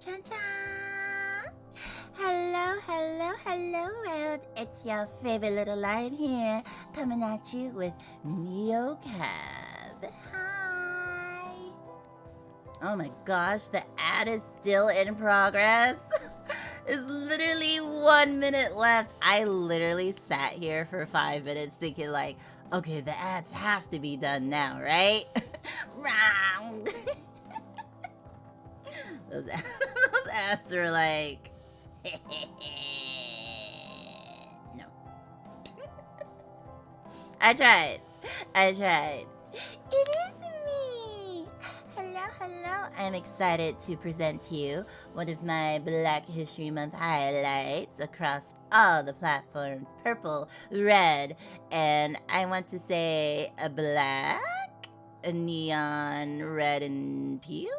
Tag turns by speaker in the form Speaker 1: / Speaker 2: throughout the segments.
Speaker 1: Cha-cha! Hello, world. It's your favorite little lion here, coming at you with Neo Cab. Hi! Oh my gosh, the ad is still in progress. It's literally 1 minute left. I literally sat here for 5 minutes thinking like, okay, the ads have to be done now, right? Wrong! Those ads were like, no. I tried. It is me. Hello. I'm excited to present to you one of my Black History Month highlights across all the platforms, purple, red, and I want to say a black, a neon red and teal.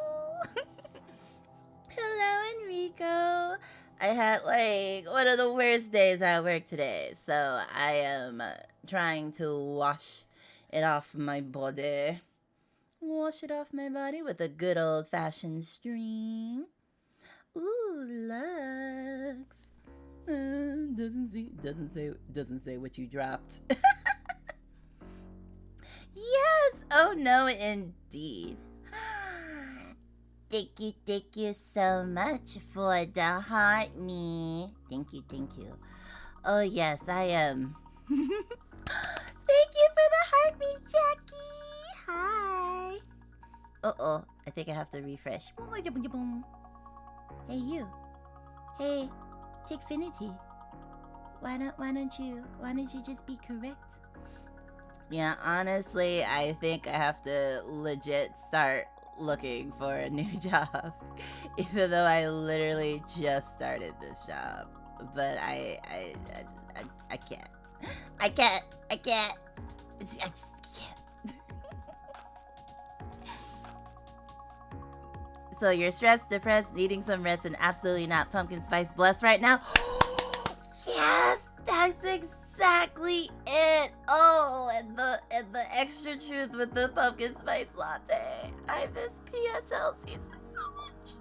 Speaker 1: Hello, Enrico. I had like one of the worst days at work today, so I am trying to wash it off my body. Wash it off my body with a good old-fashioned stream. Ooh, Lux. Doesn't say what you dropped. Yes. Oh no, indeed. Thank you so much for the heart me. Thank you. Oh yes, I am. Thank you for the heart me, Jackie. Hi. Uh-oh, I think I have to refresh. Hey you. Hey, Tickfinity. Why don't you just be correct? Yeah, honestly, I think I have to legit start looking for a new job, even though I literally just started this job. But I can't. I just can't. So you're stressed, depressed, needing some rest, and absolutely not pumpkin spice blessed right now? Yes, that's exactly it. Oh, and the extra truth with the pumpkin spice latte. I miss PSL season so much.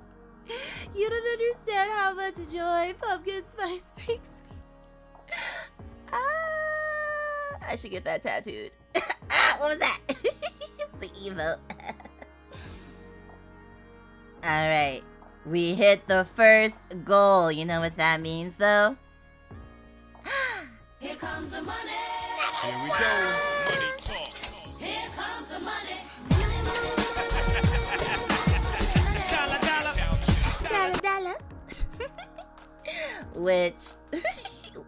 Speaker 1: You don't understand how much joy pumpkin spice brings me. I should get that tattooed. What was that? The emo. All right, we hit the first goal. You know what that means, though?
Speaker 2: Here comes the money.
Speaker 3: Here we go. Money talk.
Speaker 2: Here comes the money.
Speaker 1: Dollar. Which,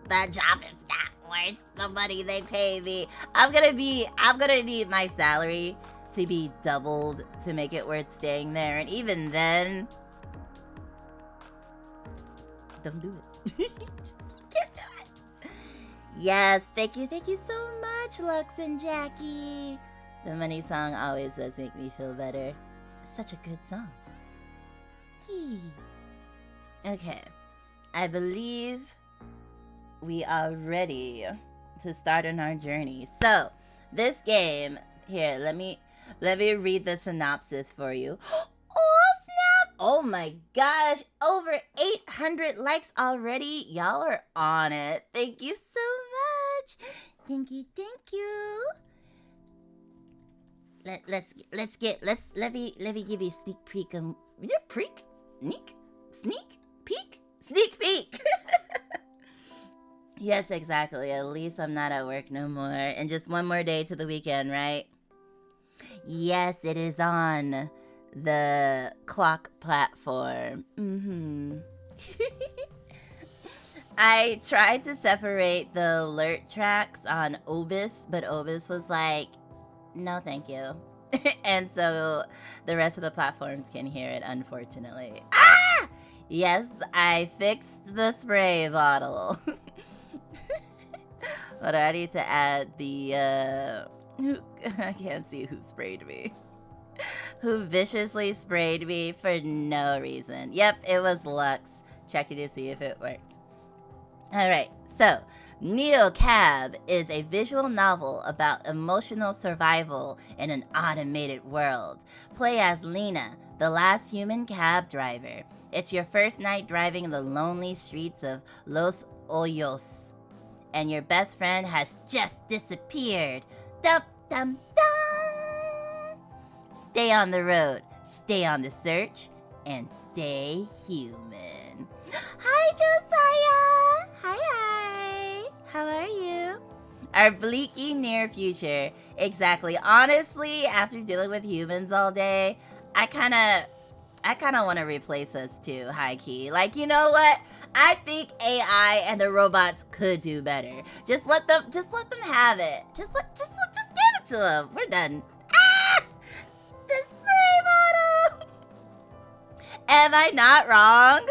Speaker 1: that job is not worth the money they pay me. I'm gonna need my salary to be doubled to make it worth staying there. And even then, don't do it. Just can't do it. Yes, thank you so much, Lux and Jackie. The money song always does make me feel better. It's such a good song. Yee. Okay, I believe we are ready to start on our journey. So, this game, here, let me read the synopsis for you. Oh, snap! Oh my gosh, over 800 likes already. Y'all are on it. Thank you so much. Thank you. Let me give you a sneak peek. Sneak peek. Yes, exactly. At least I'm not at work no more. And just one more day to the weekend, right? Yes, it is on the clock platform. I tried to separate the alert tracks on Obis, but Obis was like, no, thank you. And so the rest of the platforms can hear it, unfortunately. Ah! Yes, I fixed the spray bottle. But I need to add the, I can't see who sprayed me. Who viciously sprayed me for no reason. Yep, it was Lux. Checking to see if it worked. Alright, so Neo Cab is a visual novel about emotional survival in an automated world. Play as Lina, the last human cab driver. It's your first night driving the lonely streets of Los Ojos, and your best friend has just disappeared. Dum dum dum. Stay on the road, stay on the search, and stay human. Hi, Josiah. Hi. How are you? Our bleaky near future. Exactly. Honestly, after dealing with humans all day, I kind of want to replace us too, high key. Like, you know what? I think AI and the robots could do better. Just let them have it. Just give it to them. We're done. Ah! The spray bottle. Am I not wrong?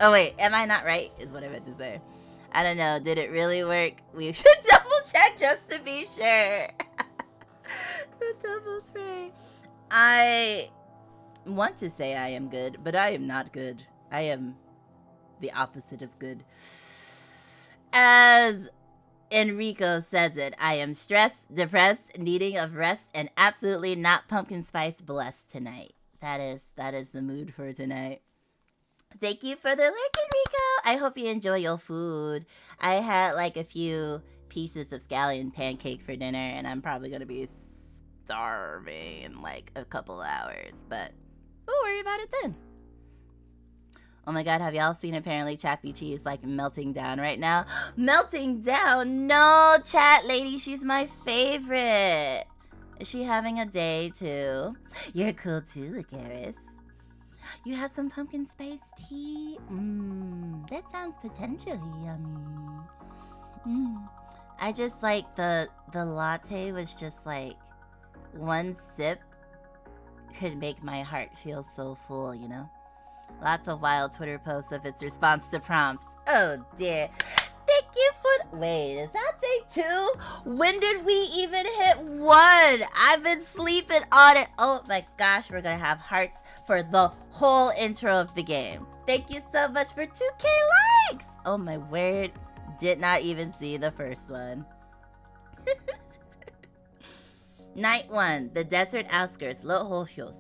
Speaker 1: Oh wait, am I not right? Is what I meant to say. I don't know. Did it really work? We should double check just to be sure. The double spray. I want to say I am good, but I am not good. I am the opposite of good. As Enrico says it, I am stressed, depressed, needing of rest, and absolutely not pumpkin spice blessed tonight. That is the mood for tonight. Thank you for the lurk, Enrico. I hope you enjoy your food. I had like a few pieces of scallion pancake for dinner, and I'm probably going to be starving in like a couple hours, but we'll worry about it then. Oh my god, have y'all seen apparently Chappie Cheese like melting down right now? Melting down? No, chat lady, she's my favorite. Is she having a day too? You're cool too, Lucaris. You have some pumpkin spice tea? That sounds potentially yummy. I just like the latte was just like one sip could make my heart feel so full, you know? Lots of wild Twitter posts of its response to prompts. Oh dear. Thank you for wait, does that say 2? When did we even hit 1? I've been sleeping on it. Oh my gosh, we're gonna have hearts for the whole intro of the game. Thank you so much for 2K likes. Oh my word. Did not even see the first one. Night 1, the desert outskirts, Los Ojos.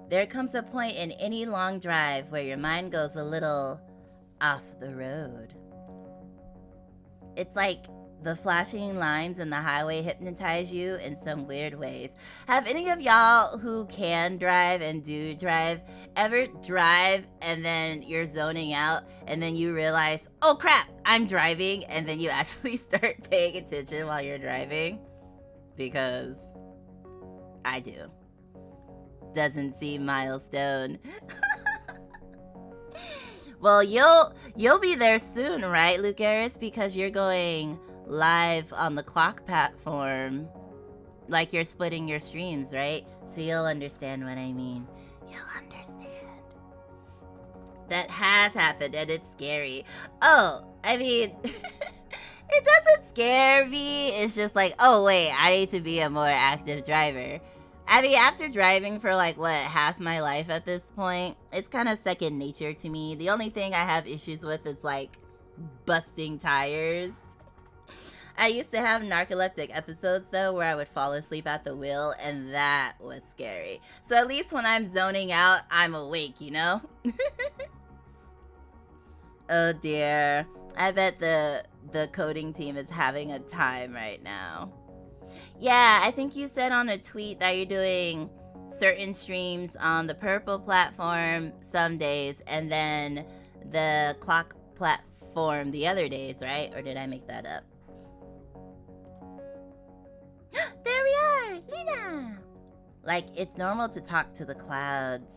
Speaker 1: There comes a point in any long drive where your mind goes a little off the road. It's like the flashing lines in the highway hypnotize you in some weird ways. Have any of y'all who can drive and do drive ever drive and then you're zoning out and then you realize, oh crap, I'm driving, and then you actually start paying attention while you're driving? Because I do. Doesn't seem milestone. Well, you'll be there soon, right, Lucaris? Because you're going live on the clock platform. Like you're splitting your streams, right? So you'll understand what I mean. You'll understand. That has happened and it's scary. Oh, I mean, it doesn't scare me. It's just like, oh wait, I need to be a more active driver. I mean, after driving for like, what, half my life at this point, it's kind of second nature to me. The only thing I have issues with is like busting tires. I used to have narcoleptic episodes though where I would fall asleep at the wheel, and that was scary. So at least when I'm zoning out, I'm awake, you know? Oh dear. I bet the coding team is having a time right now. Yeah, I think you said on a tweet that you're doing certain streams on the purple platform some days and then the clock platform the other days, right? Or did I make that up? There we are! Lina! Like, it's normal to talk to the clouds.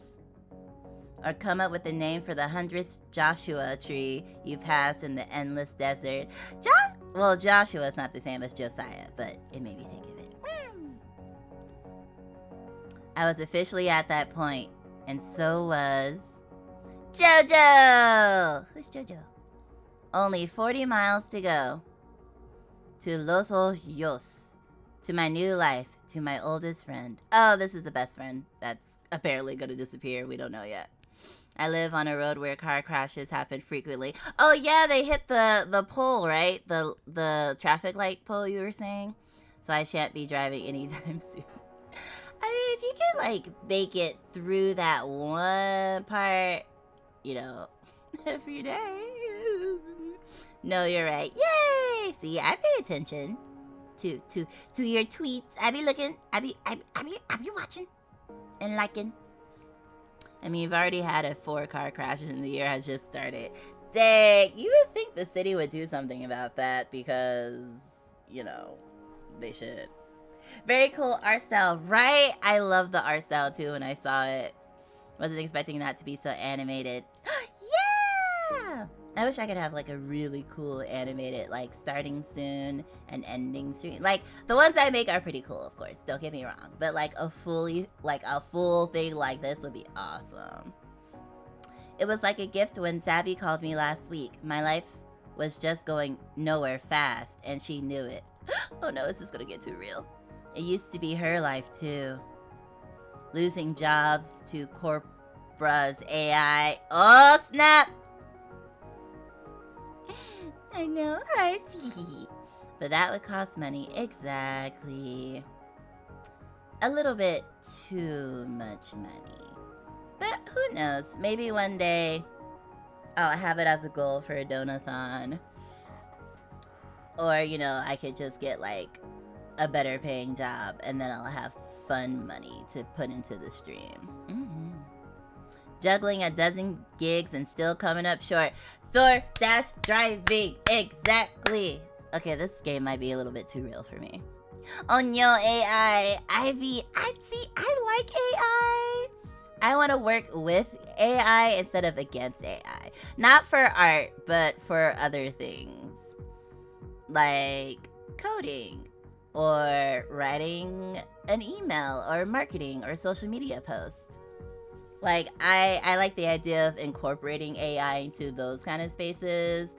Speaker 1: Or come up with a name for the 100th Joshua tree you pass in the endless desert. Well, Joshua is not the same as Josiah, but it made me think of it. I was officially at that point, and so was Jojo! Who's Jojo? Only 40 miles to go. To Los Ojos. To my new life. To my oldest friend. Oh, this is the best friend that's apparently going to disappear. We don't know yet. I live on a road where car crashes happen frequently. Oh yeah, they hit the pole, right? The traffic light pole you were saying? So I shan't be driving anytime soon. I mean, if you can, like, make it through that one part, you know, every day. No, you're right. Yay! See, I pay attention to your tweets. I be looking. I be watching and liking. I mean, you've already had 4 car crashes and the year has just started. Dang, you would think the city would do something about that because, you know, they should. Very cool art style, right? I love the art style too when I saw it. Wasn't expecting that to be so animated. Yeah! I wish I could have like a really cool animated, like starting soon and ending soon. Like the ones I make are pretty cool, of course. Don't get me wrong, but like a full thing like this would be awesome. It was like a gift when Savvy called me last week. My life was just going nowhere fast, and she knew it. Oh no, this is gonna get too real. It used to be her life too. Losing jobs to Corpora's AI. Oh snap! I know, heart. But that would cost money. Exactly. A little bit too much money. But who knows? Maybe one day I'll have it as a goal for a donathon. Or, you know, I could just get like a better paying job and then I'll have fun money to put into the stream. Juggling a dozen gigs and still coming up short. DoorDash driving, exactly. Okay, this game might be a little bit too real for me. Oh no, AI. I like AI. I want to work with AI instead of against AI. Not for art, but for other things. Like coding, or writing an email, or marketing, or social media post. Like, I like the idea of incorporating AI into those kind of spaces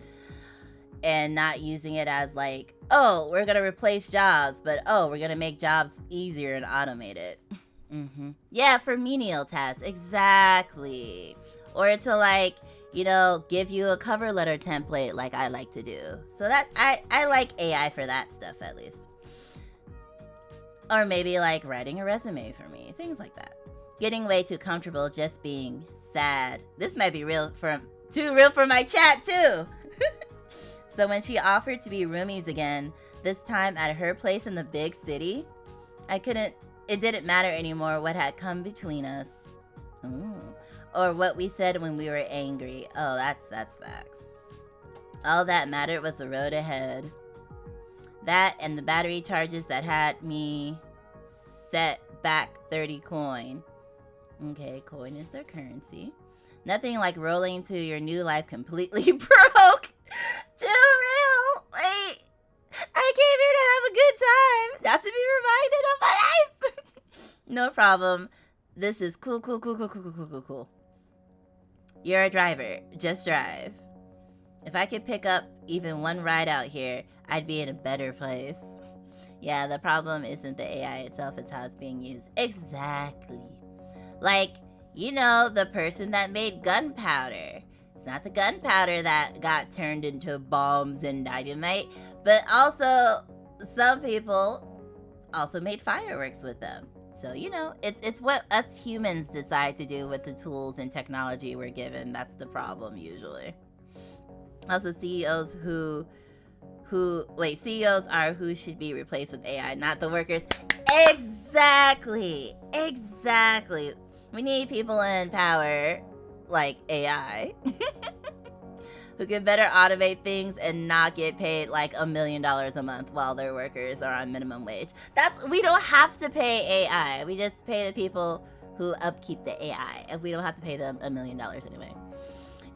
Speaker 1: and not using it as like, oh, we're going to replace jobs, but oh, we're going to make jobs easier and automated. Yeah, for menial tasks, exactly. Or to like, you know, give you a cover letter template like I like to do. So that, I like AI for that stuff at least. Or maybe like writing a resume for me, things like that. Getting way too comfortable just being sad. This might be too real for my chat too. So when she offered to be roomies again, this time at her place in the big city, it didn't matter anymore what had come between us. Ooh. Or what we said when we were angry. Oh, that's facts. All that mattered was the road ahead. That and the battery charges that had me set back 30 coin. Okay, coin is their currency. Nothing like rolling to your new life completely broke. Too real. Wait, I came here to have a good time, not to be reminded of my life. No problem. This is cool. You're a driver. Just drive. If I could pick up even one ride out here, I'd be in a better place. Yeah, the problem isn't the AI itself, it's how it's being used. Exactly. Like, you know, the person that made gunpowder. It's not the gunpowder that got turned into bombs and dynamite, but also some people also made fireworks with them. So, you know, it's what us humans decide to do with the tools and technology we're given. That's the problem usually. Also, CEOs CEOs are who should be replaced with AI, not the workers. Exactly. We need people in power, like AI, who can better automate things and not get paid like $1 million a month while their workers are on minimum wage. We don't have to pay AI. We just pay the people who upkeep the AI, and we don't have to pay them $1 million anyway.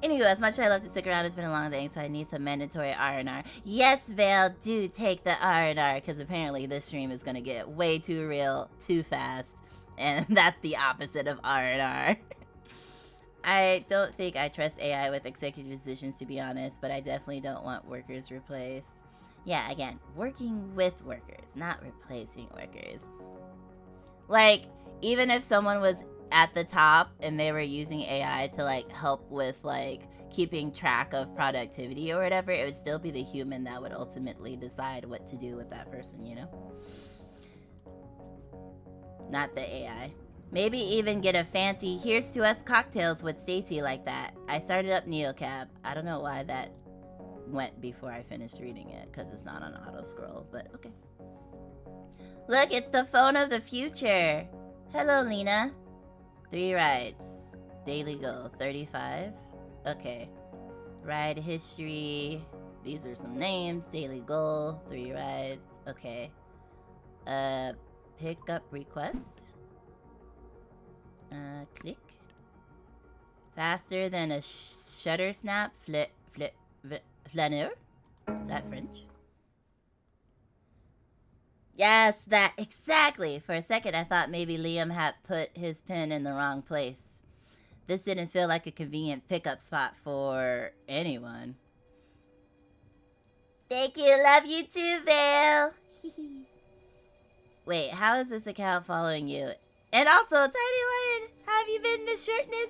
Speaker 1: Anywho, as much as I love to stick around, it's been a long day, so I need some mandatory R&R. Yes, Vale, do take the R&R, because apparently this stream is going to get way too real, too fast, and that's the opposite of R&R. I don't think I trust AI with executive decisions, to be honest, but I definitely don't want workers replaced. Yeah, again, working with workers, not replacing workers. Like, even if someone was at the top and they were using AI to like help with like keeping track of productivity or whatever, it would still be the human that would ultimately decide what to do with that person, you know? not the AI. Maybe even get a fancy here's to us cocktails with Stacy like that. I started up Neocab. I don't know why that went before I finished reading it, because it's not on auto scroll, but okay. Look, it's the phone of the future. Hello, Lina. 3 rides. Daily goal, 35. Okay. Ride history. These are some names. Daily goal, 3 rides. Okay. Pickup request. Click. Faster than a shutter snap. Flaneur? Is that French? Yes, that exactly. For a second, I thought maybe Liam had put his pen in the wrong place. This didn't feel like a convenient pickup spot for anyone. Thank you. Love you too, Vale. Wait, how is this account following you? And also, Tiny Lion, have you been Miss Shirtness?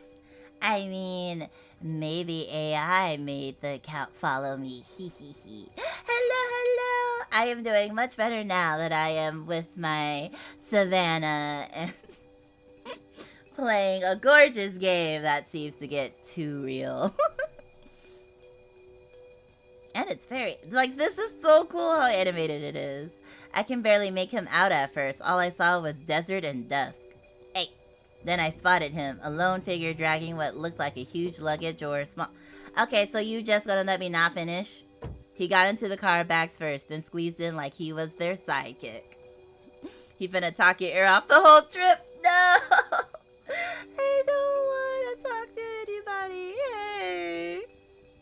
Speaker 1: I mean, maybe AI made the account follow me. Hello. I am doing much better now that I am with my Savannah and playing a gorgeous game that seems to get too real. And it's very, like, this is so cool how animated it is. I can barely make him out at first. All I saw was desert and dusk. Hey. Then I spotted him, a lone figure dragging what looked like a huge luggage or a small... Okay, so you just gonna let me not finish? He got into the car bags first, then squeezed in like he was their sidekick. He finna talk your ear off the whole trip. No! I don't wanna talk to anybody. Hey!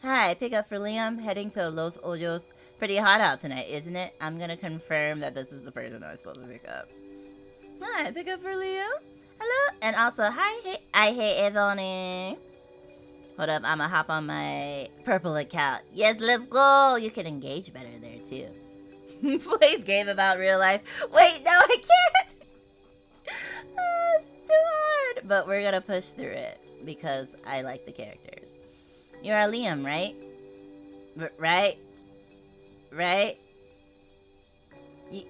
Speaker 1: Hi, pick up for Liam, heading to Los Ojos. Pretty hot out tonight, isn't it? I'm gonna confirm that this is the person I'm supposed to pick up. Hi, pick up for Liam. Hello, and also, hi, I hate Evony. Hold up, I'ma hop on my purple account. Yes, let's go. You can engage better there, too. Plays game about real life. Wait, no, I can't. It's too hard. But we're gonna push through it, because I like the characters. You're a Liam, right? Right?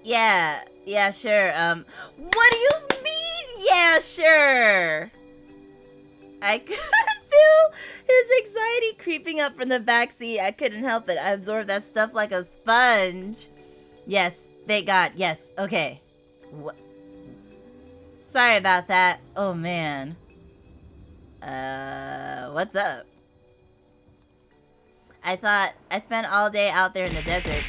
Speaker 1: Yeah, sure. What do you mean? Yeah, sure. I could feel his anxiety creeping up from the backseat. I couldn't help it. I absorbed that stuff like a sponge. Yes, thank God. Yes, okay. What? Sorry about that. Oh, man. What's up? I thought I spent all day out there in the desert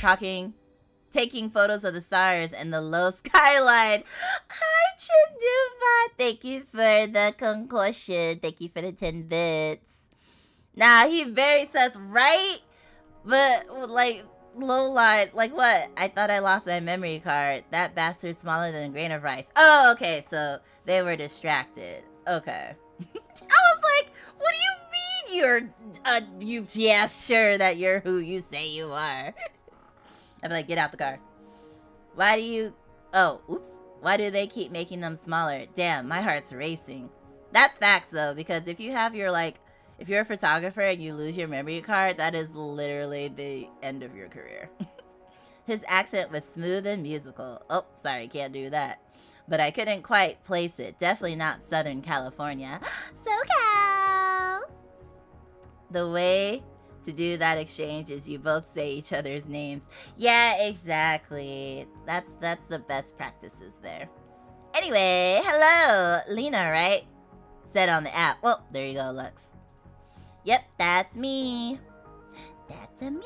Speaker 1: taking photos of the stars and the low skyline. Hi, Chinduva. Thank you for the concussion. Thank you for the 10 bits. Nah, he very sus, right? But, like, low line, like what? I thought I lost my memory card. That bastard's smaller than a grain of rice. Oh, okay, so they were distracted. Okay. I was like, what do you mean yeah, sure that you're who you say you are. I'm like, get out the car. Why do they keep making them smaller? Damn, my heart's racing. That's facts though, because if you have your if you're a photographer and you lose your memory card, that is literally the end of your career. His accent was smooth and musical. Oh, sorry, can't do that. But I couldn't quite place it. Definitely not Southern California. SoCal! The way to do that exchange is you both say each other's names. Yeah, exactly. That's the best practices there. Anyway, hello, Lina, right? Said on the app. Well, there you go, Lux. Yep, that's me. That's a me.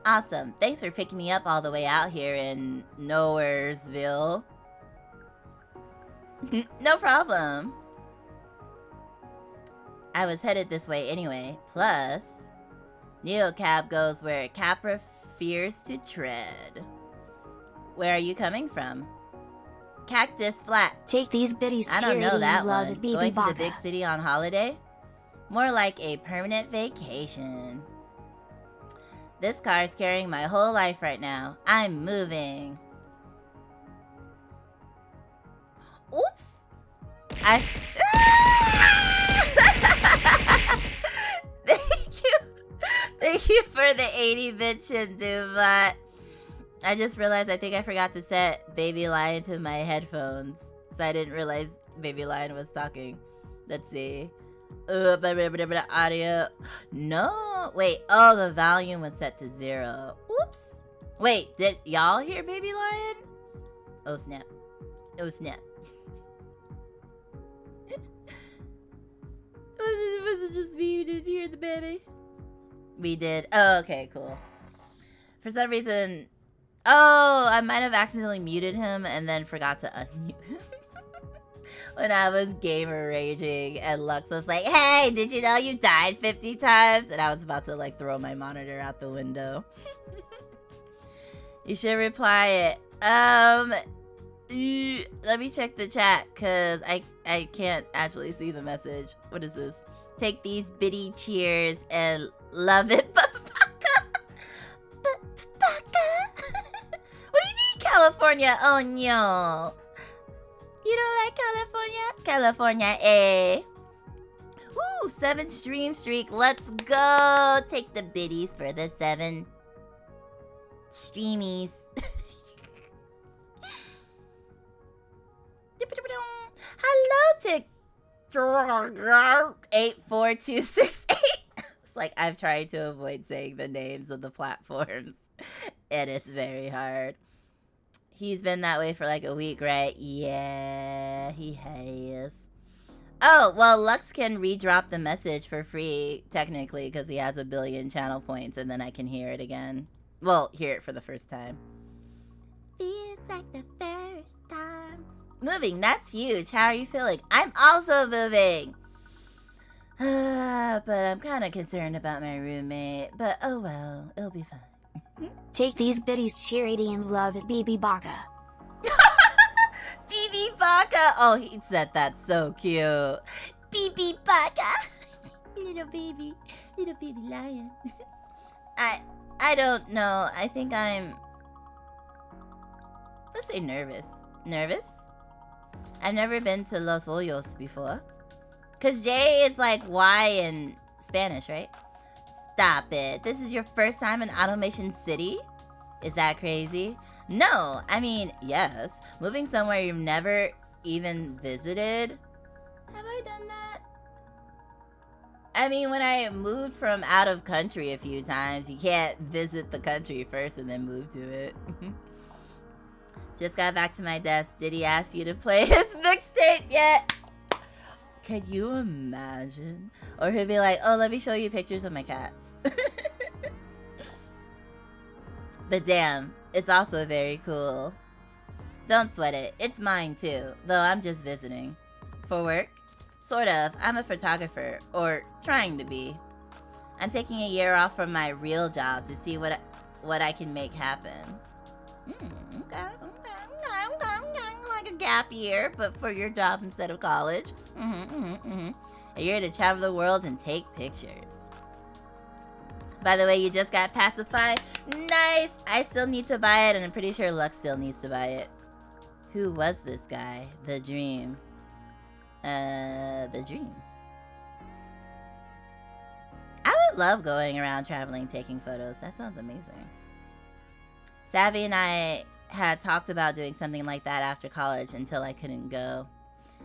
Speaker 1: Awesome. Thanks for picking me up all the way out here in Nowheresville. No problem. I was headed this way anyway. Plus, Neocab goes where Capra fears to tread. Where are you coming from? Cactus Flat.
Speaker 4: Take these biddies.
Speaker 1: I don't know that one.
Speaker 4: BB
Speaker 1: Going to
Speaker 4: Baka.
Speaker 1: the big city on holiday? More like a permanent vacation. This car's carrying my whole life right now. I'm moving. Oops. Thank you for the 80-bit Shindu bot. I just realized I think I forgot to set Baby Lion to my headphones. So I didn't realize Baby Lion was talking. Let's see. Audio. No. Wait. Oh, the volume was set to 0. Oops. Wait, did y'all hear Baby Lion? Oh, snap. Oh, snap. Was it just me who didn't hear the baby? We did. Oh, okay, cool. For some reason... Oh, I might have accidentally muted him and then forgot to unmute him. When I was gamer raging and Lux was like, hey, did you know you died 50 times? And I was about to like throw my monitor out the window. You should reply it. Let me check the chat because I can't actually see the message. What is this? Take these bitty cheers and love it. What do you mean, California? Oh no. You don't like California? California, eh? Ooh, 7 stream streak. Let's go. Take the biddies for the 7 streamies. Hello, Tick. 84268. It's like I've tried to avoid saying the names of the platforms, and it's very hard. He's been that way for like a week, right? Yeah, he has. Oh, well, Lux can redrop the message for free, technically, because he has 1 billion channel points, and then I can hear it again. Well, hear it for the first time. Feels like the first time. Moving, that's huge. How are you feeling? I'm also moving. But I'm kind of concerned about my roommate. But oh well, it'll be fine.
Speaker 4: Take these biddies cheerity and love it, BB Baka.
Speaker 1: BB Baka! Oh, he said that so cute. BB Baka! Little baby lion. I don't know. I think I'm... Let's say nervous. Nervous? I've never been to Los Ojos before. Because J is like Y in Spanish, right? Stop it. This is your first time in Automation City? Is that crazy? No, I mean, yes. Moving somewhere you've never even visited. Have I done that? I mean, when I moved from out of country a few times, you can't visit the country first and then move to it. Just got back to my desk. Did he ask you to play his mixtape yet? Can you imagine? Or he'll be like, oh, let me show you pictures of my cats. But damn, it's also very cool. Don't sweat it. It's mine too, though I'm just visiting. For work? Sort of. I'm a photographer, or trying to be. I'm taking a year off from my real job to see what I can make happen. Okay. Like a gap year, but for your job instead of college. A year to travel the world and take pictures. By the way, you just got pacified. Nice! I still need to buy it, and I'm pretty sure Lux still needs to buy it. Who was this guy? The Dream. The Dream. I would love going around traveling, taking photos. That sounds amazing. Savvy and I had talked about doing something like that after college until I couldn't go.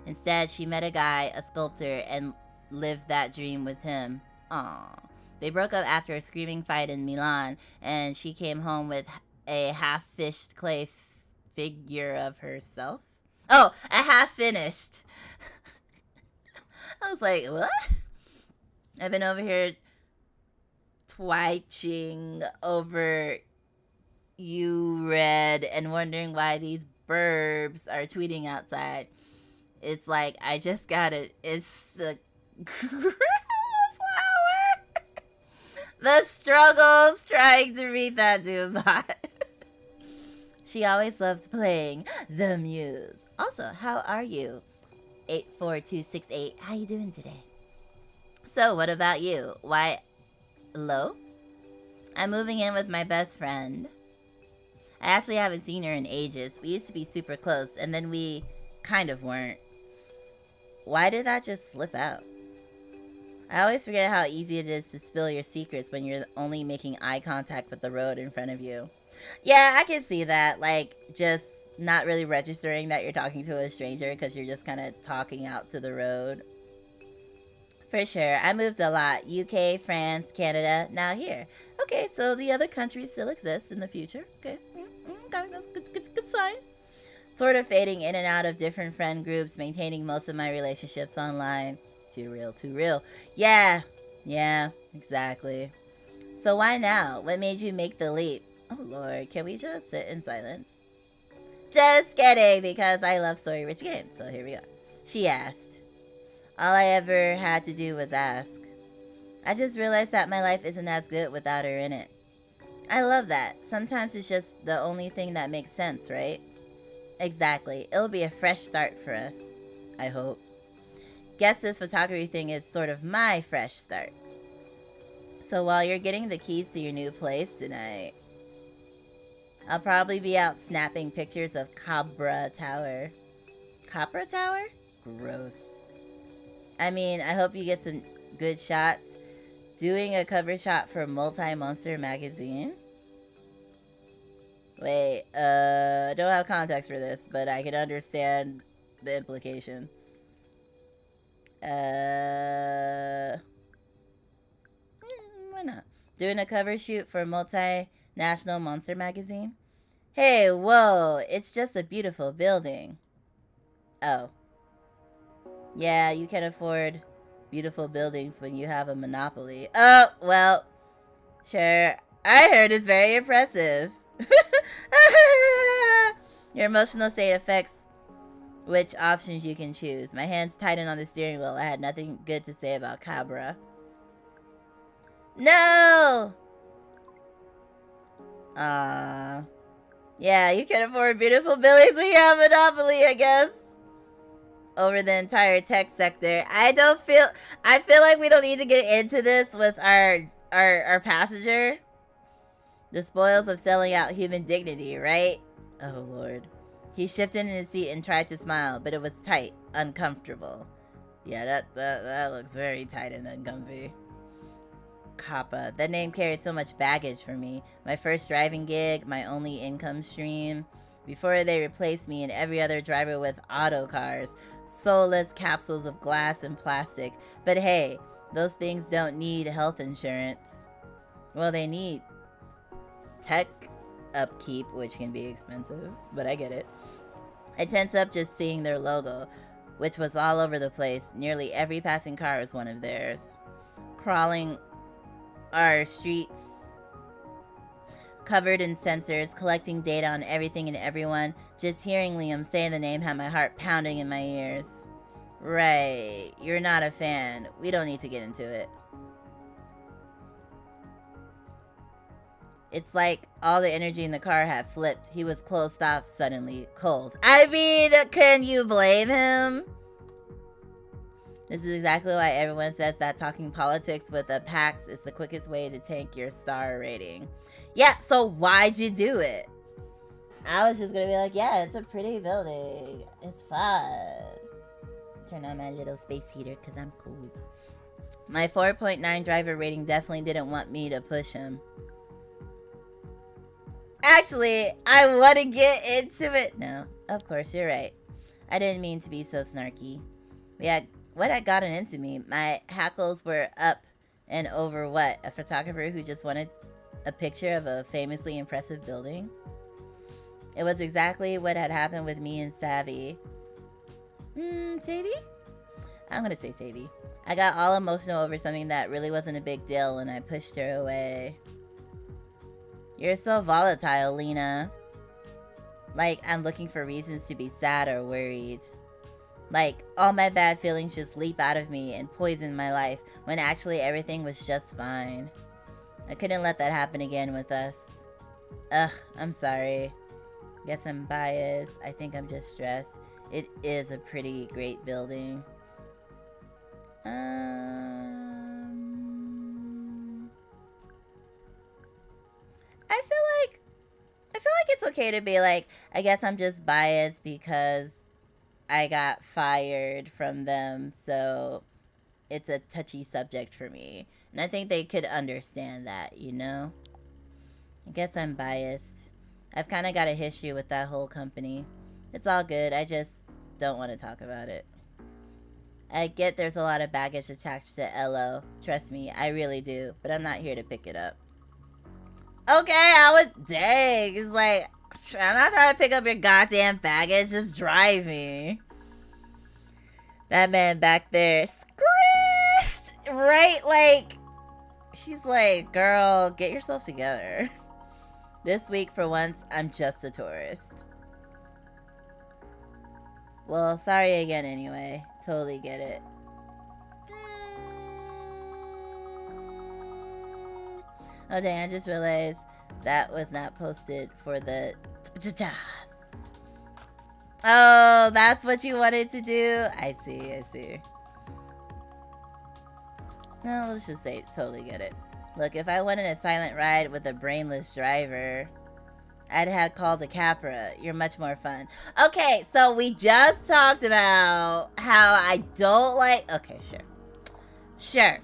Speaker 1: Instead, she met a guy, a sculptor, and lived that dream with him. Aww. They broke up after a screaming fight in Milan, and she came home with a half-fished clay figure of herself. Oh, a half-finished. I was like, what? I've been over here twitching over you red and wondering why these burbs are tweeting outside. It's like, I just got it. It's the flower. The struggles trying to read that Dubot. She always loved playing the muse. Also, how are you? 84268. How you doing today? So, what about you? Why, hello? I'm moving in with my best friend. I actually haven't seen her in ages. We used to be super close, and then we kind of weren't. Why did that just slip out? I always forget how easy it is to spill your secrets when you're only making eye contact with the road in front of you. Yeah, I can see that. Like, just not really registering that you're talking to a stranger because you're just kind of talking out to the road. For sure. I moved a lot. UK, France, Canada, now here. Okay, so the other countries still exist in the future. Okay, okay, that's good sign. Sort of fading in and out of different friend groups, maintaining most of my relationships online. Too real, too real. Yeah, exactly. So why now? What made you make the leap? Oh lord, can we just sit in silence? Just kidding, because I love story-rich games, so here we go. She asked. All I ever had to do was ask. I just realized that my life isn't as good without her in it. I love that. Sometimes it's just the only thing that makes sense, right? Exactly. It'll be a fresh start for us. I hope. Guess this photography thing is sort of my fresh start. So while you're getting the keys to your new place tonight, I'll probably be out snapping pictures of Cabra Tower. Cabra Tower? Gross. I mean, I hope you get some good shots. Doing a cover shot for Multi-Monster magazine? Wait, I don't have context for this, but I can understand the implication. Why not? Doing a cover shoot for Multinational Monster magazine? Hey, whoa, it's just a beautiful building. Oh. Yeah, you can afford beautiful buildings when you have a monopoly. Oh, well, sure. I heard it's very impressive. Your emotional state affects which options you can choose. My hands tightened on the steering wheel. I had nothing good to say about Cabra. No! Yeah, you can afford beautiful buildings when you have monopoly, I guess. Over the entire tech sector. I feel like we don't need to get into this with our passenger. The spoils of selling out human dignity, right? Oh lord. He shifted in his seat and tried to smile, but it was tight, uncomfortable. Yeah, that looks very tight and uncomfy. Kappa. That name carried so much baggage for me. My first driving gig, my only income stream. Before they replaced me and every other driver with auto cars. Soulless capsules of glass and plastic. But hey, those things don't need health insurance. Well, they need tech upkeep, which can be expensive, but I get it. I tense up just seeing their logo, which was all over the place. Nearly every passing car was one of theirs. Crawling our streets, covered in sensors, collecting data on everything and everyone. Just hearing Liam say the name had my heart pounding in my ears. Right, you're not a fan. We don't need to get into it. It's like all the energy in the car had flipped. He was closed off suddenly, cold. I mean, can you blame him? This is exactly why everyone says that talking politics with a PAX is the quickest way to tank your star rating. Yeah, so why'd you do it? I was just gonna be like, yeah, it's a pretty building. It's fun. Turn on my little space heater because I'm cold. My 4.9 driver rating definitely didn't want me to push him. Actually, I want to get into it. No, of course, you're right. I didn't mean to be so snarky. What had gotten into me? My hackles were up and over what? A photographer who just wanted a picture of a famously impressive building? It was exactly what had happened with me and Savvy. Savvy? I'm gonna say Savvy. I got all emotional over something that really wasn't a big deal and I pushed her away. You're so volatile, Lina. Like, I'm looking for reasons to be sad or worried. Like, all my bad feelings just leap out of me and poison my life, when actually everything was just fine. I couldn't let that happen again with us. Ugh, I'm sorry. Guess I'm biased. I think I'm just stressed. It is a pretty great building. I feel like it's okay to be like, I guess I'm just biased because I got fired from them, so it's a touchy subject for me. And I think they could understand that, you know? I guess I'm biased. I've kind of got a history with that whole company. It's all good. I just don't want to talk about it. I get there's a lot of baggage attached to LO. Trust me, I really do. But I'm not here to pick it up. Okay, I was... Dang. It's like, I'm not trying to pick up your goddamn baggage. Just drive me. That man back there, screeched, right? Like, she's like, girl, get yourself together. This week, for once, I'm just a tourist. Well, sorry again anyway. Totally get it. Oh, dang, I just realized that was not posted for the... Oh, that's what you wanted to do? I see, I see. No, let's just say totally get it. Look, if I wanted a silent ride with a brainless driver, I'd have called a Capra. You're much more fun. Okay, so we just talked about how I don't like... Okay, sure. Sure.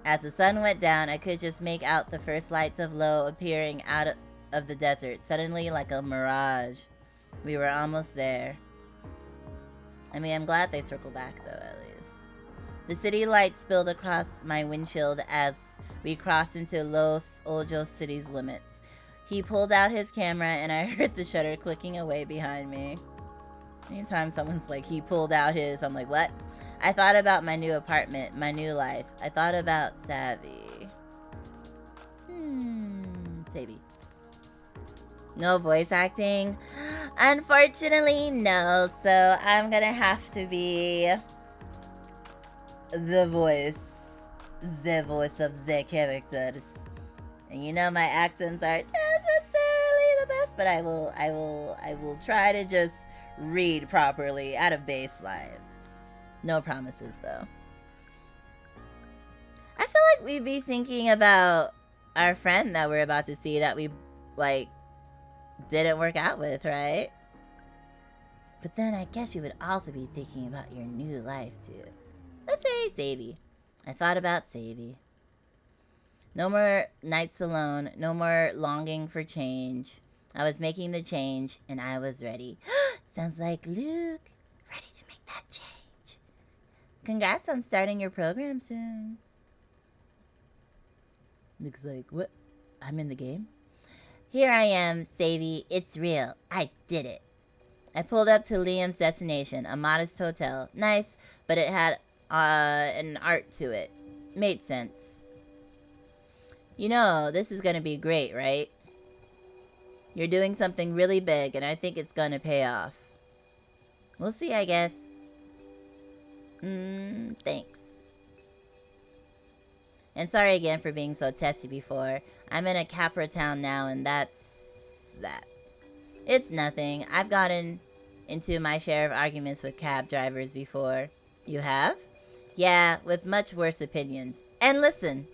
Speaker 1: As the sun went down, I could just make out the first lights of Lo appearing out of the desert, suddenly like a mirage. We were almost there. I mean, I'm glad they circled back, though, at least. The city lights spilled across my windshield as we crossed into Los Ojos city's limits. He pulled out his camera, and I heard the shutter clicking away behind me. Anytime someone's like, he pulled out his, I'm like, what? I thought about my new apartment, my new life. I thought about Savvy. Savvy. No voice acting? Unfortunately, no. So I'm gonna have to be the voice of the characters. And you know my accents aren't necessarily the best, but I will try to just read properly out of baseline. No promises though. I feel like we'd be thinking about our friend that we're about to see that we like didn't work out with, right? But then I guess you would also be thinking about your new life too. Let's say Savvy. I thought about Savvy. No more nights alone, no more longing for change. I was making the change and I was ready. Sounds like Luke, ready to make that change. Congrats on starting your program soon. Luke's like, what? I'm in the game? Here I am, Savvy. It's real. I did it. I pulled up to Liam's destination, a modest hotel. Nice, but it had an art to it. Made sense. You know, this is going to be great, right? You're doing something really big, and I think it's going to pay off. We'll see, I guess. Thanks. And sorry again for being so testy before. I'm in a Capra town now, and that's that. It's nothing. I've gotten into my share of arguments with cab drivers before. You have? Yeah, with much worse opinions. And listen,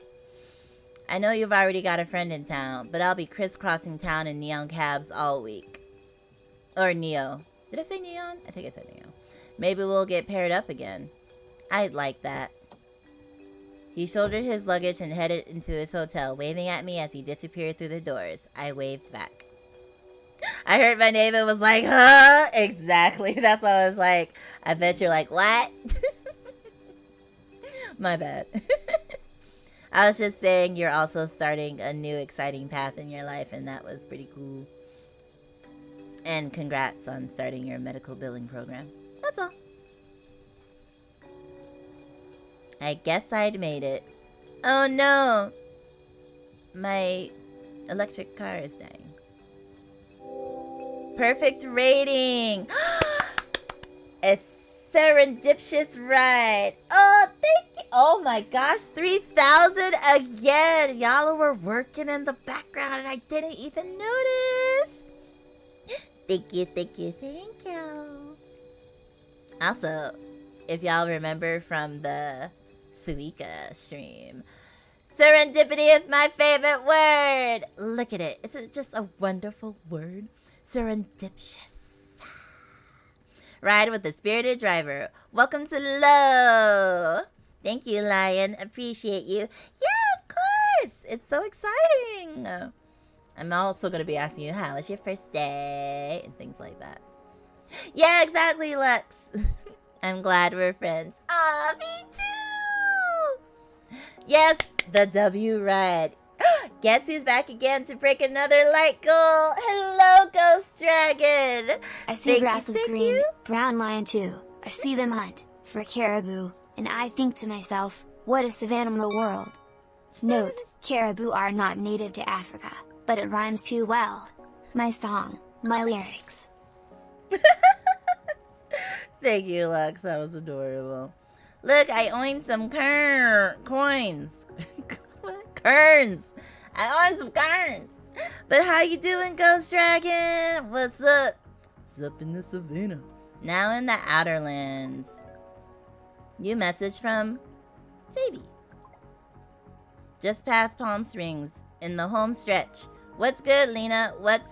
Speaker 1: I know you've already got a friend in town, but I'll be crisscrossing town in neon cabs all week. Or Neo. Did I say neon? I think I said Neo. Maybe we'll get paired up again. I'd like that. He shouldered his luggage and headed into his hotel, waving at me as he disappeared through the doors. I waved back. I heard my name and was like, huh? Exactly. That's what I was like. I bet you're like, what? My bad. I was just saying you're also starting a new exciting path in your life, and that was pretty cool. And congrats on starting your medical billing program. That's all. I guess I'd made it. Oh no! My electric car is dying. Perfect rating! A serendipitous ride. Oh, thank you. Oh my gosh, 3,000 again. Y'all were working in the background and I didn't even notice. Thank you, thank you, thank you. Also, if y'all remember from the Suika stream, serendipity is my favorite word. Look at it. Isn't it just a wonderful word? Serendipitous. Ride with the spirited driver. Welcome to Low. Thank you, Lion. Appreciate you. Yeah, of course. It's so exciting. I'm also going to be asking you, how was your first day? And things like that. Yeah, exactly, Lux. I'm glad we're friends. Aw, me too. Yes, the W ride. Guess who's back again to break another light goal? Hello, Ghost Dragon.
Speaker 4: I see grass of green, brown lion too. I see them hunt for caribou, and I think to myself, what a savannah world. Note, caribou are not native to Africa, but it rhymes too well. My song, my lyrics.
Speaker 1: Thank you, Lux. That was adorable. Look, I own some coins. Kerns. I own some kerns. But how you doing, Ghost Dragon? What's up? What's up in the savannah? Now in the Outer Lands. New message from Sadie. Just past Palm Springs in the home stretch. What's good, Lina? What's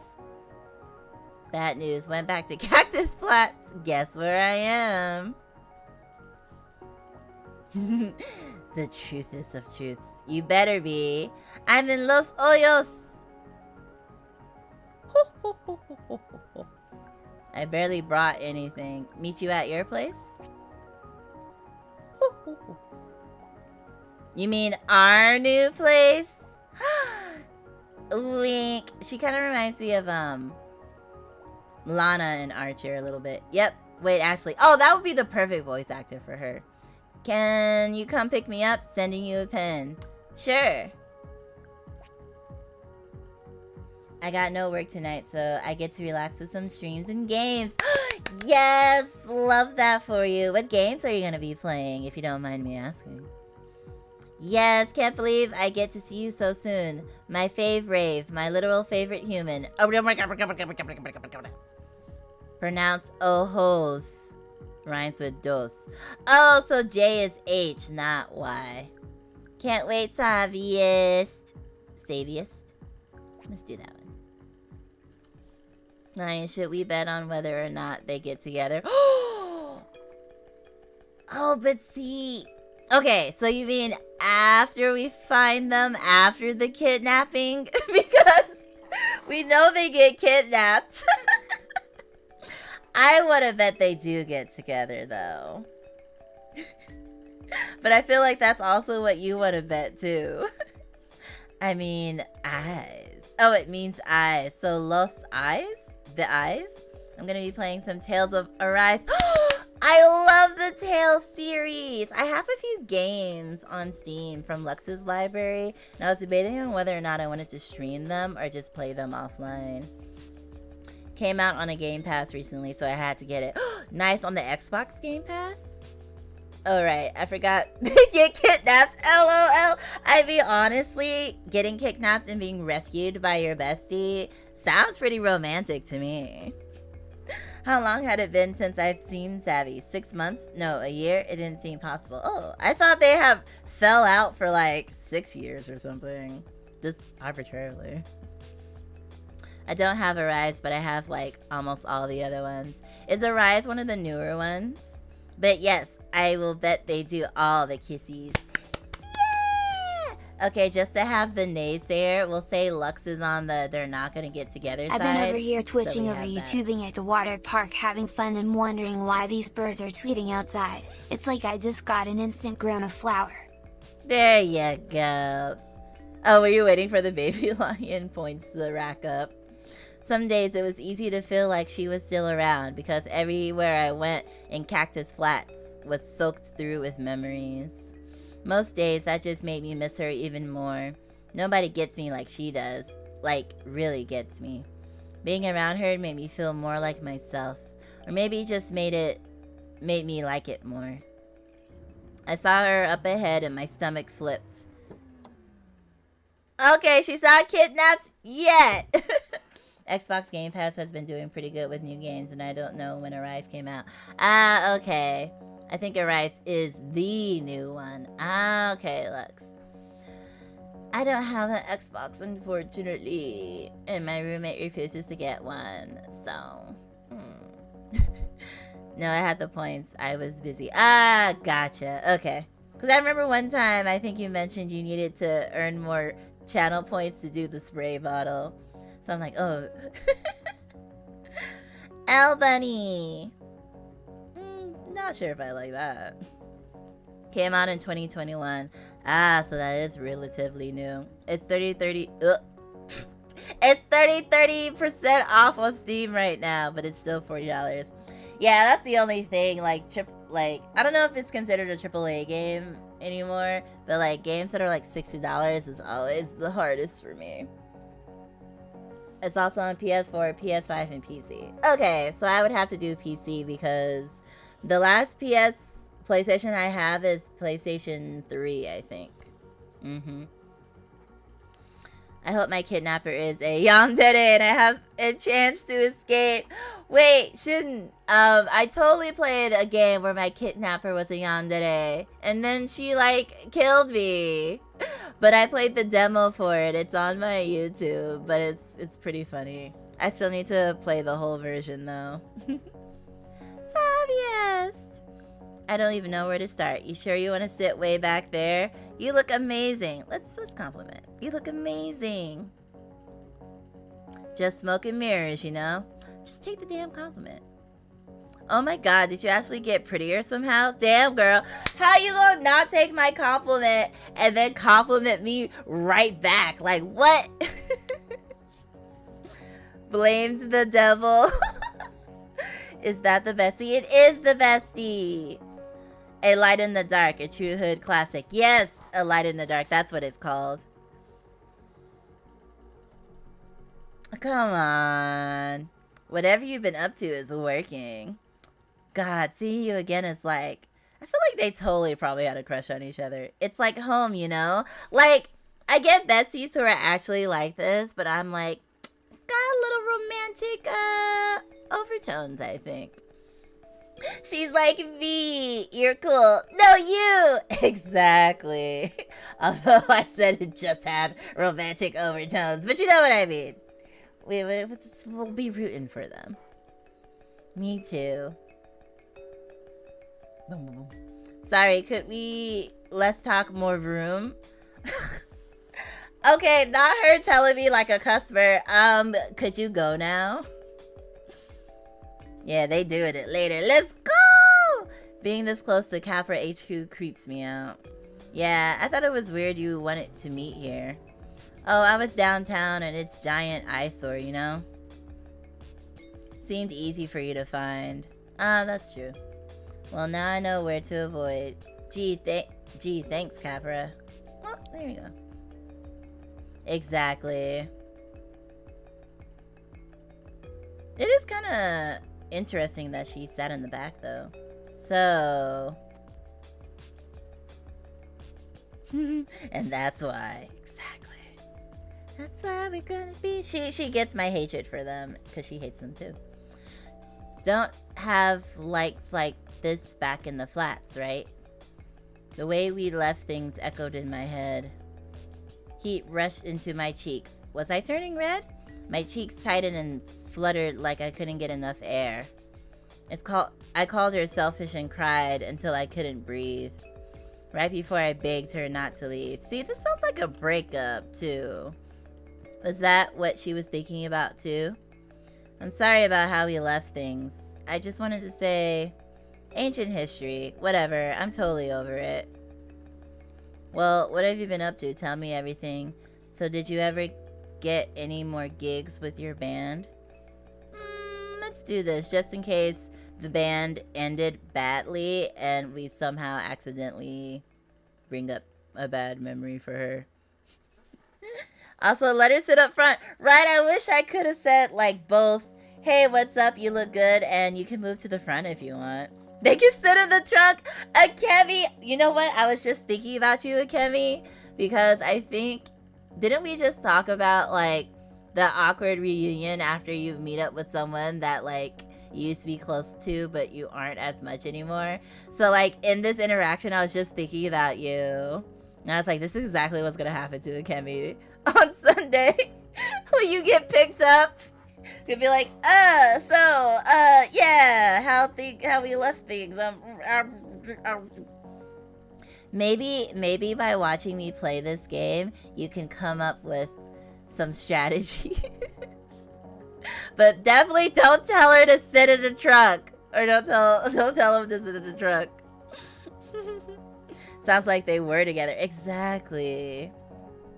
Speaker 1: bad news? Went back to Cactus Flats. Guess where I am? The truthest of truths. You better be. I'm in Los Ojos. I barely brought anything. Meet you at your place? You mean our new place? Wink. She kind of reminds me of Lana and Archer a little bit. Yep. Wait, actually. Oh, that would be the perfect voice actor for her. Can you come pick me up? Sending you a pen. Sure. I got no work tonight, so I get to relax with some streams and games. Yes! Love that for you. What games are you going to be playing, if you don't mind me asking? Yes, can't believe I get to see you so soon. My fave rave, my literal favorite human. Pronounce ojos. Rhymes with dos. Oh, so J is H, not Y. Can't wait, Saviest. Saviest? Let's do that one. Lion, should we bet on whether or not they get together? Oh, but see... Okay, so you mean after we find them, after the kidnapping? Because we know they get kidnapped. I want to bet they do get together, though. But I feel like that's also what you want to bet, too. I mean, eyes. Oh, it means eyes. So, Los Eyes? The eyes? I'm going to be playing some Tales of Arise. I love the Tales series. I have a few games on Steam from Lux's library, and I was debating on whether or not I wanted to stream them or just play them offline. Came out on a Game Pass recently, so I had to get it. Nice, on the Xbox Game Pass? Alright, I forgot they get kidnapped. LOL. I mean, honestly, getting kidnapped and being rescued by your bestie sounds pretty romantic to me. How long had it been since I've seen Savvy? 6 months? No, a year? It didn't seem possible. Oh, I thought they have fell out for like 6 years or something. Just arbitrarily. I don't have Arise, but I have like almost all the other ones. Is Arise one of the newer ones? But yes, I will bet they do all the kissies. Yeah! Okay, just to have the naysayer, we'll say Lux is on the they're not gonna get together
Speaker 4: I've
Speaker 1: side.
Speaker 4: been over here twitching
Speaker 1: so
Speaker 4: over YouTubing at the water park having fun and wondering why these birds are tweeting outside. It's like I just got an Instagram of flower.
Speaker 1: There you go. Oh, were you waiting for the baby lion points to rack up? Some days it was easy to feel like she was still around because everywhere I went in Cactus Flats was soaked through with memories. Most days that just made me miss her even more. Nobody gets me like she does. Like, really gets me. Being around her made me feel more like myself. Or maybe it just made me like it more. I saw her up ahead and my stomach flipped. Okay, she's not kidnapped yet. Xbox Game Pass has been doing pretty good with new games, and I don't know when Arise came out. Ah, okay. I think Arise is the new one. Ah, okay, Lux. I don't have an Xbox, unfortunately, and my roommate refuses to get one, so... No, I had the points. I was busy. Ah, gotcha. Okay. Because I remember one time, I think you mentioned you needed to earn more channel points to do the spray bottle. So I'm like, oh. L Bunny. Not sure if I like that. Came out in 2021. Ah, so that is relatively new. It's 30. It's 30% off on Steam right now, but it's still $40. Yeah, that's the only thing. Like, I don't know if it's considered a AAA game anymore, but like games that are like $60 is always the hardest for me. It's also on PS4, PS5, and PC. Okay, so I would have to do PC because the last PlayStation I have is PlayStation 3, I think. I hope my kidnapper is a yandere and I have a chance to escape. Wait, shouldn't. I totally played a game where my kidnapper was a yandere. And then she, like, killed me. But I played the demo for it. It's on my YouTube. But it's pretty funny. I still need to play the whole version, though. Saviest. I don't even know where to start. You sure you want to sit way back there? You look amazing. Let's compliment. You look amazing. Just smoke and mirrors, you know? Just take the damn compliment. Oh my god, did you actually get prettier somehow? Damn, girl. How you gonna not take my compliment and then compliment me right back? Like, what? Blamed the devil. Is that the bestie? It is the bestie. A Light in the Dark, a true hood classic. Yes, A Light in the Dark. That's what it's called. Come on. Whatever you've been up to is working. God, seeing you again is like... I feel like they totally probably had a crush on each other. It's like home, you know? Like, I get besties who are actually like this, but I'm like... It's got a little romantic overtones, I think. She's like, V, you're cool. No, you! Exactly. Although I said it just had romantic overtones. But you know what I mean. We'll be rooting for them. Me too. Boom, boom, boom. Sorry, could we less talk, more room? Okay, not her telling me like a customer. Could you go now? Yeah, they doing it later. Let's go! Being this close to Capra HQ creeps me out. Yeah, I thought it was weird you wanted to meet here. Oh, I was downtown and it's giant eyesore, you know? Seemed easy for you to find. Ah, that's true. Well, now I know where to avoid. Gee, thanks, Capra. Well, there you go. Exactly. It is kind of interesting that she sat in the back, though. So... and that's why. Exactly. That's why we're gonna be... She gets my hatred for them, because she hates them, too. Don't have likes like this back in the flats, right? The way we left things echoed in my head. Heat rushed into my cheeks. Was I turning red? My cheeks tightened and fluttered like I couldn't get enough air. I called her selfish and cried until I couldn't breathe. Right before I begged her not to leave. See, this sounds like a breakup, too. Was that what she was thinking about, too? I'm sorry about how we left things. I just wanted to say... ancient history. Whatever. I'm totally over it. Well, what have you been up to? Tell me everything. So did you ever get any more gigs with your band? Let's do this, just in case the band ended badly and we somehow accidentally bring up a bad memory for her. Also, let her sit up front. Right, I wish I could have said, like, both, hey, what's up, you look good, and you can move to the front if you want. They can sit in the trunk. Akemi, you know what? I was just thinking about you, Akemi, because I think, didn't we just talk about, like, the awkward reunion after you meet up with someone that, like, you used to be close to, but you aren't as much anymore? So, like, in this interaction, I was just thinking about you. And I was like, this is exactly what's going to happen to Akemi on Sunday when you get picked up Could be like, yeah, how we left things. Maybe by watching me play this game, you can come up with some strategy. But definitely don't tell her to sit in the truck, or don't tell him to sit in the truck. Sounds like they were together. Exactly.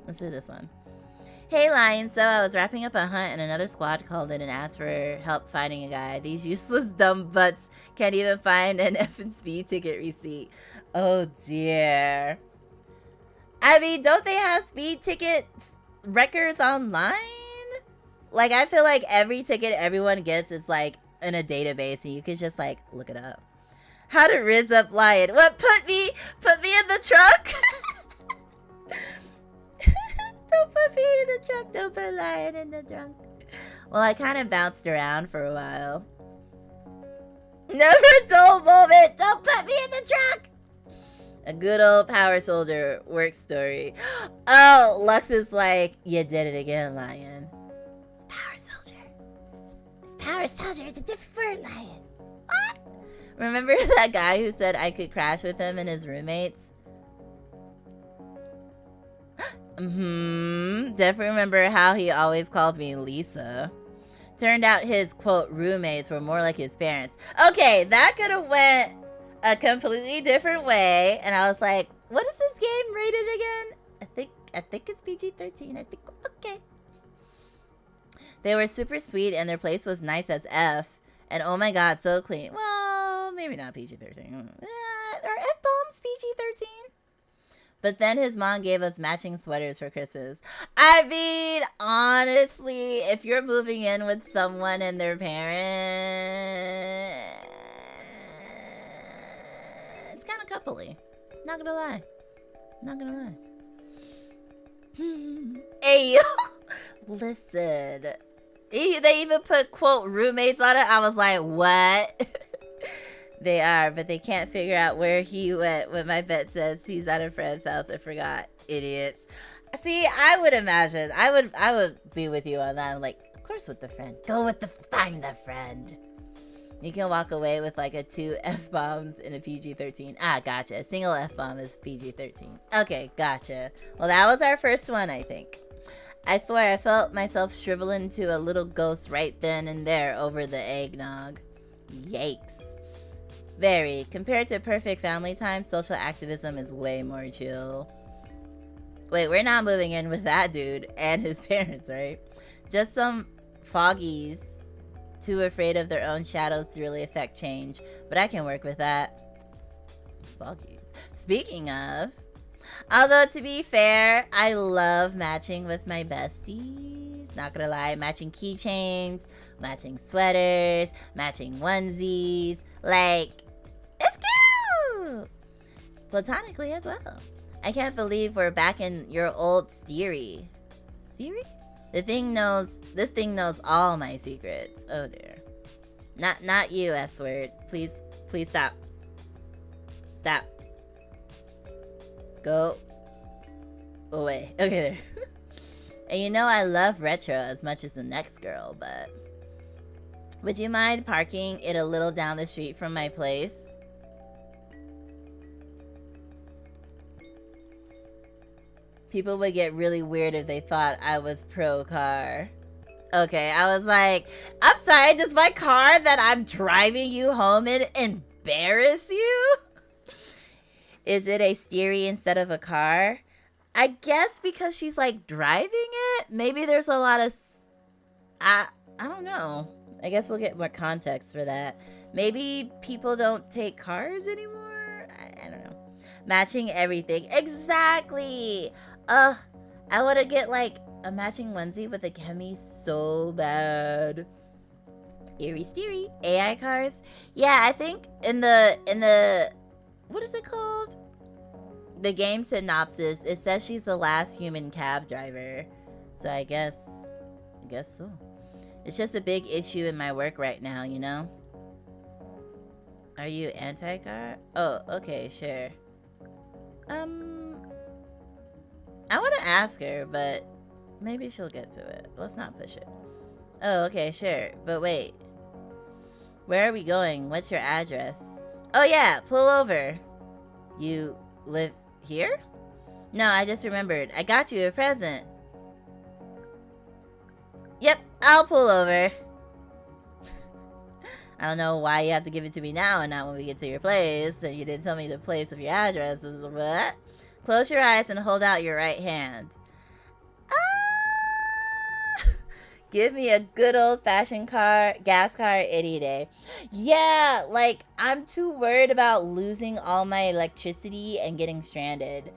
Speaker 1: Let's do this one. Hey, Lion. So I was wrapping up a hunt and another squad called in and asked for help finding a guy. These useless dumb butts can't even find an effing speed ticket receipt. Oh, dear. I mean, don't they have speed ticket records online? Like, I feel like every ticket everyone gets is, like, in a database, and you can just, like, look it up. How to rizz up Lion. What, put me in the truck? Don't put me in the trunk. Don't put Lion in the trunk. Well, I kind of bounced around for a while. Never a dull moment. Don't put me in the trunk. A good old power soldier work story. Oh, Lux is like, you did it again, Lion. It's power soldier. It's power soldier. It's a different word, Lion. What? Remember that guy who said I could crash with him and his roommates? Definitely remember how he always called me Lisa. Turned out his, quote, roommates were more like his parents. Okay, that could have went a completely different way. And I was like, what is this game rated again? I think it's PG-13. I think, okay. They were super sweet and their place was nice as F. And oh my god, so clean. Well, maybe not PG-13. Are F-bombs PG-13? But then his mom gave us matching sweaters for Christmas. I mean, honestly, if you're moving in with someone and their parents, it's kind of coupley. Not gonna lie. Not gonna lie. Hey, yo. Listen. They even put, quote, roommates on it. I was like, what? They are, but they can't figure out where he went when my vet says he's at a friend's house and forgot. Idiots. See, I would imagine. I would be with you on that. I'm like, of course with the friend. Go with find the friend. You can walk away with like a 2 F-bombs in a PG-13. Ah, gotcha. A single F-bomb is PG-13. Okay, gotcha. Well, that was our first one, I think. I swear I felt myself shrivel into a little ghost right then and there over the eggnog. Yikes. Very. Compared to perfect family time, social activism is way more chill. Wait, we're not moving in with that dude and his parents, right? Just some foggies too afraid of their own shadows to really affect change. But I can work with that. Foggies. Speaking of, although to be fair, I love matching with my besties. Not gonna lie, matching keychains, matching sweaters, matching onesies. Like, it's cute! Platonically as well. I can't believe we're back in your old Steery. Steery? This thing knows all my secrets. Oh dear. Not you, S-word. Please stop. Stop. Go away. Okay, there. And you know I love retro as much as the next girl, but would you mind parking it a little down the street from my place? People would get really weird if they thought I was pro car. Okay, I was like, I'm sorry, does my car that I'm driving you home in embarrass you? Is it a steery instead of a car? I guess because she's like driving it. Maybe there's a lot of... I don't know. I guess we'll get more context for that. Maybe people don't take cars anymore? I don't know. Matching everything. Exactly! I want to get like a matching onesie with a chemi so bad. Eerie steery. AI cars? Yeah, I think in the what is it called? The game Synopsis, it says she's the last human cab driver. So I guess so. It's just a big issue in my work right now, you know? Are you anti-car? Oh, okay, sure. I want to ask her, but maybe she'll get to it. Let's not push it. Oh, okay, sure. But wait. Where are we going? What's your address? Oh yeah, pull over. You live here? No, I just remembered. I got you a present. Yep, I'll pull over. I don't know why you have to give it to me now and not when we get to your place. And you didn't tell me the place of your address. Is what? Close your eyes and hold out your right hand. Ah! Give me a good old-fashioned gas car any day. Yeah, like, I'm too worried about losing all my electricity and getting stranded.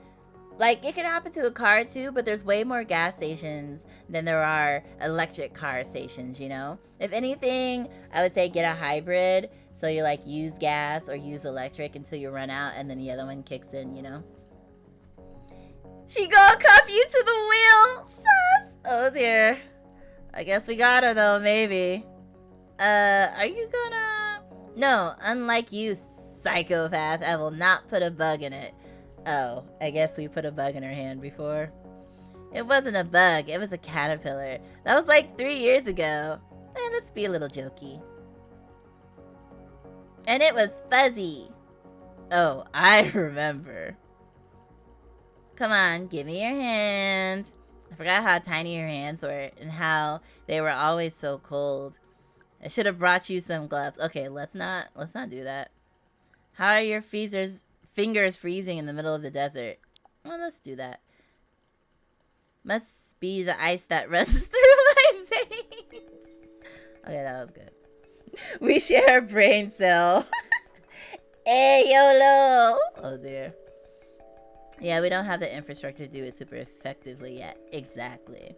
Speaker 1: Like, it could happen to a car too, but there's way more gas stations than there are electric car stations, you know? If anything, I would say get a hybrid, so you like use gas or use electric until you run out and then the other one kicks in, you know? She gonna cuff you to the wheel, sus! Oh dear. I guess we got her though, maybe. Are you gonna... No, unlike you, psychopath, I will not put a bug in it. Oh, I guess we put a bug in her hand before. It wasn't a bug, it was a caterpillar. That was like 3 years ago. Let's be a little jokey. And it was fuzzy. Oh, I remember. Come on, give me your hand. I forgot how tiny your hands were and how they were always so cold. I should have brought you some gloves. Okay, let's not do that. How are your fingers freezing in the middle of the desert? Well, let's do that. Must be the ice that runs through my veins. Okay, that was good. We share a brain cell. Hey, YOLO! Oh dear. Yeah, we don't have the infrastructure to do it super effectively yet. Exactly.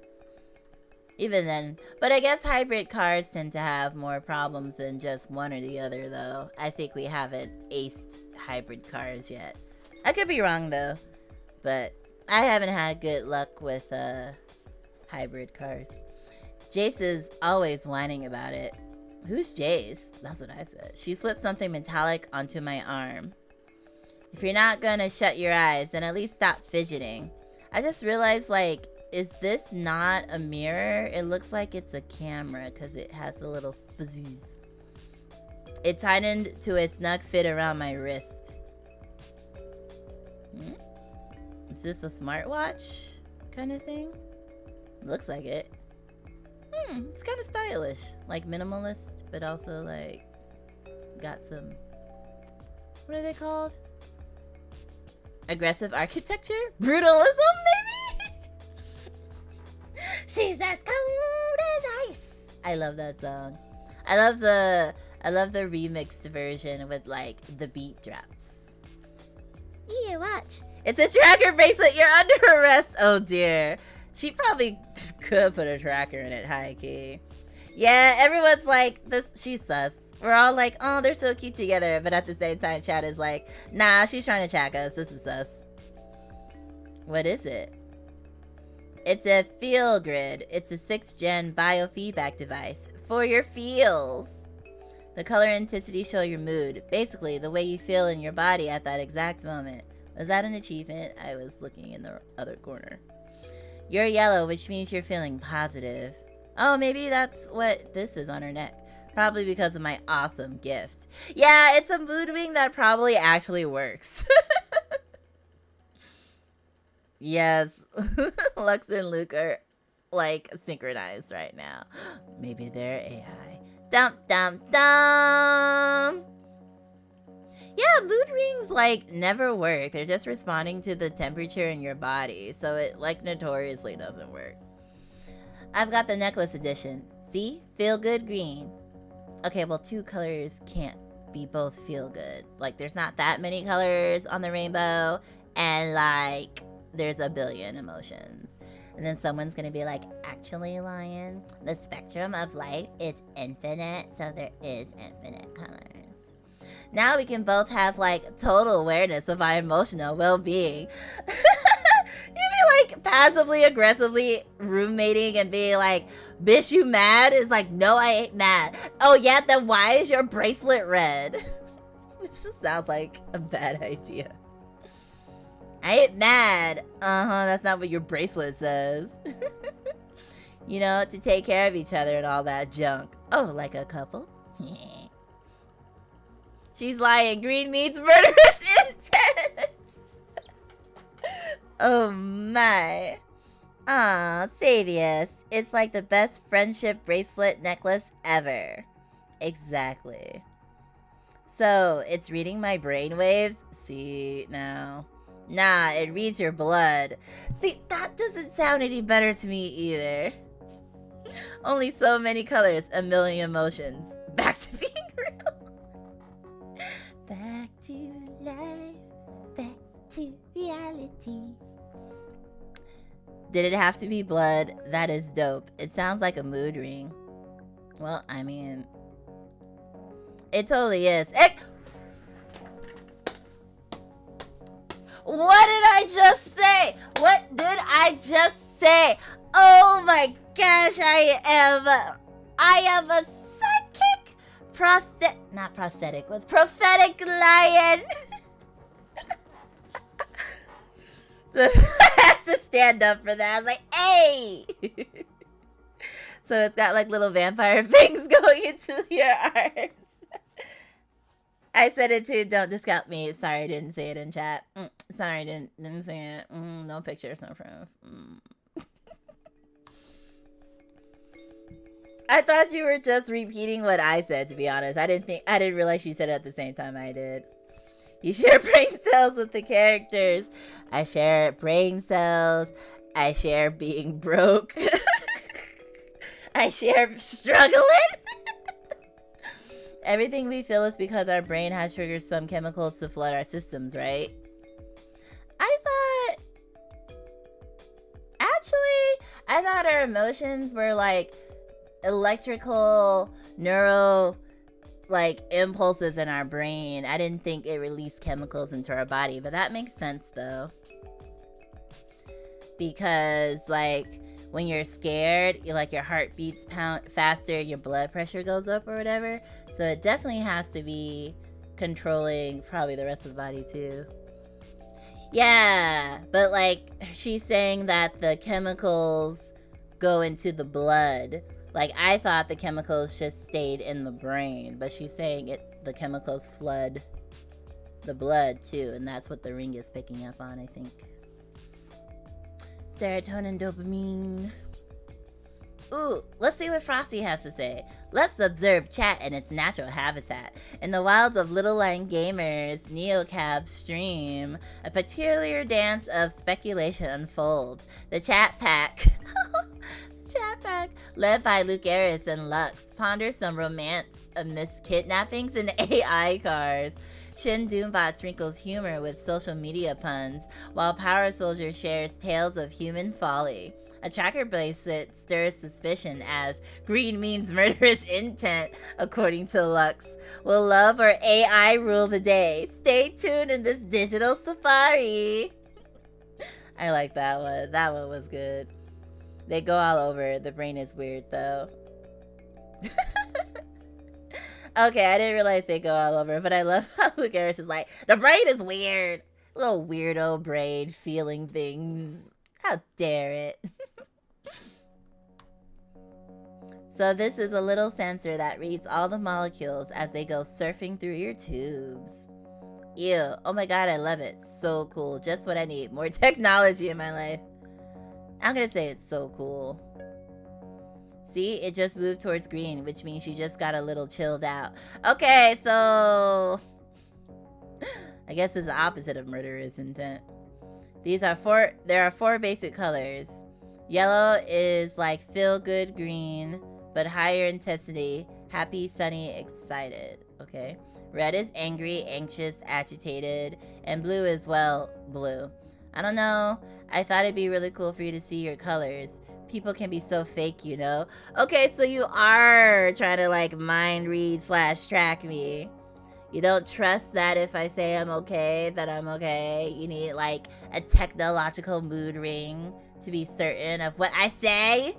Speaker 1: Even then, but I guess hybrid cars tend to have more problems than just one or the other, though. I think we haven't aced hybrid cars yet. I could be wrong, though, but I haven't had good luck with hybrid cars. Jace is always whining about it. Who's Jace? That's what I said. She slipped something metallic onto my arm. If you're not gonna shut your eyes, then at least stop fidgeting. I just realized, like, is this not a mirror? It looks like it's a camera because it has a little fuzzies. It tightened to a snug fit around my wrist. Is this a smartwatch kind of thing? Looks like it. It's kind of stylish. Like minimalist, but also like got some, what are they called? Aggressive architecture? Brutalism, maybe? She's as cold as ice. I love that song. I love the remixed version with like the beat drops. Yeah, watch. It's a tracker bracelet. You're under arrest. Oh dear. She probably could put a tracker in it, high key. Yeah, everyone's like this. She's sus. We're all like, oh, they're so cute together. But at the same time, chat is like, nah, she's trying to track us. This is sus. What is it? It's a feel grid. It's a 6th gen biofeedback device for your feels. The color and intensity show your mood. Basically, the way you feel in your body at that exact moment. Was that an achievement? I was looking in the other corner. You're yellow, which means you're feeling positive. Oh, maybe that's what this is on her neck. Probably because of my awesome gift. Yeah, it's a mood ring that probably actually works. Yes, Lux and Luke are like synchronized right now. Maybe they're AI. Dum dum dum. Yeah, mood rings like never work. They're just responding to the temperature in your body, so it like notoriously doesn't work. I've got the necklace edition. See? Feel good green. Okay, well 2 colors can't be both feel good. Like there's not that many colors on the rainbow, and like there's a billion emotions. And then someone's gonna be like, actually, Lion, the spectrum of light is infinite, so there is infinite colors. Now we can both have like total awareness of our emotional well-being. You be like passively aggressively roommating and being like, bitch, you mad? It's like, no, I ain't mad. Oh yeah, then why is your bracelet red? This just sounds like a bad idea. I ain't mad. That's not what your bracelet says. You know, to take care of each other and all that junk. Oh, like a couple? She's lying. Green means murderous intent. Oh my. Aw, Savius. It's like the best friendship bracelet necklace ever. Exactly. So, it's reading my brainwaves? See, now. Nah, it reads your blood. See, that doesn't sound any better to me either. Only so many colors, a million emotions. Back to being real. Back to life. Back to reality. Did it have to be blood? That is dope. It sounds like a mood ring. Well, I mean, it totally is. What did I just say? What did I just say? Oh my gosh, I am a psychic prophetic lion. So I have to stand up for that. I was like, hey! So it's got like little vampire things going into your arms. I said it too, don't discount me. Sorry, I didn't say it in chat. Sorry, didn't say it. No pictures, no proof. I thought you were just repeating what I said, to be honest. I didn't realize you said it at the same time I did. You share brain cells with the characters. I share brain cells. I share being broke. I share struggling. Everything we feel is because our brain has triggered some chemicals to flood our systems, right? I thought our emotions were like electrical, neuro, like impulses in our brain. I didn't think it released chemicals into our body, but that makes sense though. Because like when you're scared, your heart beats pound faster, your blood pressure goes up or whatever. So it definitely has to be controlling probably the rest of the body too. Yeah, but like she's saying that the chemicals go into the blood. Like I thought the chemicals just stayed in the brain, but she's saying the chemicals flood the blood too, and that's what the ring is picking up on, I think. Serotonin, dopamine. Ooh, let's see what Frosty has to say. Let's observe chat in its natural habitat. In the wilds of Little Line Gamers Neocab stream, a peculiar dance of speculation unfolds. The chat pack, led by Lucaris and Lux, ponders some romance amidst kidnappings and AI cars. Shin Doombot sprinkles humor with social media puns, while Power Soldier shares tales of human folly. A tracker bracelet stirs suspicion as green means murderous intent, according to Lux. Will love or AI rule the day? Stay tuned in this digital safari. I like that one. That one was good. They go all over. The brain is weird, though. Okay, I didn't realize they go all over, but I love how Lucaris is like, the brain is weird. Little weirdo brain feeling things. How dare it. So this is a little sensor that reads all the molecules as they go surfing through your tubes. Ew. Oh my god, I love it. So cool. Just what I need. More technology in my life. I'm gonna say it's so cool. See, it just moved towards green, which means you just got a little chilled out. Okay, so I guess it's the opposite of murderous intent. There are four basic colors. Yellow is like feel good green, but higher intensity, happy, sunny, excited. Okay. Red is angry, anxious, agitated, and blue is, well, blue. I don't know. I thought it'd be really cool for you to see your colors. People can be so fake, you know? Okay, so you are trying to like mind read / track me. You don't trust that if I say I'm okay, that I'm okay. You need like a technological mood ring to be certain of what I say.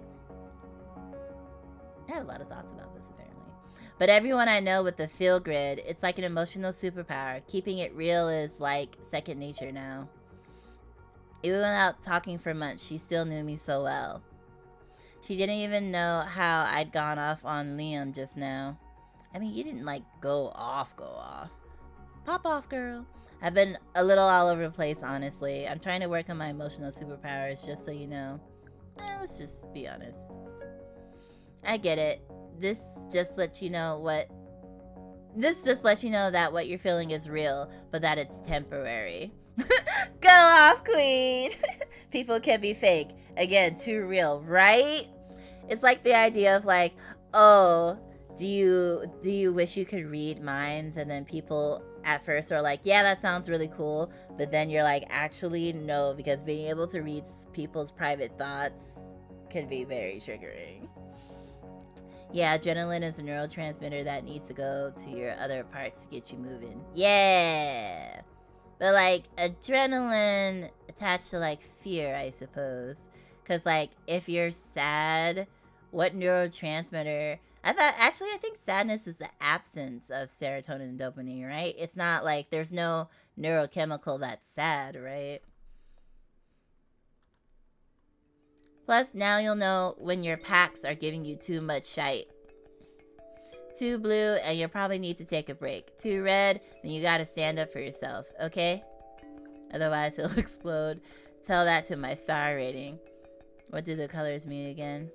Speaker 1: I have a lot of thoughts about this apparently. But everyone I know with the feel grid, it's like an emotional superpower. Keeping it real is like second nature now. Even without talking for months, she still knew me so well. She didn't even know how I'd gone off on Liam just now. I mean, you didn't, like, go off. Pop off, girl. I've been a little all over the place, honestly. I'm trying to work on my emotional superpowers, just so you know. Let's just be honest. I get it. This just lets you know that what you're feeling is real, but that it's temporary. Go off, queen! People can be fake. Again, too real, right? It's like the idea of like, oh, do you wish you could read minds? And then people at first are like, yeah, that sounds really cool. But then you're like, actually, no, because being able to read people's private thoughts can be very triggering. Yeah, adrenaline is a neurotransmitter that needs to go to your other parts to get you moving. Yeah! But like, adrenaline attached to like fear, I suppose. Because like, if you're sad, what neurotransmitter... I think sadness is the absence of serotonin and dopamine, right? It's not like there's no neurochemical that's sad, right? Plus, now you'll know when your packs are giving you too much shite. Too blue, and you'll probably need to take a break. Too red, then you gotta stand up for yourself, okay? Otherwise, it'll explode. Tell that to my star rating. What do the colors mean again?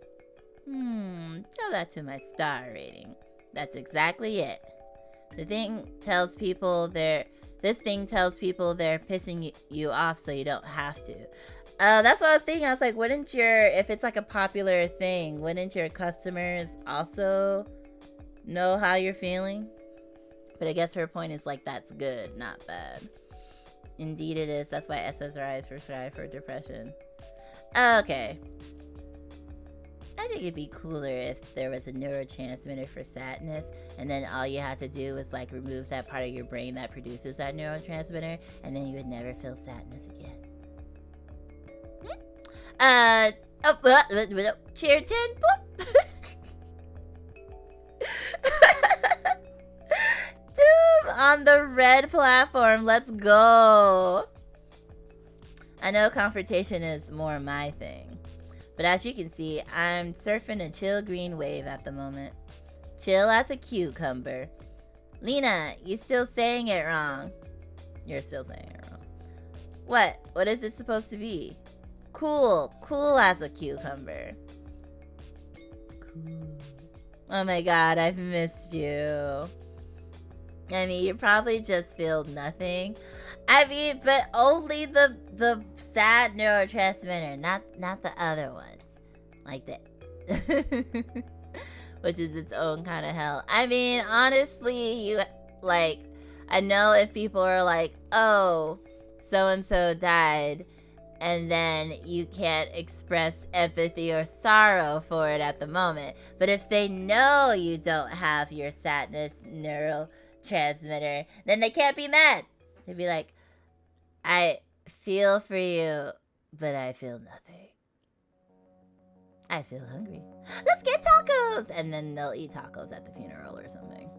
Speaker 1: Tell that to my star rating. That's exactly it. This thing tells people they're pissing you off so you don't have to. That's what I was thinking. I was like, if it's like a popular thing, wouldn't your customers also know how you're feeling? But I guess her point is like, that's good, not bad. Indeed it is. That's why SSRI is prescribed for depression. Okay. I think it'd be cooler if there was a neurotransmitter for sadness, and then all you have to do is like remove that part of your brain that produces that neurotransmitter, and then you would never feel sadness again. Cheer 10, boop. Doom on the red platform, let's go. I know confrontation is more my thing. But as you can see, I'm surfing a chill green wave at the moment. Chill as a cucumber. Lina, you still saying it wrong. You're still saying it wrong. What? What is it supposed to be? Cool. Cool as a cucumber. Cool. Oh my god, I've missed you. I mean, you probably just feel nothing. I mean, but only the sad neurotransmitter, not the other ones. Like that. Which is its own kind of hell. I mean, honestly, I know if people are like, oh, so-and-so died, and then you can't express empathy or sorrow for it at the moment. But if they know you don't have your sadness neurotransmitter, then they can't be mad. They'd be like, I feel for you, but I feel nothing. I feel hungry. Let's get tacos! And then they'll eat tacos at the funeral or something.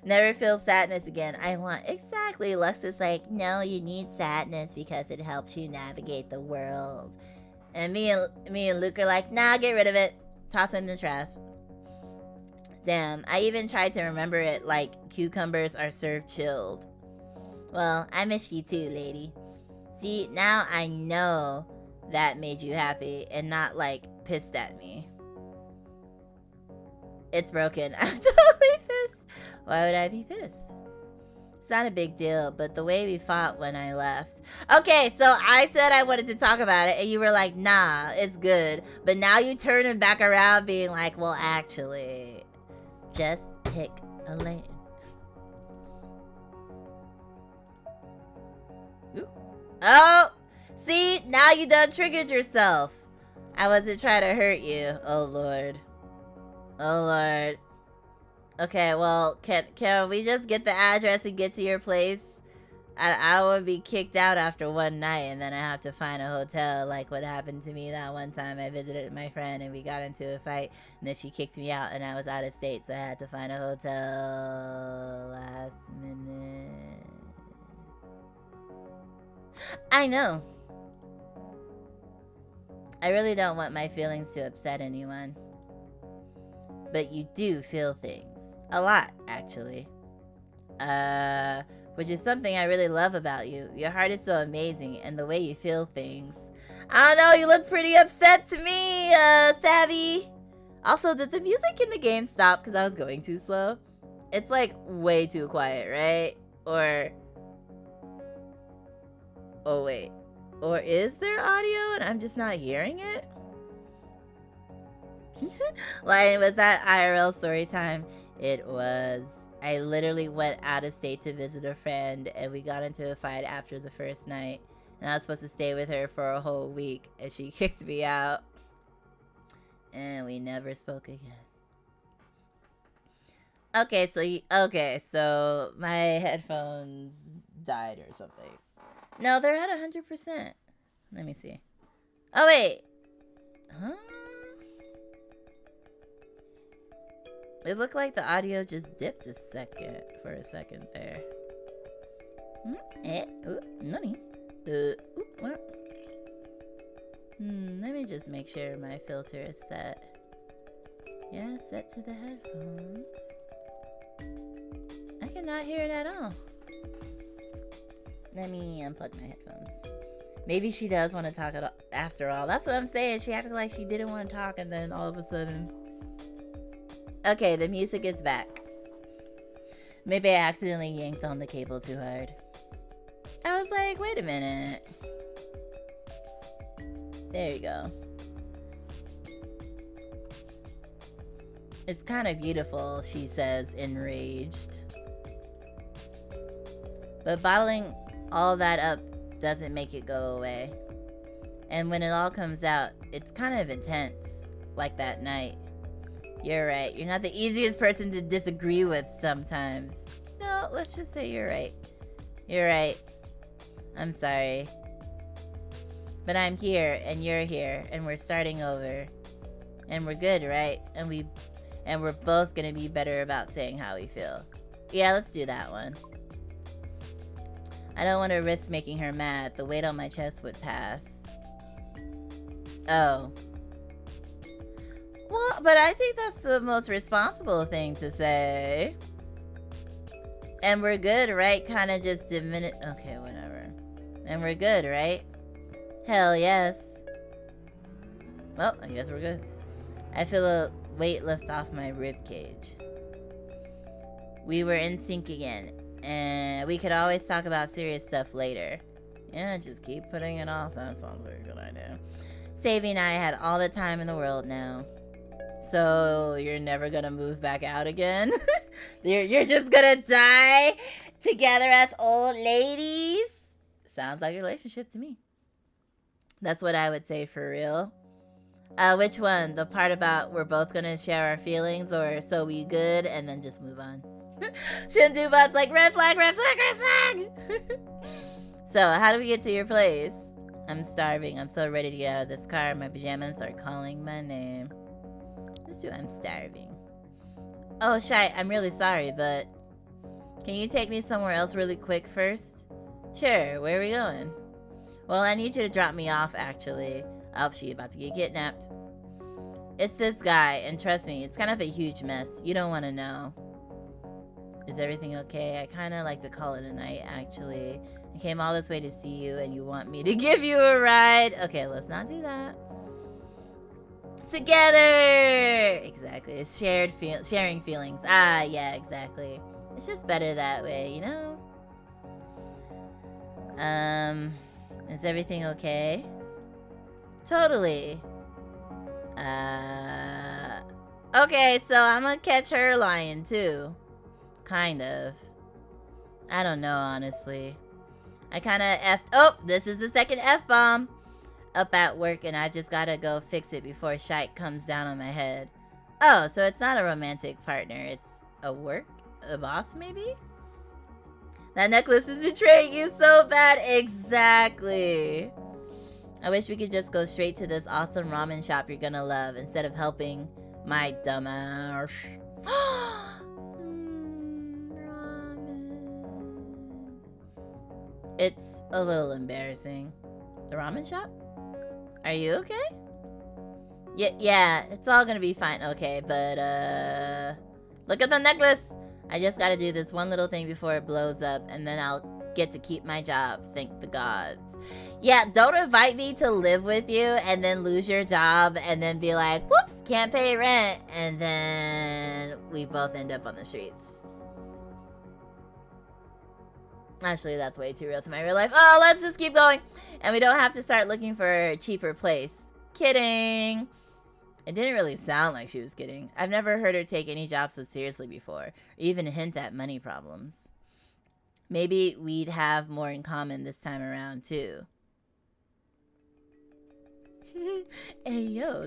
Speaker 1: Never feel sadness again. I want... Exactly. Lux is like, no, you need sadness because it helps you navigate the world. And me and Luke are like, nah, get rid of it. Toss it in the trash. Damn, I even tried to remember it like cucumbers are served chilled. Well, I miss you too, lady. See, now I know that made you happy and not like pissed at me. It's broken. I'm totally pissed. Why would I be pissed? It's not a big deal, but the way we fought when I left. Okay, so I said I wanted to talk about it and you were like, nah, it's good. But now you turning back around being like, well, actually, just pick a lane. Oh, see, now you done triggered yourself. I wasn't trying to hurt you. Oh, Lord. Oh, Lord. Okay, well, can we just get the address and get to your place? I don't want to be kicked out after one night and then I have to find a hotel like what happened to me that one time. I visited my friend and we got into a fight and then she kicked me out and I was out of state, so I had to find a hotel last minute. I know. I really don't want my feelings to upset anyone. But you do feel things. A lot, actually. Which is something I really love about you. Your heart is so amazing, and the way you feel things. I don't know, you look pretty upset to me, Savvy. Also, did the music in the game stop because I was going too slow? It's like way too quiet, right? Or... oh, wait. Or is there audio and I'm just not hearing it? Like, was that IRL story time? It was. I literally went out of state to visit a friend and we got into a fight after the first night. And I was supposed to stay with her for a whole week and she kicked me out. And we never spoke again. Okay, so my headphones died or something. No, they're at 100%. Let me see. Oh, wait. Huh? It looked like the audio just dipped for a second there. Nani? What? Let me just make sure my filter is set. Yeah, set to the headphones. I cannot hear it at all. Let me unplug my headphones. Maybe she does want to talk after all. That's what I'm saying. She acted like she didn't want to talk and then all of a sudden... Okay, the music is back. Maybe I accidentally yanked on the cable too hard. I was like, wait a minute. There you go. It's kind of beautiful, she says, enraged. But bottling all that up doesn't make it go away. And when it all comes out, it's kind of intense, like that night. You're right. You're not the easiest person to disagree with sometimes. No, let's just say you're right. You're right. I'm sorry. But I'm here, and you're here, and we're starting over. And we're good, right? And we're both gonna be better about saying how we feel. Yeah, let's do that one. I don't want to risk making her mad. The weight on my chest would pass. Oh. Well, but I think that's the most responsible thing to say. And we're good, right? Kind of just diminish. Okay, whatever. And we're good, right? Hell yes. Well, I guess we're good. I feel a weight lift off my rib cage. We were in sync again. And we could always talk about serious stuff later. Yeah, just keep putting it off. That sounds like a good idea. Savy and I had all the time in the world now. So you're never gonna move back out again? you're just gonna die together as old ladies? Sounds like a relationship to me. That's what I would say for real. Which one? The part about we're both gonna share our feelings, or so we good and then just move on? Shouldn't bots like red flag, red flag, red flag. So how do we get to your place? I'm starving. I'm so ready to get out of this car. My pajamas are calling my name. Let's do I'm starving. Oh, Shy, I'm really sorry, but can you take me somewhere else really quick first? Sure, where are we going? Well, I need you to drop me off, actually. Oh, she about to get kidnapped. It's this guy, and trust me, it's kind of a huge mess. You don't want to know. Is everything okay? I kind of like to call it a night, actually. I came all this way to see you, and you want me to give you a ride. Okay, let's not do that. Together! Exactly. It's sharing feelings. Ah, yeah, exactly. It's just better that way, you know? Is everything okay? Totally. Okay, so I'm gonna catch her lying too. Kind of. I don't know, honestly. I kinda effed. Oh, this is the second F-bomb. Up at work, and I just gotta go fix it before shite comes down on my head. Oh, so it's not a romantic partner. It's a boss, maybe? That necklace is betraying you so bad. Exactly. I wish we could just go straight to this awesome ramen shop you're gonna love instead of helping my dumbass. Ramen. It's a little embarrassing. The ramen shop? Are you okay? Yeah, it's all gonna be fine. Okay, but look at the necklace. I just gotta do this one little thing before it blows up, and then I'll get to keep my job. Thank the gods. Yeah, don't invite me to live with you and then lose your job and then be like, whoops, can't pay rent, and then we both end up on the streets. Actually, that's way too real to my real life. Oh, let's just keep going. And we don't have to start looking for a cheaper place. Kidding. It didn't really sound like she was kidding. I've never heard her take any job so seriously before, or even hint at money problems. Maybe we'd have more in common this time around, too. Hey, yo,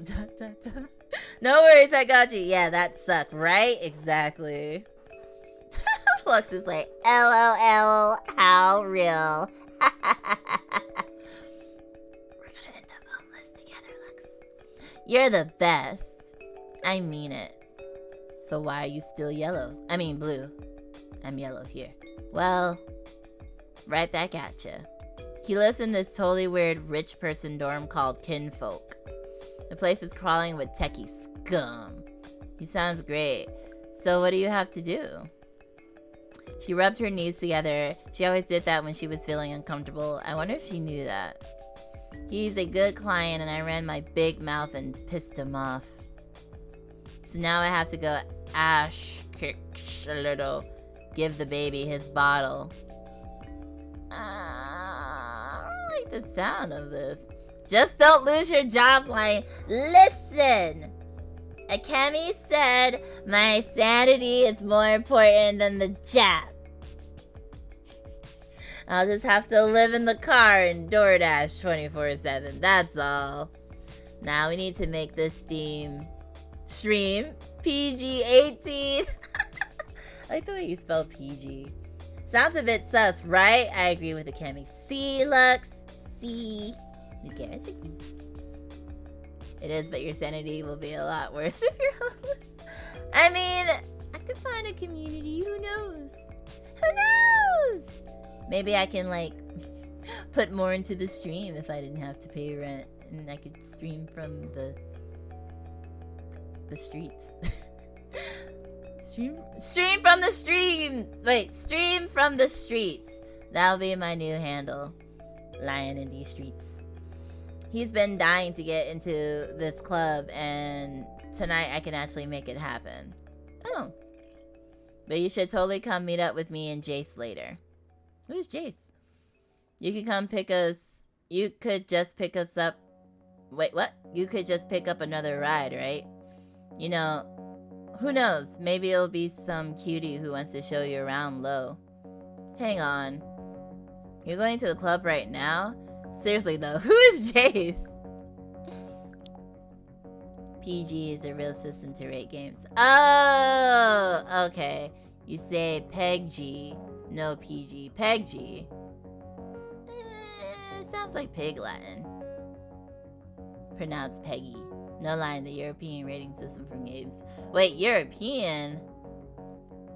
Speaker 1: No worries, I got you. Yeah, that sucked, right? Exactly. Lux is like, LOL, how real. We're gonna end up homeless together, Lux. You're the best. I mean it. So why are you still yellow? I mean blue. I'm yellow here. Well, right back at ya. He lives in this totally weird rich person dorm called Kinfolk. The place is crawling with techie scum. He sounds great. So what do you have to do? She rubbed her knees together. She always did that when she was feeling uncomfortable. I wonder if she knew that. He's a good client and I ran my big mouth and pissed him off. So now I have to go ash kicks a little. Give the baby his bottle. I don't like the sound of this. Just don't lose your job line. Listen! Akemi said my sanity is more important than the job. I'll just have to live in the car and DoorDash 24/7. That's all. Now we need to make this stream PG-18. I like the way you spell PG. Sounds a bit sus, right? I agree with Akemi. See, Lux? See? Okay, I see. It is, but your sanity will be a lot worse if you're homeless. I mean, I could find a community. Who knows? Who knows? Maybe I can, like, put more into the stream if I didn't have to pay rent. And I could stream from the streets. Stream from the streams! Wait, stream from the streets. That'll be my new handle. Lion in these streets. He's been dying to get into this club, and tonight I can actually make it happen. Oh. But you should totally come meet up with me and Jace later. Who's Jace? You can come pick us... You could just pick us up... Wait, what? You could just pick up another ride, right? You know, who knows? Maybe it'll be some cutie who wants to show you around low. Hang on. You're going to the club right now? Seriously though, who is Jace? PG is a real system to rate games. Oh, okay. You say Peg G, no PG. Peg G. Sounds like Pig Latin. Pronounced Peggy. No line, the European rating system from games. Wait, European?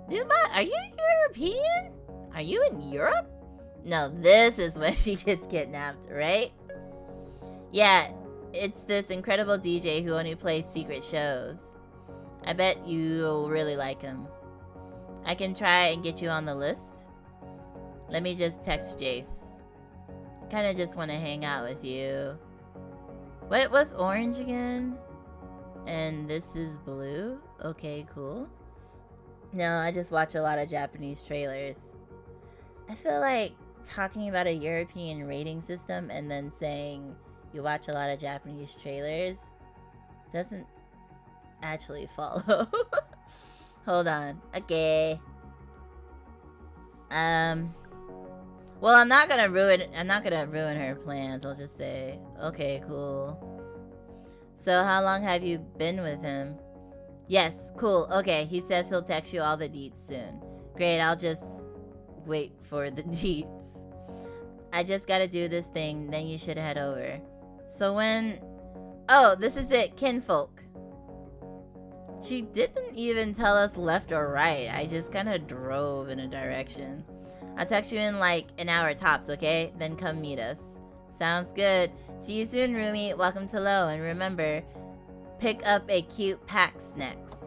Speaker 1: Dude, are you European? Are you in Europe? No, this is when she gets kidnapped, right? Yeah, it's this incredible DJ who only plays secret shows. I bet you'll really like him. I can try and get you on the list. Let me just text Jace. Kinda just want to hang out with you. Wait, what's orange again? And this is blue? Okay, cool. No, I just watch a lot of Japanese trailers. I feel like talking about a European rating system and then saying you watch a lot of Japanese trailers doesn't actually follow. Hold on. Okay. Well, I'm not gonna ruin her plans. I'll just say, okay, cool. So how long have you been with him? Yes, cool. Okay, he says he'll text you all the deets soon. Great, I'll just wait for the deets. I just gotta do this thing, then you should head over. So when... Oh, this is it, Kinfolk. She didn't even tell us left or right. I just kind of drove in a direction. I'll text you in like an hour tops, okay? Then come meet us. Sounds good. See you soon, roomie. Welcome to Low. And remember, Pick up a cute Pax next.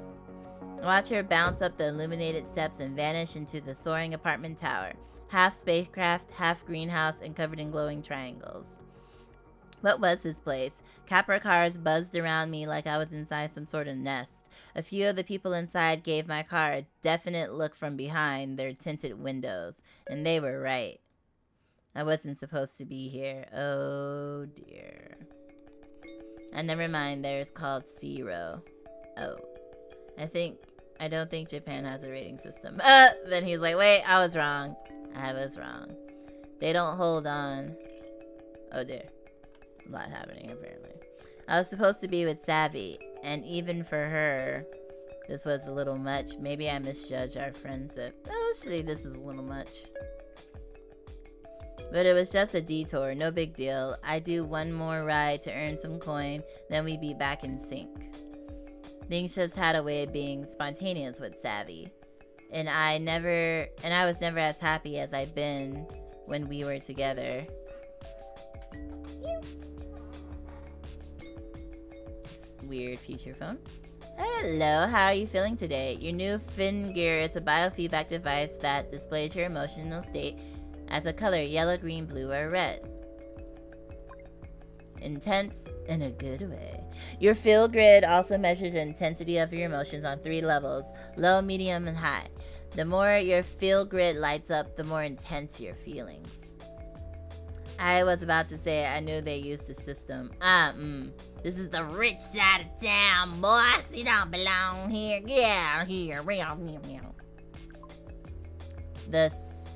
Speaker 1: Watch her bounce up the illuminated steps and vanish into the soaring apartment tower. Half spacecraft, half greenhouse, and covered in glowing triangles. What was this place? Capra cars buzzed around me like I was inside some sort of nest. A few of the people inside gave my car a definite look from behind their tinted windows, and they were right. I wasn't supposed to be here. Oh dear. And never mind, there's called Zero. Oh. I don't think Japan has a rating system. Then he's like, wait, I was wrong. I was wrong. They don't hold on. Oh dear. A lot happening apparently. I was supposed to be with Savvy, and even for her, this was a little much. Maybe I misjudged our friendship. Actually, this is a little much. But it was just a detour, no big deal. I do one more ride to earn some coin, then we'd be back in sync. Things just had a way of being spontaneous with Savvy. And I was never as happy as I've been when we were together. Weird future phone. Hello, how are you feeling today? Your new Finger is a biofeedback device that displays your emotional state as a color: yellow, green, blue, or red. Intense in a good way. Your feel grid also measures the intensity of your emotions on 3 levels: low, medium, and high. The more your feel grid lights up, the more intense your feelings. I was about to say I knew they used the system. This is the rich side of town, boss. You don't belong here. Get out of here. The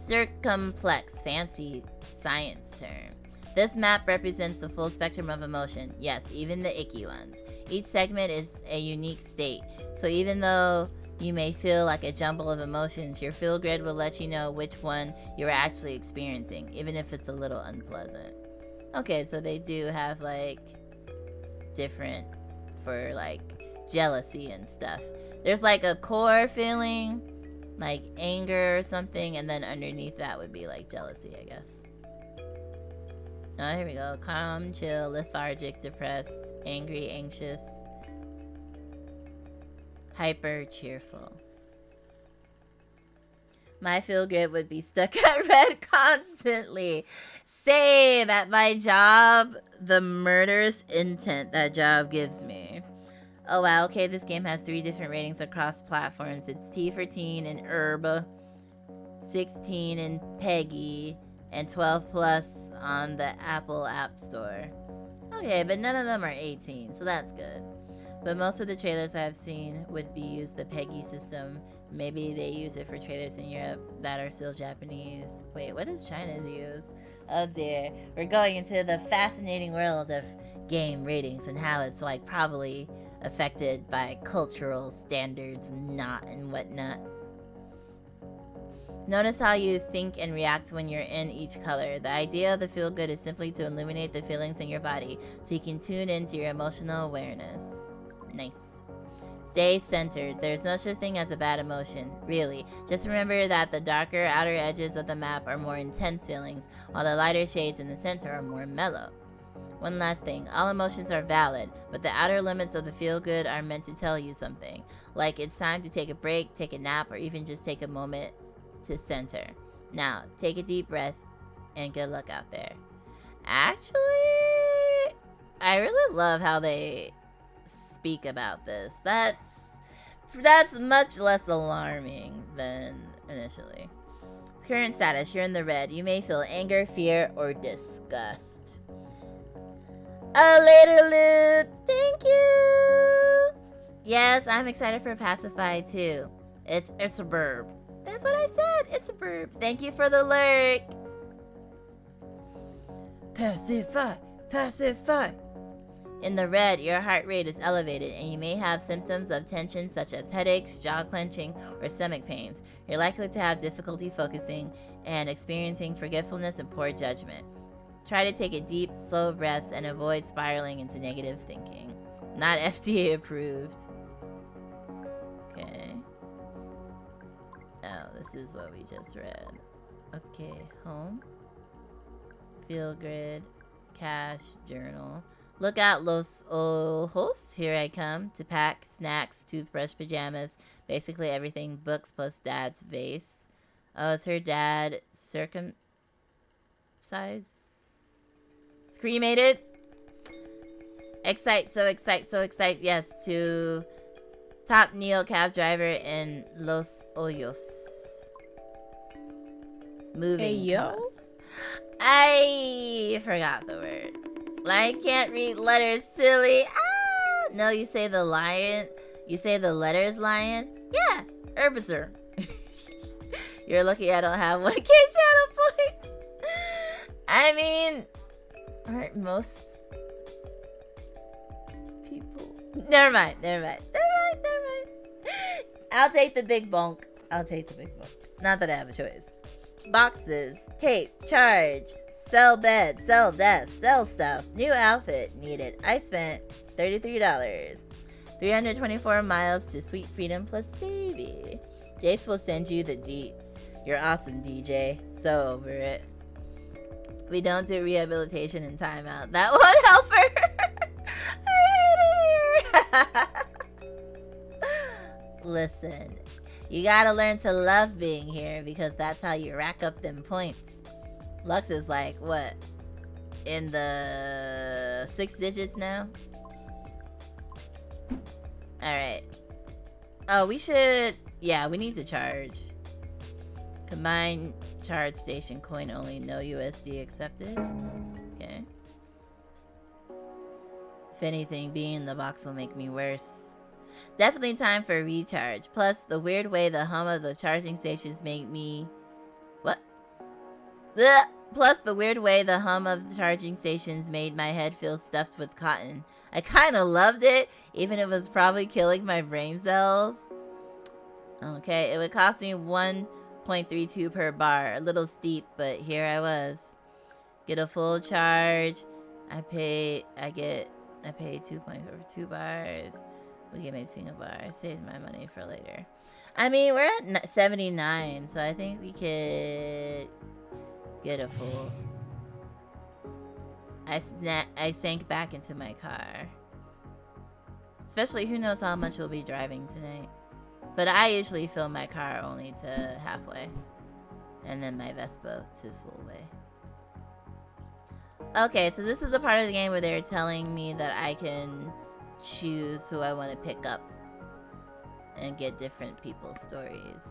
Speaker 1: circumplex, fancy science term. This map represents the full spectrum of emotion. Yes, even the icky ones. Each segment is a unique state. So even though you may feel like a jumble of emotions, your feel grid will let you know which one you're actually experiencing, even if it's a little unpleasant. Okay, so they do have like different for like jealousy and stuff. There's like a core feeling, like anger or something, and then underneath that would be like jealousy, I guess. Oh, here we go. Calm, chill, lethargic, depressed, angry, anxious, hyper, cheerful. My feel good would be stuck at red constantly. Say that my job, the murderous intent that job gives me. Oh wow, okay, this game has 3 different ratings across platforms. It's T for teen and Herb, 16 in Peggy, and 12 plus on the Apple App Store. Okay, but none of them are 18, so that's good. But most of the trailers I've seen would be use the Peggy system. Maybe they use it for trailers in Europe that are still Japanese. Wait, what does China's use? Oh dear. We're going into the fascinating world of game ratings and how it's like probably affected by cultural standards and whatnot. Notice how you think and react when you're in each color. The idea of the feel good is simply to illuminate the feelings in your body so you can tune into your emotional awareness. Nice. Stay centered. There's no such thing as a bad emotion, really. Just remember that the darker outer edges of the map are more intense feelings, while the lighter shades in the center are more mellow. One last thing, all emotions are valid, but the outer limits of the feel-good are meant to tell you something. Like it's time to take a break, take a nap, or even just take a moment to center. Now, take a deep breath, and good luck out there. Actually, I really love how they speak about this. That's much less alarming than initially. Current status, you're in the red. You may feel anger, fear, or disgust. Later, Luke. Thank you. Yes, I'm excited for Pacify too. It's a burb. That's what I said. It's a burb. Thank you for the lurk. Pacify. Pacify. In the red, your heart rate is elevated and you may have symptoms of tension such as headaches, jaw clenching, or stomach pains. You're likely to have difficulty focusing and experiencing forgetfulness and poor judgment. Try to take a deep, slow breaths and avoid spiraling into negative thinking. Not FDA approved. Okay. Oh, this is what we just read. Okay, home. Feel grid. Cash. Journal. Look out, Los Ojos. Here I come to pack snacks, toothbrush, pajamas, basically everything. Books plus dad's vase. Oh, is her dad circumcised? Cremated? Excite, so excite, so excite. Yes, to top Neo cab driver in Los Ojos. Moving costs. I forgot the word. I can't read letters, silly. Ah! No, you say the lion. You say the letters lion? Yeah, herbizer. You're lucky I don't have 1K channel points. I mean, aren't most people? Never mind. I'll take the big bonk. Not that I have a choice. Boxes, tape, charge, sell bed, sell desk, sell stuff, new outfit needed. I spent $33. 324 miles to sweet freedom plus savvy. Jace will send you the deets. You're awesome, DJ. So over it. We don't do rehabilitation in timeout. That won't help her. I hate it here. Listen, you gotta learn to love being here because that's how you rack up them points. Lux is like, what? In the 6 digits now? Alright. Oh, we should... Yeah, we need to charge. Combine charge station coin only. No USD accepted. Okay. If anything, being in the box will make me worse. Definitely time for a recharge. Plus, the weird way the hum of the charging stations made me... What? Ugh. Plus, the weird way the hum of the charging stations made my head feel stuffed with cotton. I kind of loved it, even if it was probably killing my brain cells. Okay, it would cost me 1.32 per bar. A little steep, but here I was. Get a full charge. I pay 2 points over 2 bars. We get my single bar. I saved my money for later. I mean, we're at 79, so I think we could get a full. I sank back into my car. Especially, who knows how much we'll be driving tonight. But I usually fill my car only to halfway. And then my Vespa to full way. Okay, so this is the part of the game where they're telling me that I can choose who I want to pick up. And get different people's stories.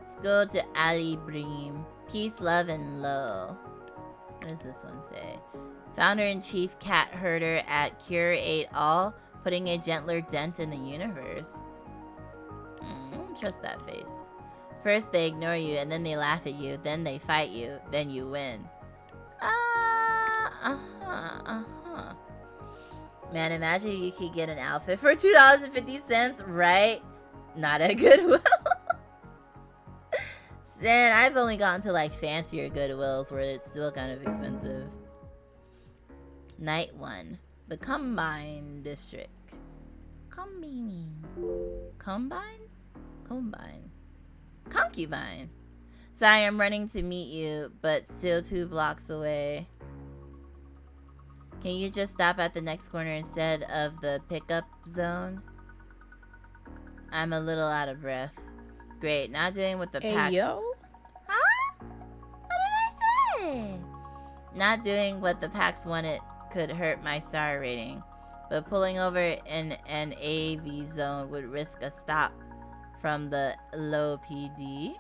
Speaker 1: Let's go to Ali Bream. Peace, love, and low. What does this one say? Founder-in-chief cat herder at Cure 8 All, putting a gentler dent in the universe. I don't trust that face. First they ignore you, and then they laugh at you, then they fight you, then you win. Man, imagine you could get an outfit for $2.50, right? Not at Goodwill. Then I've only gotten to like fancier Goodwills where it's still kind of expensive. Night 1. The Combine District. Combine. Concubine. Sorry, I'm running to meet you, but still 2 blocks away. Can you just stop at the next corner instead of the pickup zone? I'm a little out of breath. Great, not doing what the pack...
Speaker 5: Yo?
Speaker 1: Huh? What did I say? Not doing what the packs wanted could hurt my star rating, but pulling over in an AV zone would risk a stop from the low PD.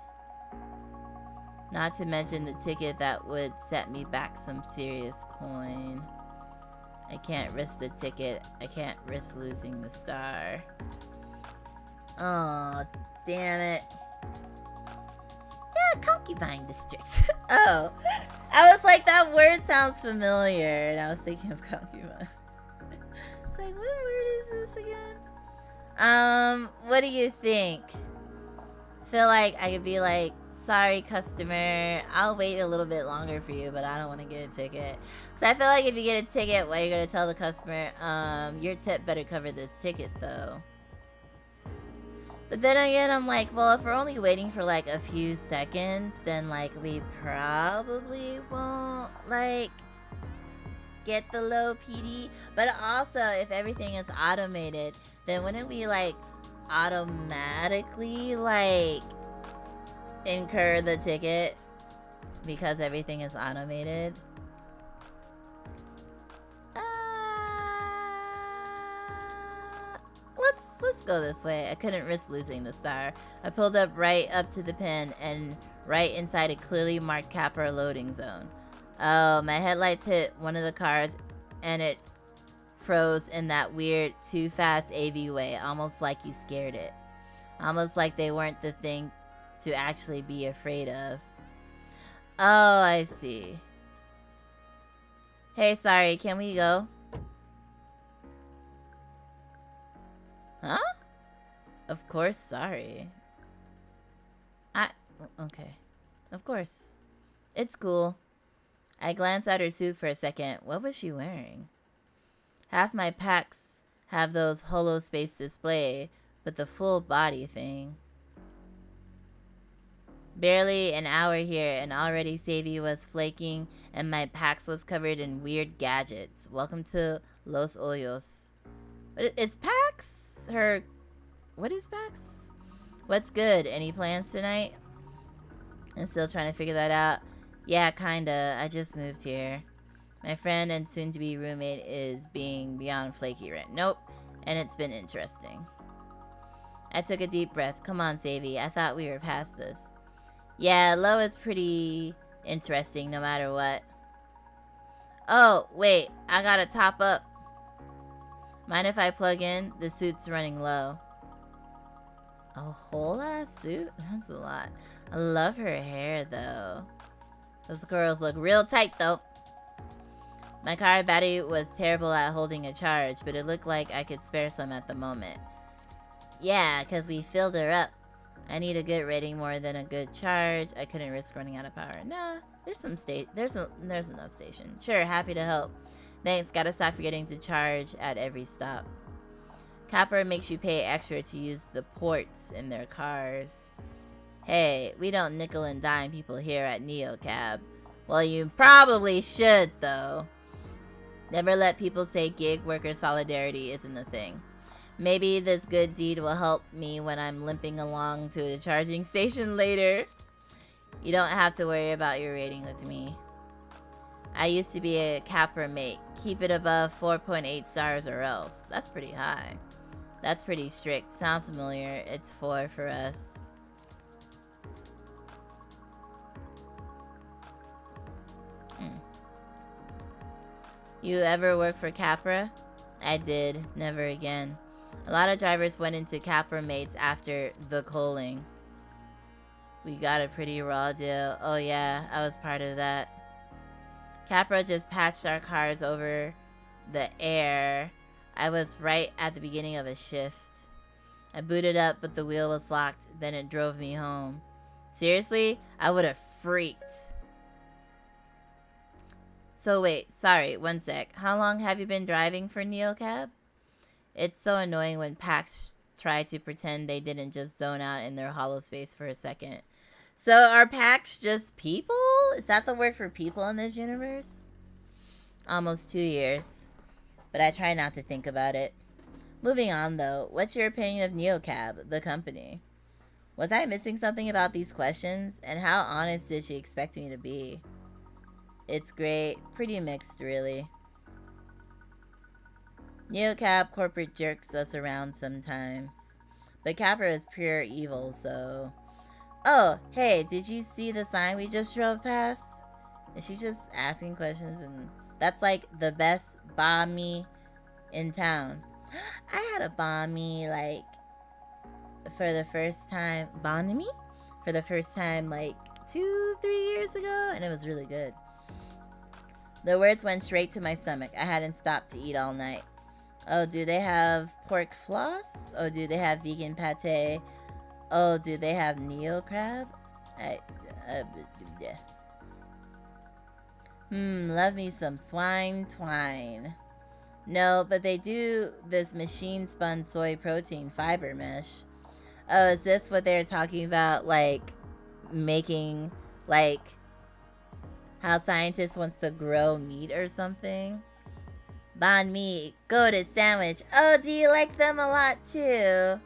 Speaker 1: Not to mention the ticket that would set me back some serious coin. I can't risk the ticket. I can't risk losing the star. Oh, damn it. Yeah, Concubine District. Oh, I was like, that word sounds familiar, and I was thinking of concubine. It's like, what word is this again? What do you think? I feel like I could be like, sorry, customer, I'll wait a little bit longer for you, but I don't want to get a ticket. Because I feel like if you get a ticket, what you're going to tell the customer, your tip better cover this ticket, though. But then again, I'm like, well, if we're only waiting for like a few seconds, then like we probably won't like get the low PD, but also if everything is automated, then wouldn't we like automatically like incur the ticket because everything is automated? Let's go this way. I couldn't risk losing the star. I pulled up right up to the pen and right inside a clearly marked Capra loading zone. Oh, my headlights hit one of the cars and it froze in that weird too fast AV way, almost like you scared it. Almost like they weren't the thing to actually be afraid of. Oh, I see. Hey, sorry, can we go? Huh? Of course, sorry. Okay. Of course. It's cool. I glanced at her suit for a second. What was she wearing? Half my packs have those holo space display, but the full body thing. Barely an hour here and already Savvy was flaking and my packs was covered in weird gadgets. Welcome to Los Ojos. Is Pax her... What is Pax? What's good? Any plans tonight? I'm still trying to figure that out. Yeah, kinda. I just moved here. My friend and soon-to-be roommate is being beyond flaky right. Nope. And it's been interesting. I took a deep breath. Come on, Savvy. I thought we were past this. Yeah, Lo is pretty interesting no matter what. Oh, wait. I gotta top up. Mind if I plug in? The suit's running low. A whole ass suit? That's a lot. I love her hair though. Those girls look real tight though. My car battery was terrible at holding a charge, but it looked like I could spare some at the moment. Yeah, cause we filled her up. I need a good rating more than a good charge. I couldn't risk running out of power. Nah, there's enough station. Sure, happy to help. Thanks, gotta stop forgetting to charge at every stop. Capra makes you pay extra to use the ports in their cars. Hey, we don't nickel and dime people here at NeoCab. Well, you probably should, though. Never let people say gig worker solidarity isn't a thing. Maybe this good deed will help me when I'm limping along to the charging station later. You don't have to worry about your rating with me. I used to be a Capra mate. Keep it above 4.8 stars or else. That's pretty high. That's pretty strict. Sounds familiar. It's 4 for us. You ever work for Capra? I did. Never again. A lot of drivers went into Capra mates after the coaling. We got a pretty raw deal. Oh yeah, I was part of that. Capra just patched our cars over the air. I was right at the beginning of a shift. I booted up, but the wheel was locked. Then it drove me home. Seriously? I would have freaked. So wait, sorry, one sec. How long have you been driving for NeoCab? It's so annoying when packs try to pretend they didn't just zone out in their hollow space for a second. So are packs just people? Is that the word for people in this universe? Almost 2 years. But I try not to think about it. Moving on though, what's your opinion of NeoCab, the company? Was I missing something about these questions? And how honest did she expect me to be? It's great. Pretty mixed, really. NeoCab corporate jerks us around sometimes. But Capra is pure evil, so... Oh, hey, did you see the sign we just drove past? Is she just asking questions? And that's like the best banh mi in town. I had a banh mi, like, for the first time... Banh mi? For the first time, like, 2-3 years ago, and it was really good. The words went straight to my stomach. I hadn't stopped to eat all night. Oh, do they have pork floss? Oh, do they have vegan pate? Oh, do they have Neo crab? Yeah. Love me some swine twine. No, but they do this machine-spun soy protein fiber mesh. Oh, is this what they're talking about? Like, making, like, how scientists wants to grow meat or something? Banh mi, goated sandwich. Oh, do you like them a lot too?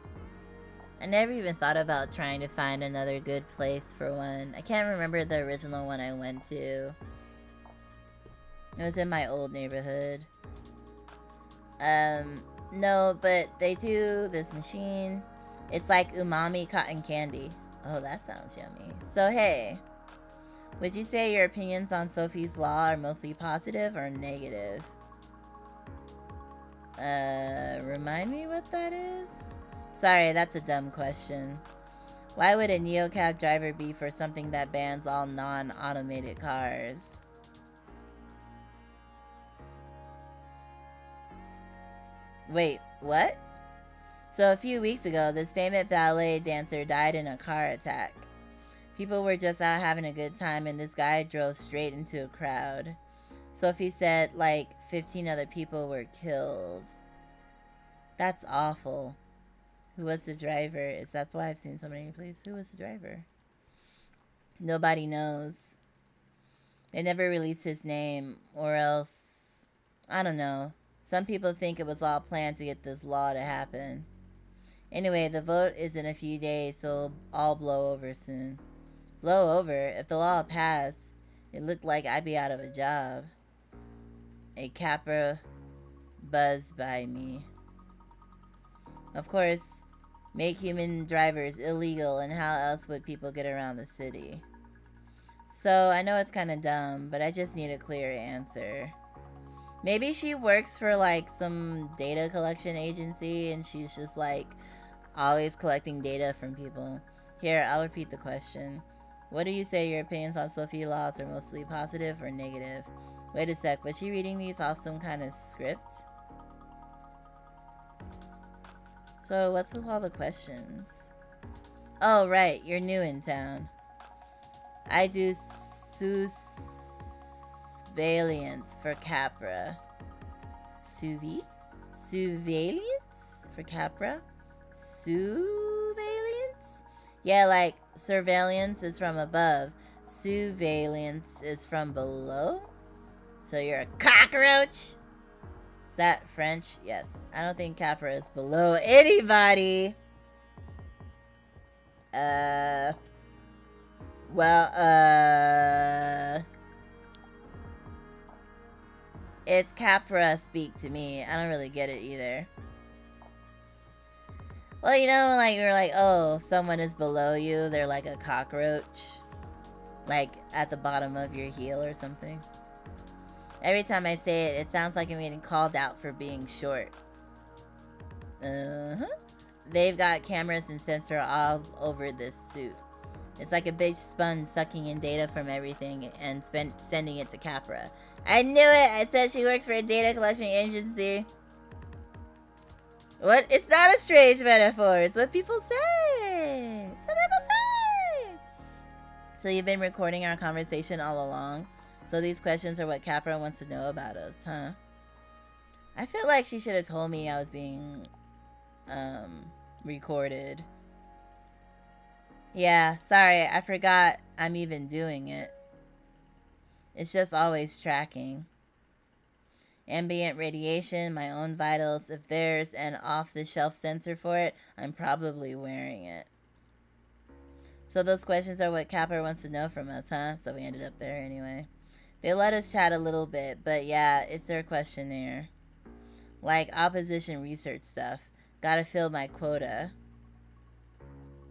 Speaker 1: I never even thought about trying to find another good place for one. I can't remember the original one I went to. It was in my old neighborhood. No, but they do this machine. It's like umami cotton candy. Oh, that sounds yummy. So hey, would you say your opinions on Sophie's Law are mostly positive or negative? Remind me what that is? Sorry, that's a dumb question. Why would a neocab driver be for something that bans all non-automated cars? Wait, what? So a few weeks ago, this famous ballet dancer died in a car attack. People were just out having a good time and this guy drove straight into a crowd. Sophie said like 15 other people were killed. That's awful. Who was the driver? Is that why I've seen so many places? Who was the driver? Nobody knows. They never released his name, or else, I don't know. Some people think it was all planned to get this law to happen. Anyway, the vote is in a few days, so it'll all blow over soon. Blow over? If the law passed, it looked like I'd be out of a job. A capra buzzed by me. Of course, make human drivers illegal, and how else would people get around the city? So, I know it's kind of dumb, but I just need a clear answer. Maybe she works for like some data collection agency and she's just like always collecting data from people. Here, I'll repeat the question. What do you say your opinions on Sophie Laws are mostly positive or negative? Wait a sec, was she reading these off some kind of script? So what's with all the questions? Oh right, you're new in town. I do surveillance for Capra. Surveillance for Capra? Surveillance? Yeah, like surveillance is from above. Surveillance is from below? So you're a cockroach? Is that French? Yes. I don't think Capra is below anybody. It's Capra speak to me. I don't really get it either. Well, you know, like you're like, oh, someone is below you. They're like a cockroach. Like at the bottom of your heel or something. Every time I say it, it sounds like I'm getting called out for being short. They've got cameras and sensors all over this suit. It's like a big sponge sucking in data from everything and sending it to Capra. I knew it! I said she works for a data collection agency. What? It's not a strange metaphor. It's what people say. It's what people say. So you've been recording our conversation all along? So these questions are what Capra wants to know about us, huh? I feel like she should have told me I was being recorded. Yeah, sorry, I forgot I'm even doing it. It's just always tracking. Ambient radiation, my own vitals. If there's an off-the-shelf sensor for it, I'm probably wearing it. So those questions are what Capra wants to know from us, huh? So we ended up there anyway. They let us chat a little bit, but yeah, it's their questionnaire. Like opposition research stuff. Gotta fill my quota.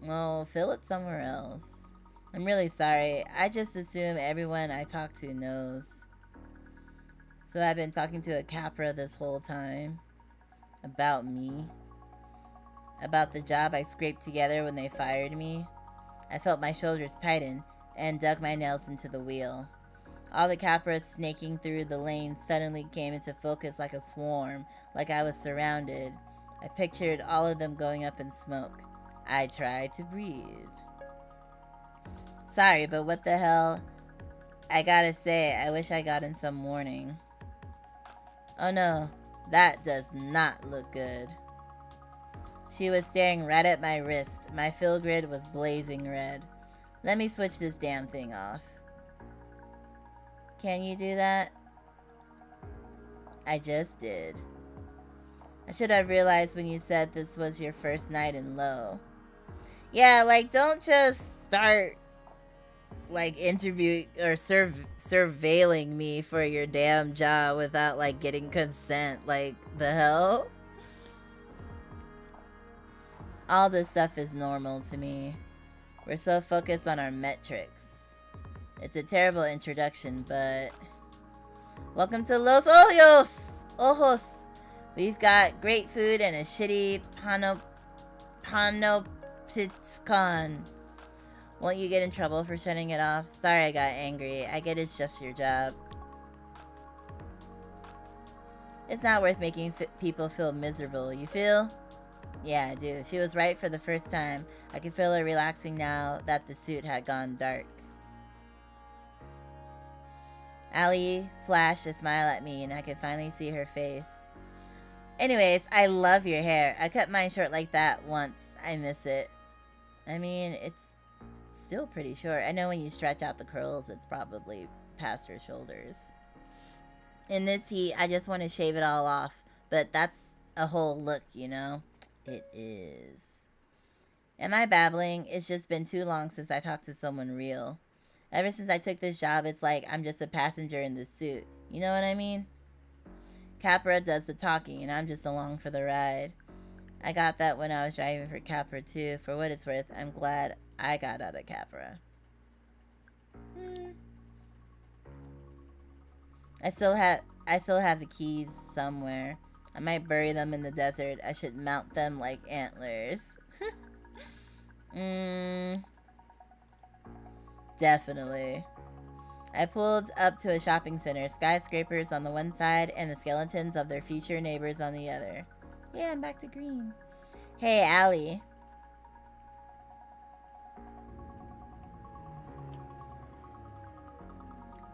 Speaker 1: Well, fill it somewhere else. I'm really sorry. I just assume everyone I talk to knows. So I've been talking to a Capra this whole time. About me. About the job I scraped together when they fired me. I felt my shoulders tighten and dug my nails into the wheel. All the Capras snaking through the lanes suddenly came into focus like a swarm, like I was surrounded. I pictured all of them going up in smoke. I tried to breathe. Sorry, but what the hell? I gotta say, I wish I got in some warning. Oh no, that does not look good. She was staring right at my wrist. My fill grid was blazing red. Let me switch this damn thing off. Can you do that? I just did. I should have realized when you said this was your first night in low. Yeah, like, don't just start, like, interviewing or surveilling me for your damn job without, like, getting consent. Like, the hell? All this stuff is normal to me. We're so focused on our metrics. It's a terrible introduction, but... Welcome to Los Ojos! We've got great food and a shitty panopticon. Won't you get in trouble for shutting it off? Sorry I got angry. I get it's just your job. It's not worth making people feel miserable, you feel? Yeah, I do. She was right for the first time. I can feel her relaxing now that the suit had gone dark. Allie flashed a smile at me and I could finally see her face. Anyways, I love your hair. I cut mine short like that once. I miss it. I mean, it's still pretty short. I know when you stretch out the curls, it's probably past her shoulders. In this heat, I just want to shave it all off. But that's a whole look, you know? It is. Am I babbling? It's just been too long since I talked to someone real. Ever since I took this job, it's like I'm just a passenger in this suit. You know what I mean? Capra does the talking, and I'm just along for the ride. I got that when I was driving for Capra, too. For what it's worth, I'm glad I got out of Capra. I still have the keys somewhere. I might bury them in the desert. I should mount them like antlers. Definitely. I pulled up to a shopping center, skyscrapers on the one side and the skeletons of their future neighbors on the other. Yeah, I'm back to green. Hey, Allie.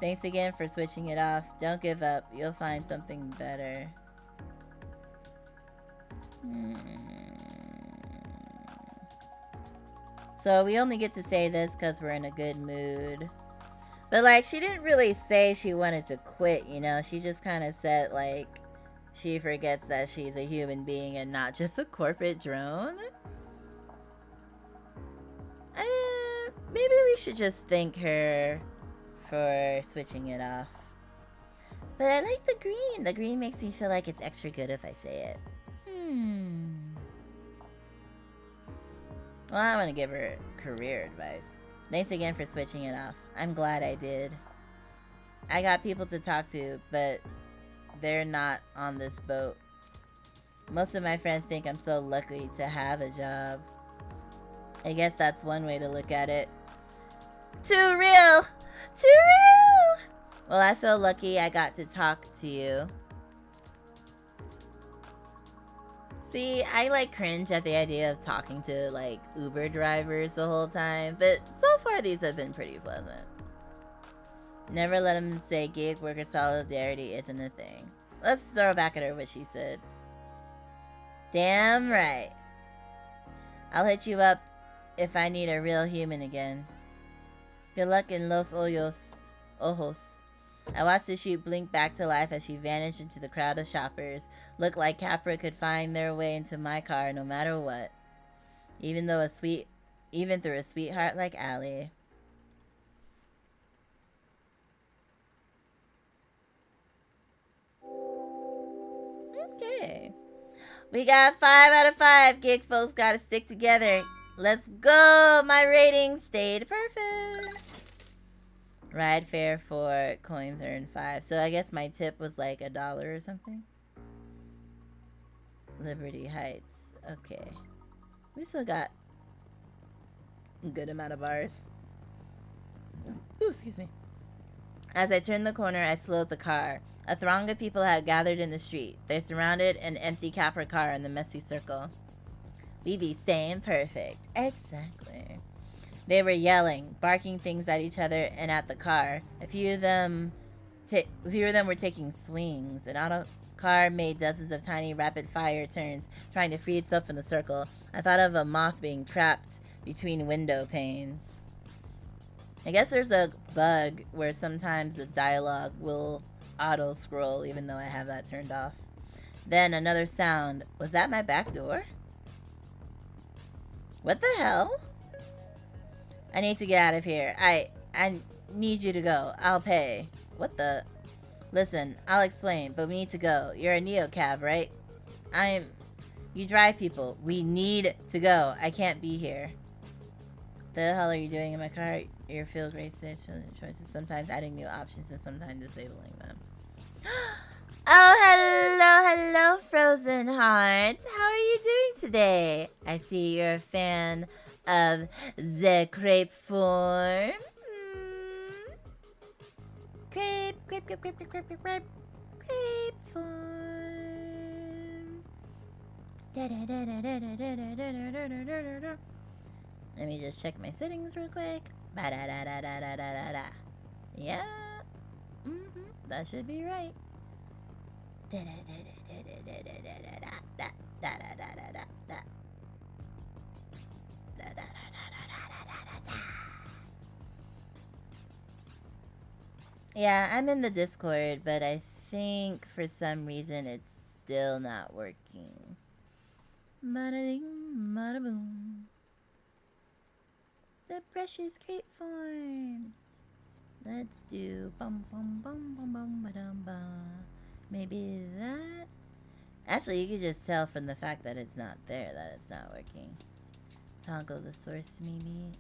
Speaker 1: Thanks again for switching it off. Don't give up. You'll find something better. So we only get to say this because we're in a good mood. But, like, she didn't really say she wanted to quit, you know? She just kind of said, like, she forgets that she's a human being and not just a corporate drone. Maybe we should just thank her for switching it off. But I like the green. The green makes me feel like it's extra good if I say it. Well, I want to give her career advice. Thanks again for switching it off. I'm glad I did. I got people to talk to, but they're not on this boat. Most of my friends think I'm so lucky to have a job. I guess that's one way to look at it. Too real! Too real! Well, I feel lucky I got to talk to you. See, I like cringe at the idea of talking to like Uber drivers the whole time, but so far these have been pretty pleasant. Never let them say gig worker solidarity isn't a thing. Let's throw back at her what she said. Damn right. I'll hit you up if I need a real human again. Good luck in Los Ojos. I watched the shoot blink back to life as she vanished into the crowd of shoppers. Looked like Capra could find their way into my car no matter what. Even through a sweetheart like Allie. Okay. We got 5 out of 5. Gig folks gotta stick together. Let's go! My rating stayed perfect. Ride fare 4, coins earned 5. So I guess my tip was like $1 or something. Liberty Heights. Okay. We still got a good amount of bars. Ooh, excuse me. As I turned the corner, I slowed the car. A throng of people had gathered in the street. They surrounded an empty Capra car in the messy circle. We be staying perfect. Exactly. They were yelling, barking things at each other and at the car. A few of them were taking swings. An auto car made dozens of tiny rapid-fire turns, trying to free itself from the circle. I thought of a moth being trapped between window panes. I guess there's a bug where sometimes the dialogue will auto scroll, even though I have that turned off. Then another sound. Was that my back door? What the hell? I need to get out of here. I need you to go. I'll pay. What the? Listen, I'll explain, but we need to go. You're a neocab, right? You drive people. We need to go. I can't be here. The hell are you doing in my car? Your field great station choices, sometimes adding new options and sometimes disabling them. Oh, hello, Frozen Heart. How are you doing today? I see you're a fan of the crepe form. Crepe form. Let me just check my settings real quick. Yeah. That should be right. Yeah, I'm in the Discord, but I think for some reason it's still not working. Bada-ding, bada-boom. The precious crate form. Let's do bum bum bum bum bum ba dum bum. Maybe that. Actually, you could just tell from the fact that it's not there that it's not working. Toggle the source, maybe.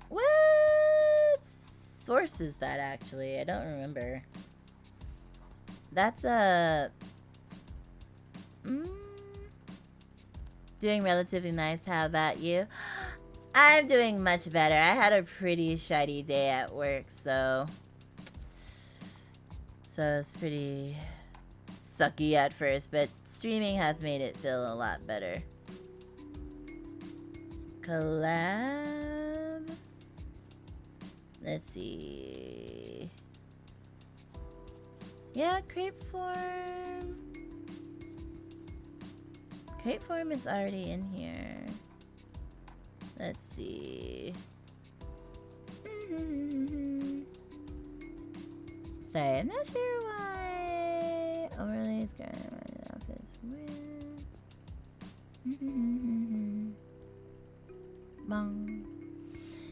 Speaker 1: What source is that actually? I don't remember. That's a. Doing relatively nice. How about you? I'm doing much better. I had a pretty shitty day at work, so it's pretty sucky at first, but streaming has made it feel a lot better. Collab. Let's see. Yeah, crepe form. Crepe form is already in here. Let's see. Sorry, I'm not sure why. Overlays currently running the office with. Bong.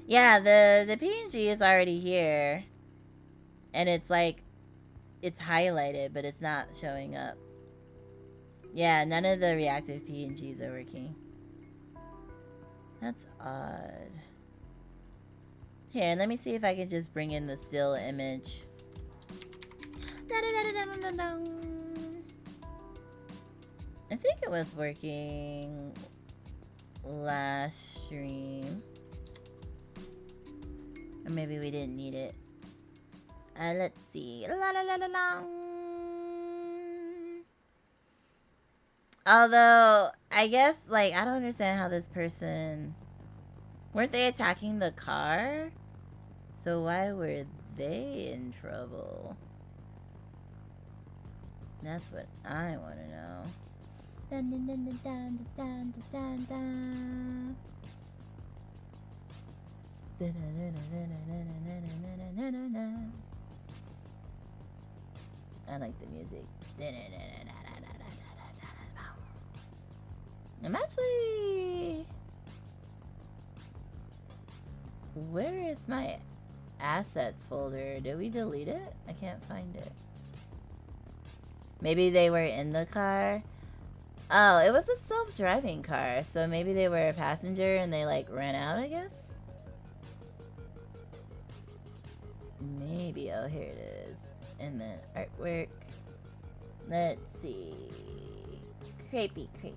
Speaker 1: Yeah, the PNG is already here, and it's like it's highlighted, but it's not showing up. Yeah, none of the reactive PNGs are working. That's odd. Here, let me see if I can just bring in the still image. I think it was working last stream. Or maybe we didn't need it. Let's see. Although, I guess, like, I don't understand how this person... Weren't they attacking the car? So why were they in trouble? That's what I want to know. Dun, dun, dun, dun, dun, dun, dun, dun, dun. I like the music. I'm actually... Where is my assets folder? Did we delete it? I can't find it. Maybe they were in the car. Oh, it was a self-driving car, so maybe they were a passenger and they like ran out, I guess? Maybe. Oh, here it is. And then artwork. Let's see. Crepey crepe.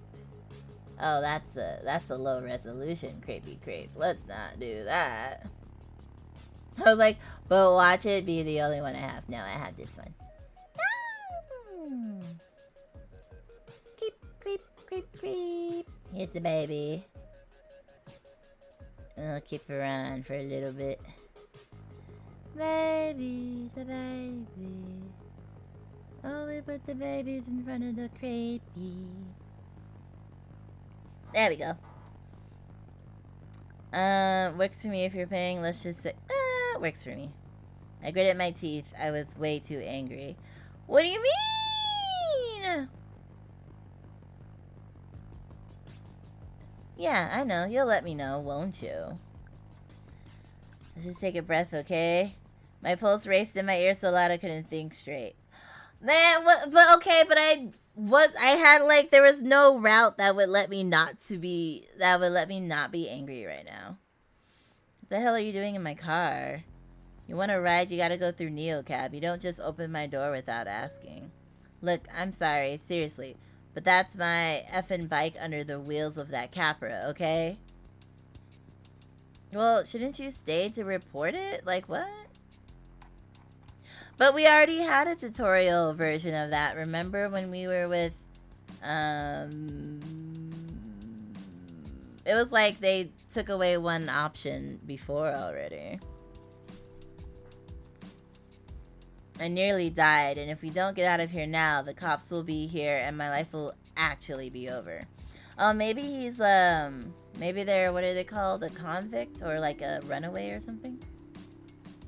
Speaker 1: Oh, that's a low resolution crepey crepe. Let's not do that. I was like, but watch it be the only one I have. No, I have this one. Creep, creep, creep, creep. Here's the baby. I'll keep her on for a little bit. Baby's a baby. Oh, we put the babies in front of the crepey. There we go. Works for me if you're paying. Let's just say, works for me. I gritted my teeth. I was way too angry. What do you mean? Yeah, I know. You'll let me know, won't you? Let's just take a breath, okay? My pulse raced in my ear so loud I couldn't think straight. Man, what? But okay, but I had like, there was no route that would let me not be angry right now. What the hell are you doing in my car? You want to ride, you gotta go through NeoCab. You don't just open my door without asking. Look, I'm sorry, seriously, but that's my effing bike under the wheels of that Capra, okay? Well, shouldn't you stay to report it? Like, what? But we already had a tutorial version of that. Remember when we were with, it was like they took away one option before already. I nearly died, and if we don't get out of here now, the cops will be here and my life will actually be over. Oh, maybe he's, maybe they're, what are they called? A convict or like a runaway or something?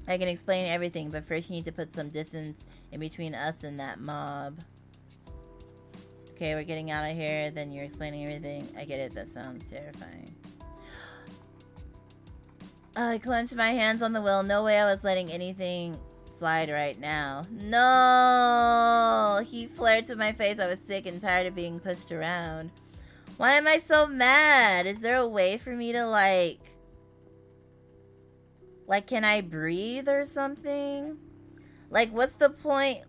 Speaker 1: I can explain everything, but first you need to put some distance in between us and that mob. Okay, we're getting out of here, then you're explaining everything. I get it, that sounds terrifying. I clenched my hands on the wheel. No way I was letting anything slide right now. No! He flared to my face. I was sick and tired of being pushed around. Why am I so mad? Is there a way for me to like, can I breathe or something? Like, what's the point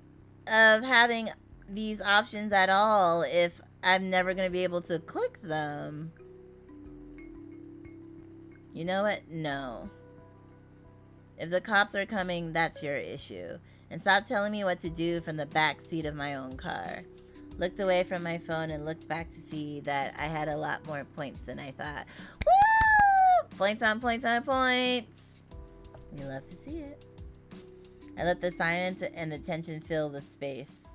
Speaker 1: of having these options at all if I'm never going to be able to click them? You know what? No. If the cops are coming, that's your issue. And stop telling me what to do from the back seat of my own car. Looked away from my phone and looked back to see that I had a lot more points than I thought. Woo! Points on points on points. You love to see it. I let the silence and the tension fill the space.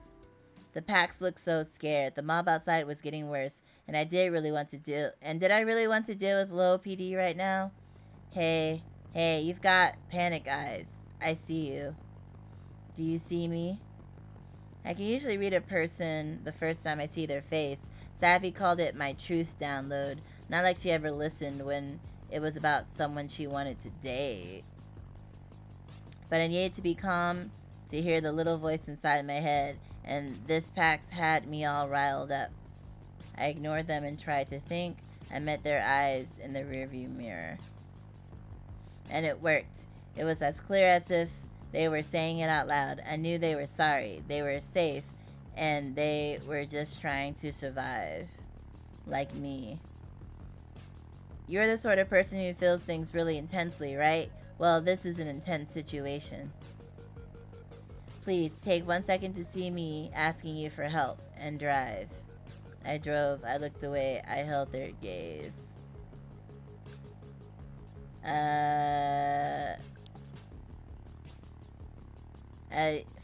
Speaker 1: The packs looked so scared. The mob outside was getting worse, and I did really want to deal. And did I really want to deal with low PD right now? Hey, you've got panic eyes. I see you. Do you see me? I can usually read a person the first time I see their face. Savvy called it my truth download. Not like she ever listened when it was about someone she wanted to date. But I needed to be calm to hear the little voice inside my head, and this PAX had me all riled up. I ignored them and tried to think. I met their eyes in the rearview mirror. And it worked. It was as clear as if they were saying it out loud. I knew they were sorry. They were safe. And they were just trying to survive. Like me. You're the sort of person who feels things really intensely, right? Well, this is an intense situation. Please, take 1 second to see me asking you for help and drive. I drove. I looked away. I held their gaze. I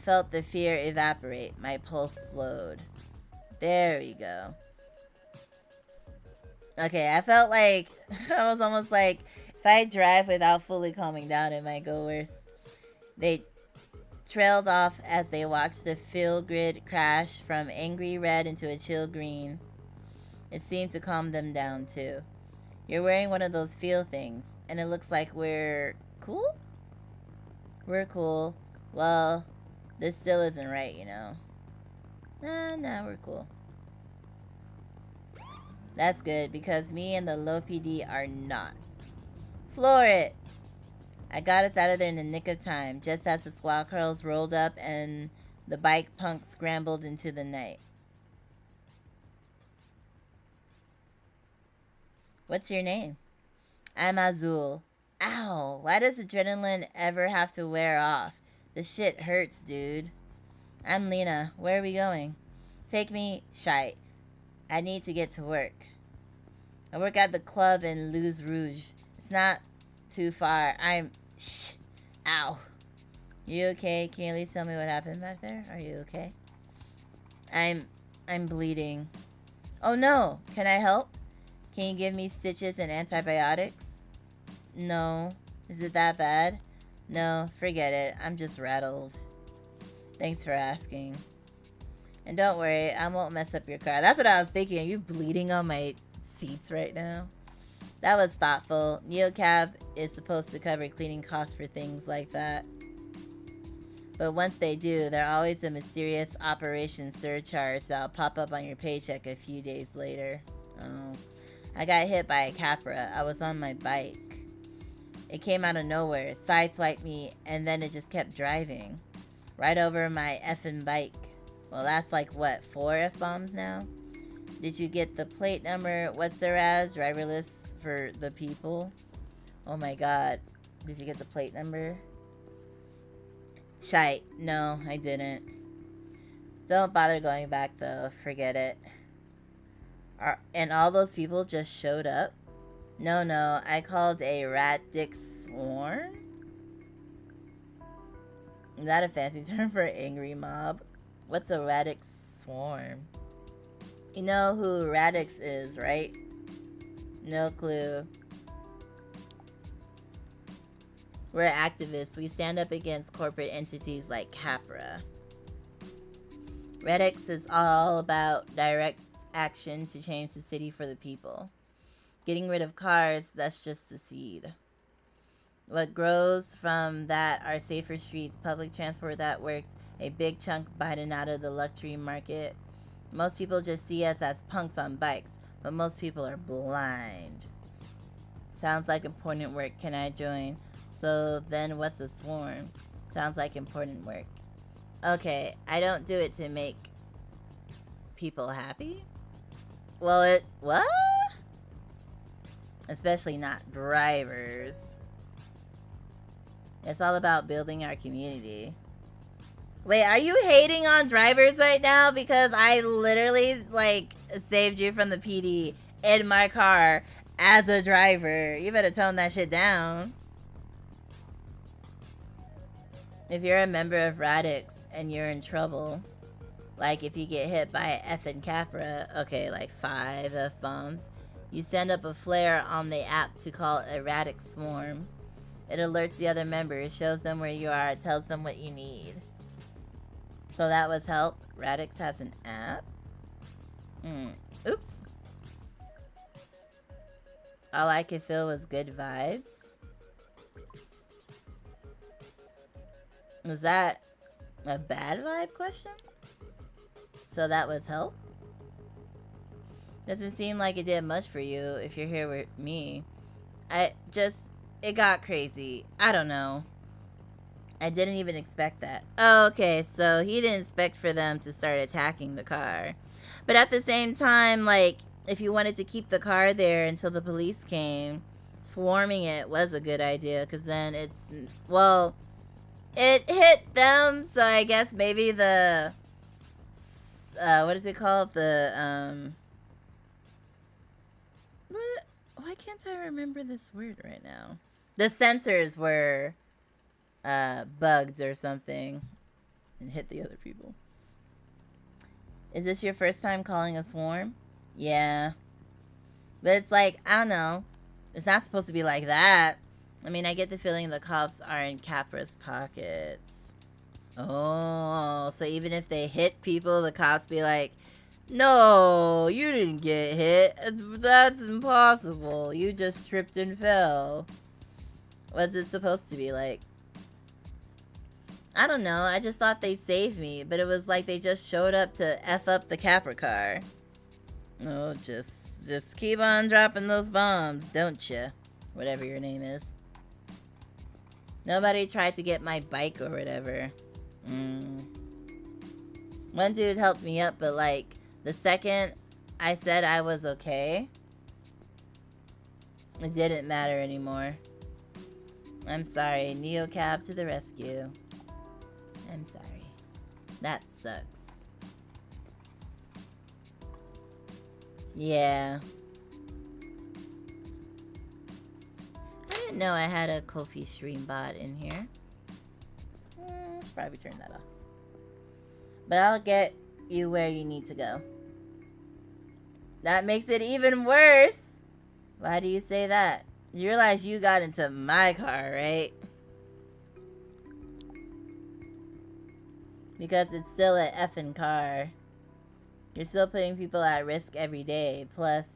Speaker 1: felt the fear evaporate. My pulse slowed. There we go. Okay, I felt like, I was almost like, if I drive without fully calming down, it might go worse. They trailed off as they watched the field grid crash from angry red into a chill green. It seemed to calm them down, too. You're wearing one of those feel things, and it looks like we're cool? We're cool. Well, this still isn't right, you know. Nah, we're cool. That's good, because me and the low PD are not. Floor it! I got us out of there in the nick of time, just as the squad curls rolled up and the bike punk scrambled into the night. What's your name? I'm Azul. Ow! Why does adrenaline ever have to wear off? The shit hurts, dude. I'm Lina. Where are we going? Take me, shite. I need to get to work. I work at the club in Les Rouges. It's not too far. Shh. Ow. You okay? Can you at least tell me what happened back there? Are you okay? I'm bleeding. Oh no. Can I help? Can you give me stitches and antibiotics? No. Is it that bad? No, forget it. I'm just rattled. Thanks for asking. And don't worry, I won't mess up your car. That's what I was thinking. Are you bleeding on my seats right now? That was thoughtful. NeoCab is supposed to cover cleaning costs for things like that. But once they do, there's always a mysterious operation surcharge that'll pop up on your paycheck a few days later. Oh. I got hit by a Capra. I was on my bike. It came out of nowhere, sideswiped me, and then it just kept driving. Right over my effing bike. Well, that's like, what, 4 F-bombs now? Did you get the plate number? What's the Raz? Driverless for the people? Oh my god. Did you get the plate number? Shite. No, I didn't. Don't bother going back though. Forget it. And all those people just showed up? No, I called a rat-dick swarm? Is that a fancy term for angry mob? What's a radic swarm? You know who Radix is, right? No clue. We're activists. We stand up against corporate entities like Capra. Radix is all about direct action to change the city for the people. Getting rid of cars, that's just the seed. What grows from that are safer streets, public transport that works, a big chunk biting out of the luxury market. Most people just see us as punks on bikes, but most people are blind. Sounds like important work. Can I join? So then what's a swarm? Sounds like important work. Okay, I don't do it to make people happy. Well, what? Especially not drivers. It's all about building our community. Wait, are you hating on drivers right now? Because I literally, like, saved you from the PD in my car as a driver. You better tone that shit down. If you're a member of Radix and you're in trouble, like if you get hit by a effing Capra, okay, like 5 F-bombs, you send up a flare on the app to call a Radix swarm. It alerts the other members, shows them where you are, tells them what you need. So that was help. Radix has an app? Oops. All I could feel was good vibes. Was that a bad vibe question? So that was help? Doesn't seem like it did much for you if you're here with me. It got crazy. I don't know. I didn't even expect that. Oh, okay, so he didn't expect for them to start attacking the car. But at the same time, like, if you wanted to keep the car there until the police came, swarming it was a good idea, because then it hit them, so I guess maybe the, what is it called? Why can't I remember this word right now? The sensors were bugged or something and hit the other people. Is this your first time calling a swarm? Yeah. But it's like, I don't know. It's not supposed to be like that. I mean, I get the feeling the cops are in Capra's pockets. Oh, so even if they hit people, the cops be like, no, you didn't get hit. That's impossible. You just tripped and fell. What's it supposed to be like? I don't know. I just thought they saved me, but it was like they just showed up to F up the Capra car. Oh, just keep on dropping those bombs, don't you? Whatever your name is. Nobody tried to get my bike or whatever. One dude helped me up, but like, the second I said I was okay, it didn't matter anymore. I'm sorry. NeoCab to the rescue. I'm sorry. That sucks. Yeah. I didn't know I had a Ko-fi stream bot in here. I should probably turn that off. But I'll get you where you need to go. That makes it even worse. Why do you say that? You realize you got into my car, right? Because it's still an effing car. You're still putting people at risk every day. Plus,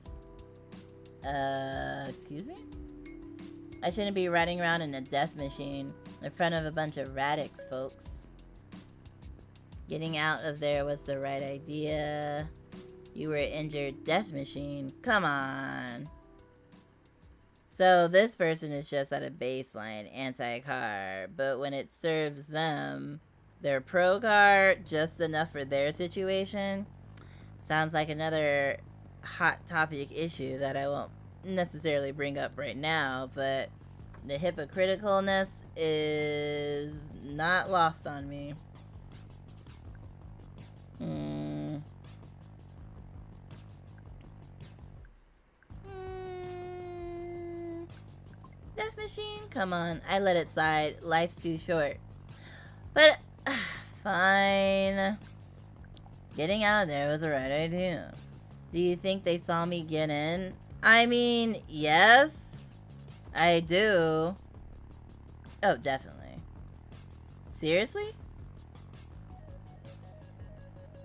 Speaker 1: excuse me? I shouldn't be riding around in a death machine in front of a bunch of radix folks. Getting out of there was the right idea. You were injured, death machine. Come on. So this person is just at a baseline anti-car, but when it serves them, their pro-car just enough for their situation. Sounds like another hot topic issue that I won't necessarily bring up right now, but the hypocriticalness is not lost on me. Death machine? Come on, I let it slide. Life's too short. But, fine. Getting out of there was the right idea. Do you think they saw me get in? I mean, yes. I do. Oh, definitely. Seriously?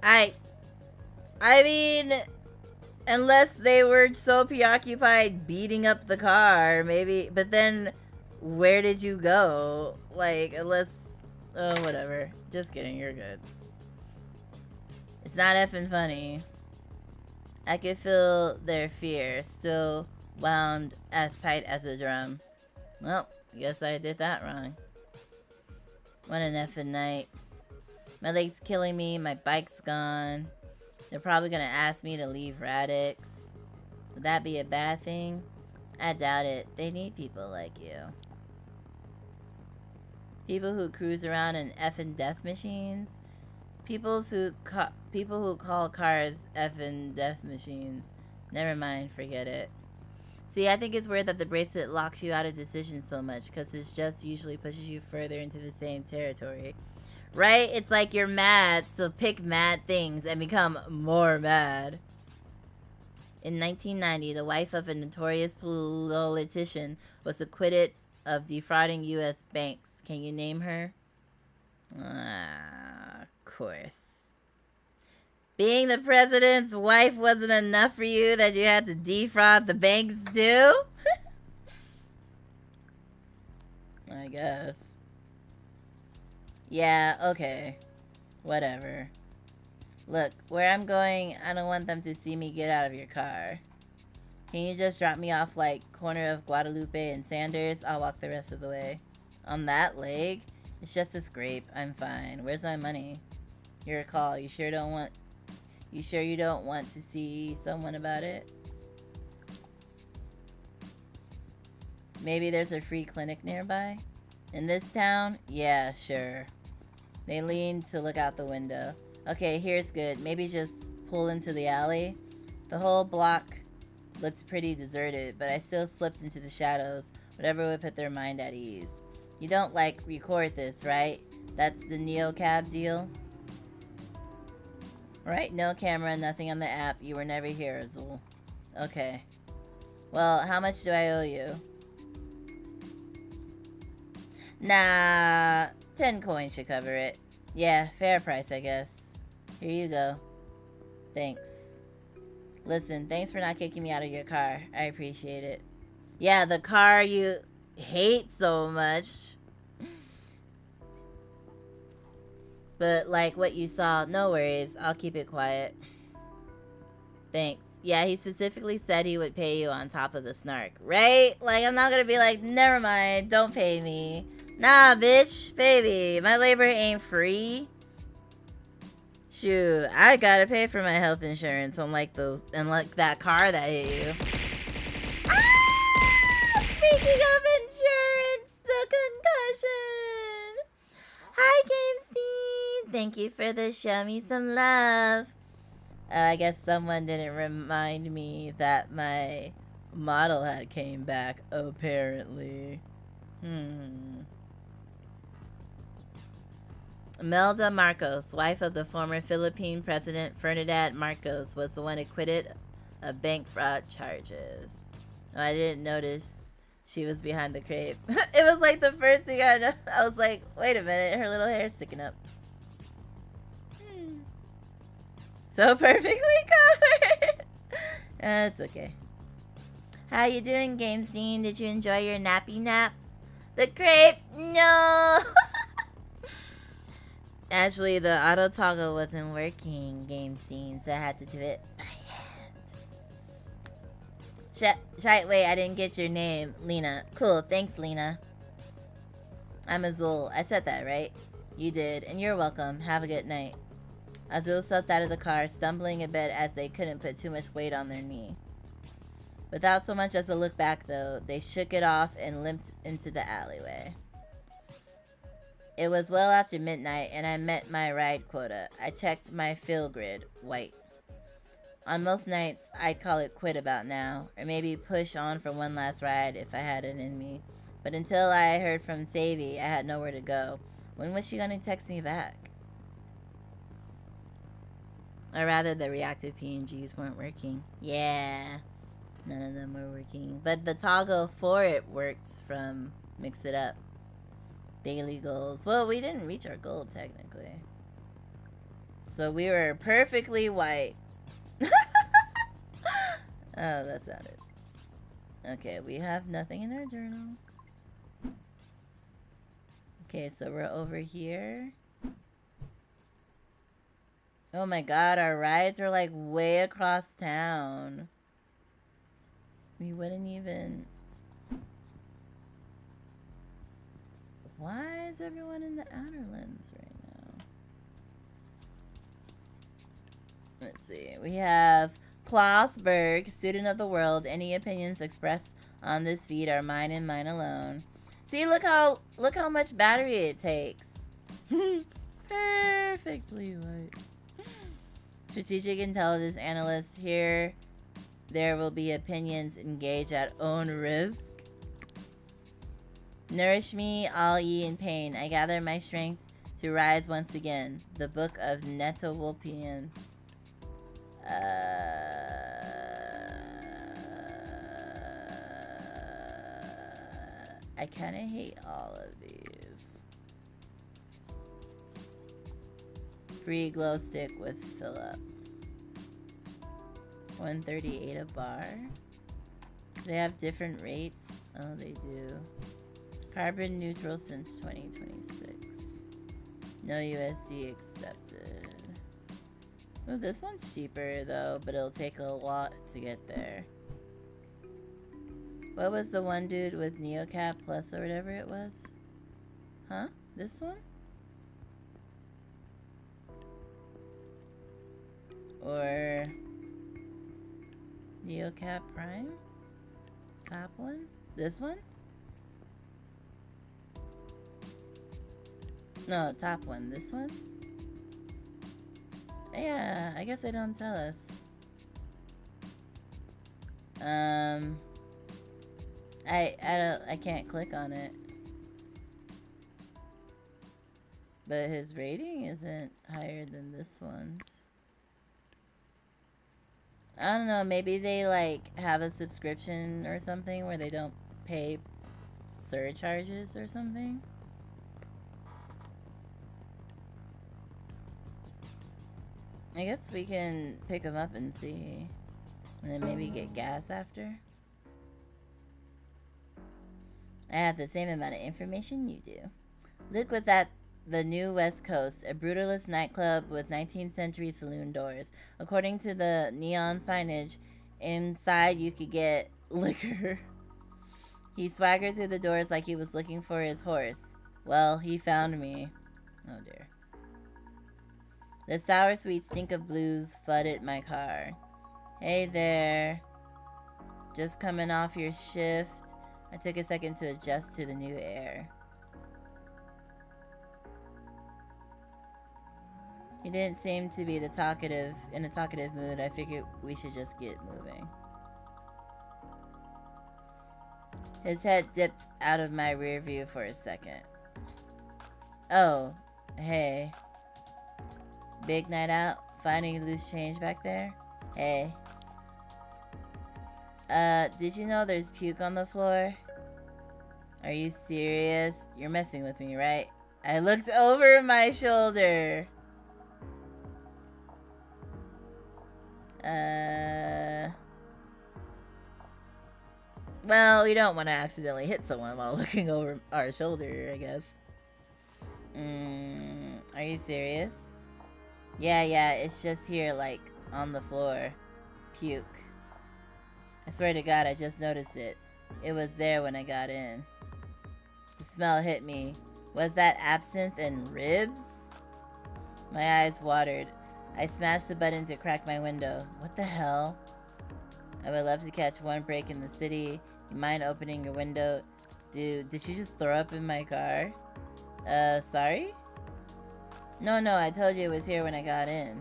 Speaker 1: I mean, unless they were so preoccupied beating up the car, maybe. But then, where did you go? Like, unless... Oh, whatever. Just kidding, you're good. It's not effing funny. I could feel their fear, still wound as tight as a drum. Well, guess I did that wrong. What an effing night. My leg's killing me, my bike's gone. They're probably gonna ask me to leave Radix. Would that be a bad thing? I doubt it. They need people like you. People who cruise around in effing death machines. People who call cars effing death machines. Never mind, forget it. See, I think it's weird that the bracelet locks you out of decisions so much, because it just usually pushes you further into the same territory. Right? It's like you're mad, so pick mad things and become more mad. In 1990, the wife of a notorious politician was acquitted of defrauding U.S. banks. Can you name her? Of course. Being the president's wife wasn't enough for you that you had to defraud the banks too? I guess. Yeah, okay. Whatever. Look, where I'm going, I don't want them to see me get out of your car. Can you just drop me off like corner of Guadalupe and Sanders? I'll walk the rest of the way. On that leg? It's just a scrape. I'm fine. Where's my money? Your call. You sure you don't want to see someone about it? Maybe there's a free clinic nearby? In this town? Yeah, sure. They leaned to look out the window. Okay, here's good. Maybe just pull into the alley. The whole block looked pretty deserted, but I still slipped into the shadows, whatever would put their mind at ease. You don't, like, record this, right? That's the Neo Cab deal? Right, no camera, nothing on the app. You were never here, Azul. Okay. Well, how much do I owe you? Nah, 10 coins should cover it. Yeah, fair price, I guess. Here you go. Thanks. Listen, thanks for not kicking me out of your car. I appreciate it. Yeah, the car you hate so much. But like what you saw, no worries. I'll keep it quiet. Thanks. Yeah, he specifically said he would pay you on top of the snark, right? Like, I'm not gonna be like, never mind, don't pay me. Nah, bitch, baby, my labor ain't free. Shoot, I gotta pay for my health insurance, unlike that car that hit you. Ah! Speaking of insurance, the concussion. Hi, GameSteen. Thank you for the show me some love. I guess someone didn't remind me that my model had came back, apparently. Melda Marcos, wife of the former Philippine President Ferdinand Marcos, was the one acquitted of bank fraud charges. Oh, I didn't notice she was behind the crepe. It was like the first thing I know. I was like, wait a minute, her little hair's sticking up. So perfectly covered. That's okay. How you doing, Game Scene? Did you enjoy your nappy nap? The crepe? No! Actually, the auto toggle wasn't working, Game Scene, so I had to do it by hand. Wait, I didn't get your name. Lina. Cool, thanks, Lina. I'm Azul. I said that, right? You did, and you're welcome. Have a good night. Azul stepped out of the car, stumbling a bit as they couldn't put too much weight on their knee. Without so much as a look back, though, they shook it off and limped into the alleyway. It was well after midnight, and I met my ride quota. I checked my fill grid, white. On most nights, I'd call it quit about now, or maybe push on for one last ride if I had it in me. But until I heard from Savy, I had nowhere to go. When was she gonna text me back? Or rather, the reactive PNGs weren't working. Yeah, none of them were working. But the toggle for it worked from Mix It Up. Daily goals. Well, we didn't reach our goal, technically. So we were perfectly white. Oh, that's not it. Okay, we have nothing in our journal. Okay, so we're over here. Oh my god, our rides are like way across town. We wouldn't even... Why is everyone in the outer lens right now? Let's see. We have Klausberg, student of the world. Any opinions expressed on this feed are mine and mine alone. See, look how much battery it takes. Perfectly light. Strategic intelligence analyst here. There will be opinions. Engage at own risk. Nourish me, all ye in pain. I gather my strength to rise once again. The Book of Netawolpian. I kind of hate all of these. Free glow stick with fill up. 138 a bar. They have different rates. Oh, they do. Carbon neutral since 2026. No USD accepted. Oh, this one's cheaper though, but it'll take a lot to get there. What was the one dude with NeoCap Plus or whatever it was? Huh? This one? Or NeoCap Prime? Top one? This one? No, top one. This one? Yeah, I guess they don't tell us. I can't click on it. But his rating isn't higher than this one's. I don't know, maybe they like have a subscription or something where they don't pay surcharges or something. I guess we can pick them up and see. And then maybe get gas after. I have the same amount of information you do. Luke was at the New West Coast, a brutalist nightclub with 19th century saloon doors. According to the neon signage, inside you could get liquor. He swaggered through the doors like he was looking for his horse. Well, he found me. Oh dear. The sour sweet stink of blues flooded my car. Hey there. Just coming off your shift. I took a second to adjust to the new air. He didn't seem to be in a talkative mood. I figured we should just get moving. His head dipped out of my rear view for a second. Oh, hey. Big night out? Finding loose change back there? Hey. Did you know there's puke on the floor? Are you serious? You're messing with me, right? I looked over my shoulder. Well, we don't want to accidentally hit someone while looking over our shoulder, I guess. Are you serious? Yeah, it's just here, like, on the floor. Puke. I swear to God, I just noticed it. It was there when I got in. The smell hit me. Was that absinthe and ribs? My eyes watered. I smashed the button to crack my window. What the hell? I would love to catch one break in the city. You mind opening your window? Dude, did you just throw up in my car? Sorry? No, I told you it was here when I got in.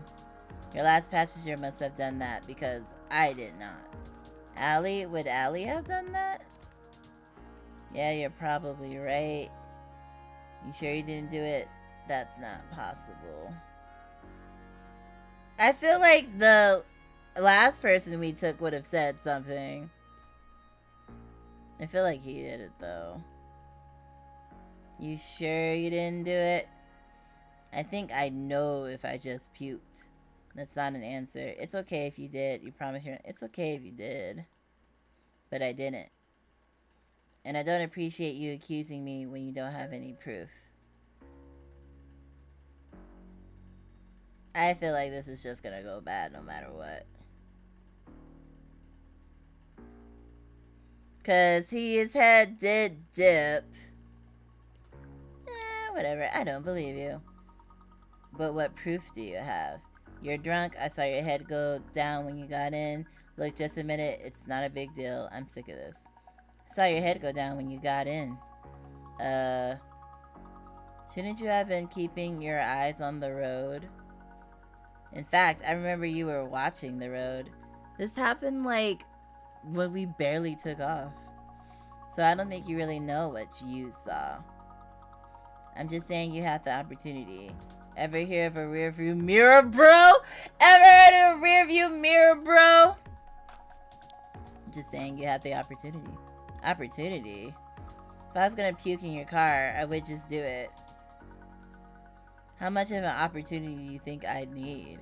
Speaker 1: Your last passenger must have done that because I did not. Allie? Would Allie have done that? Yeah, you're probably right. You sure you didn't do it? That's not possible. I feel like the last person we took would have said something. I feel like he did it though. You sure you didn't do it? I think I know if I just puked. That's not an answer. It's okay if you did. You promise you're... It's okay if you did. But I didn't. And I don't appreciate you accusing me when you don't have any proof. I feel like this is just gonna go bad no matter what. Cause his head did dip. Whatever, I don't believe you. But what proof do you have? You're drunk, I saw your head go down when you got in. Look, just a minute, it's not a big deal. I'm sick of this. I saw your head go down when you got in. Shouldn't you have been keeping your eyes on the road? In fact, I remember you were watching the road. This happened like when we barely took off. So I don't think you really know what you saw. I'm just saying you had the opportunity. Ever hear of a rear view mirror, bro? Ever heard of a rear view mirror, bro? I'm just saying you had the opportunity. Opportunity? If I was gonna puke in your car, I would just do it. How much of an opportunity do you think I'd need?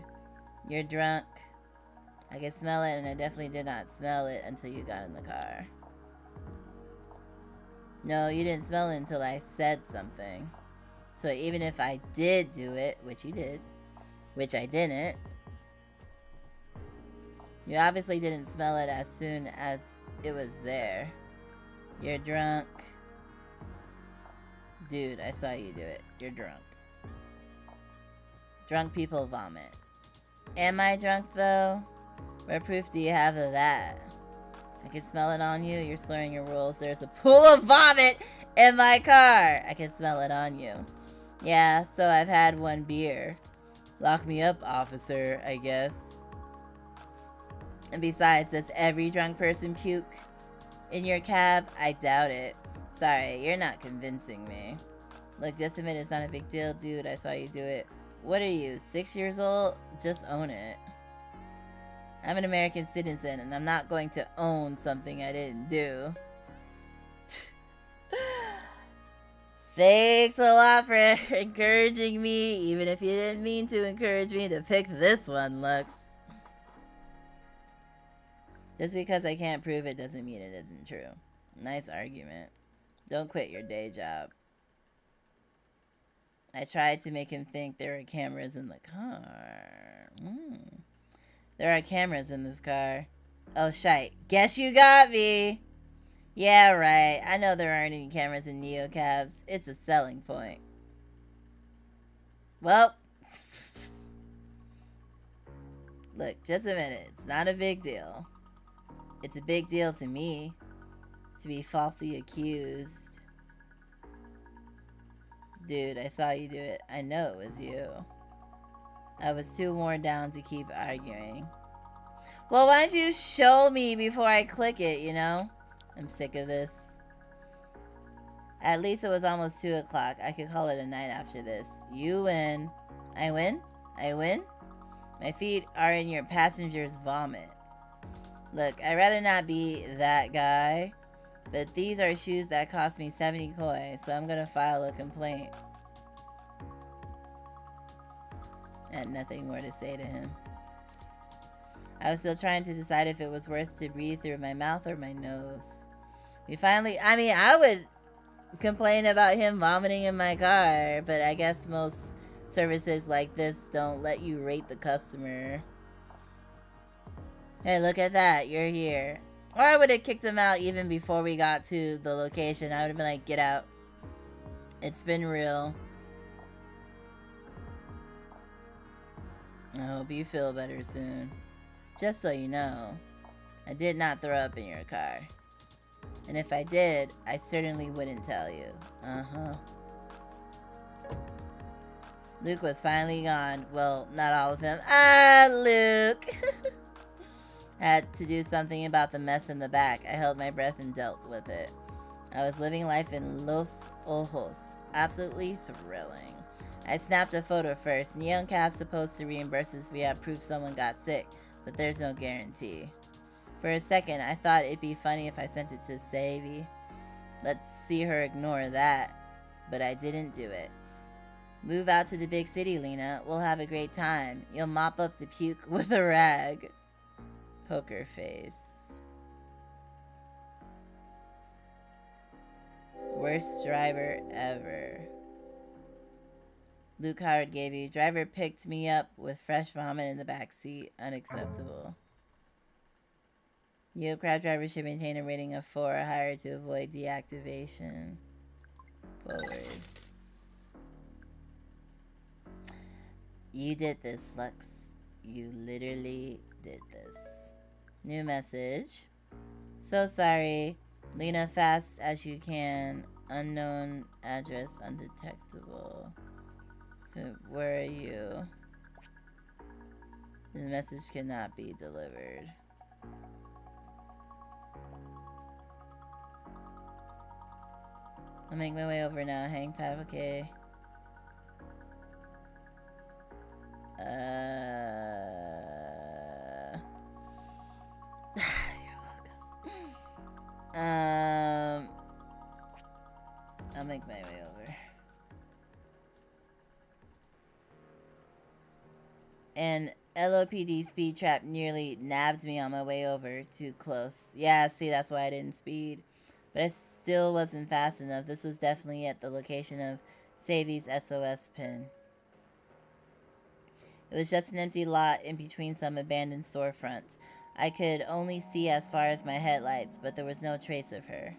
Speaker 1: You're drunk. I can smell it, and I definitely did not smell it until you got in the car. No, you didn't smell it until I said something. So even if I did do it, which you did, which I didn't, you obviously didn't smell it as soon as it was there. You're drunk. Dude, I saw you do it. You're drunk. Drunk people vomit. Am I drunk though? What proof do you have of that? I can smell it on you. You're slurring your words. There's a pool of vomit in my car. I can smell it on you. Yeah, so I've had one beer. Lock me up, officer, I guess. And besides, does every drunk person puke in your cab? I doubt it. Sorry, you're not convincing me. Look, just admit it's not a big deal, dude. I saw you do it. What are you, 6 years old? Just own it. I'm an American citizen, and I'm not going to own something I didn't do. Thanks a lot for encouraging me, even if you didn't mean to encourage me to pick this one, Lux. Just because I can't prove it doesn't mean it isn't true. Nice argument. Don't quit your day job. I tried to make him think there were cameras in the car. There are cameras in this car. Oh, shite. Guess you got me. Yeah, right. I know there aren't any cameras in neocabs. It's a selling point. Well. Look, just a minute. It's not a big deal. It's a big deal to me. To be falsely accused. Dude, I saw you do it. I know it was you. I was too worn down to keep arguing. Well, why don't you show me before I click it, you know? I'm sick of this. At least it was almost 2 o'clock. I could call it a night after this. You win. I win? I win? My feet are in your passenger's vomit. Look, I'd rather not be that guy. But these are shoes that cost me 70 koi, so I'm gonna file a complaint. I had nothing more to say to him. I was still trying to decide if it was worth to breathe through my mouth or my nose. We finally, I mean, I would complain about him vomiting in my car, but I guess most services like this don't let you rate the customer. Hey, look at that, you're here. Or I would have kicked him out even before we got to the location. I would have been like, get out. It's been real. I hope you feel better soon. Just so you know, I did not throw up in your car. And if I did, I certainly wouldn't tell you. Luke was finally gone. Well, not all of him. Ah, Luke! I had to do something about the mess in the back. I held my breath and dealt with it. I was living life in Los Ojos. Absolutely thrilling. I snapped a photo first. Neon Cab's supposed to reimburse us if we have proof someone got sick, but there's no guarantee. For a second, I thought it'd be funny if I sent it to Savy. Let's see her ignore that. But I didn't do it. Move out to the big city, Lina. We'll have a great time. You'll mop up the puke with a rag. Poker face. Worst driver ever. Luke Howard gave you. Driver picked me up with fresh vomit in the back seat. Unacceptable. You crab driver should maintain a rating of 4 or higher to avoid deactivation. Forward. You did this, Lux. You literally did this. New message. So sorry. Lina, fast as you can. Unknown address undetectable. Where are you? The message cannot be delivered. I'll make my way over now. Hang tight, okay? You're welcome. I'll make my way over. An LOPD speed trap nearly nabbed me on my way over. Too close. Yeah, see, that's why I didn't speed. But I still wasn't fast enough. This was definitely at the location of Savy's SOS pin. It was just an empty lot in between some abandoned storefronts. I could only see as far as my headlights, but there was no trace of her.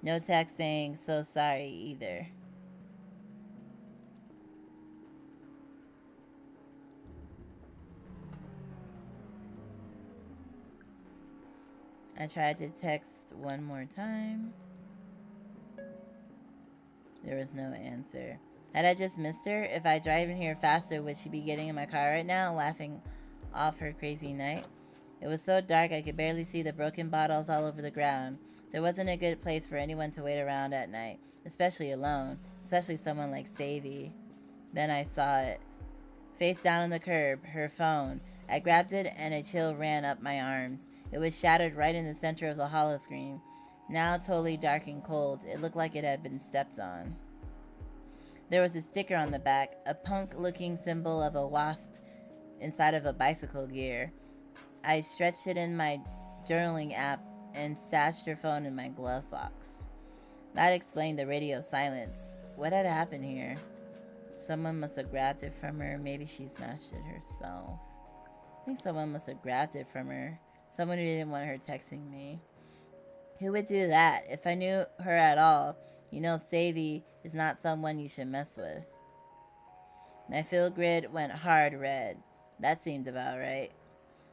Speaker 1: No text saying so sorry either. I tried to text one more time. There was no answer. Had I just missed her? If I drive in here faster, would she be getting in my car right now, laughing off her crazy night? It was so dark I could barely see the broken bottles all over the ground. There wasn't a good place for anyone to wait around at night, especially alone, especially someone like Savy. Then I saw it. Face down on the curb, her phone. I grabbed it and a chill ran up my arms. It was shattered right in the center of the holoscreen. Now totally dark and cold. It looked like it had been stepped on. There was a sticker on the back, a punk-looking symbol of a wasp inside of a bicycle gear. I stretched it in my journaling app and stashed her phone in my glove box. That explained the radio silence. What had happened here? Someone must have grabbed it from her. Maybe she smashed it herself. I think someone must have grabbed it from her. Someone who didn't want her texting me. Who would do that? If I knew her at all, you know Savy is not someone you should mess with. My field grid went hard red. That seemed about right.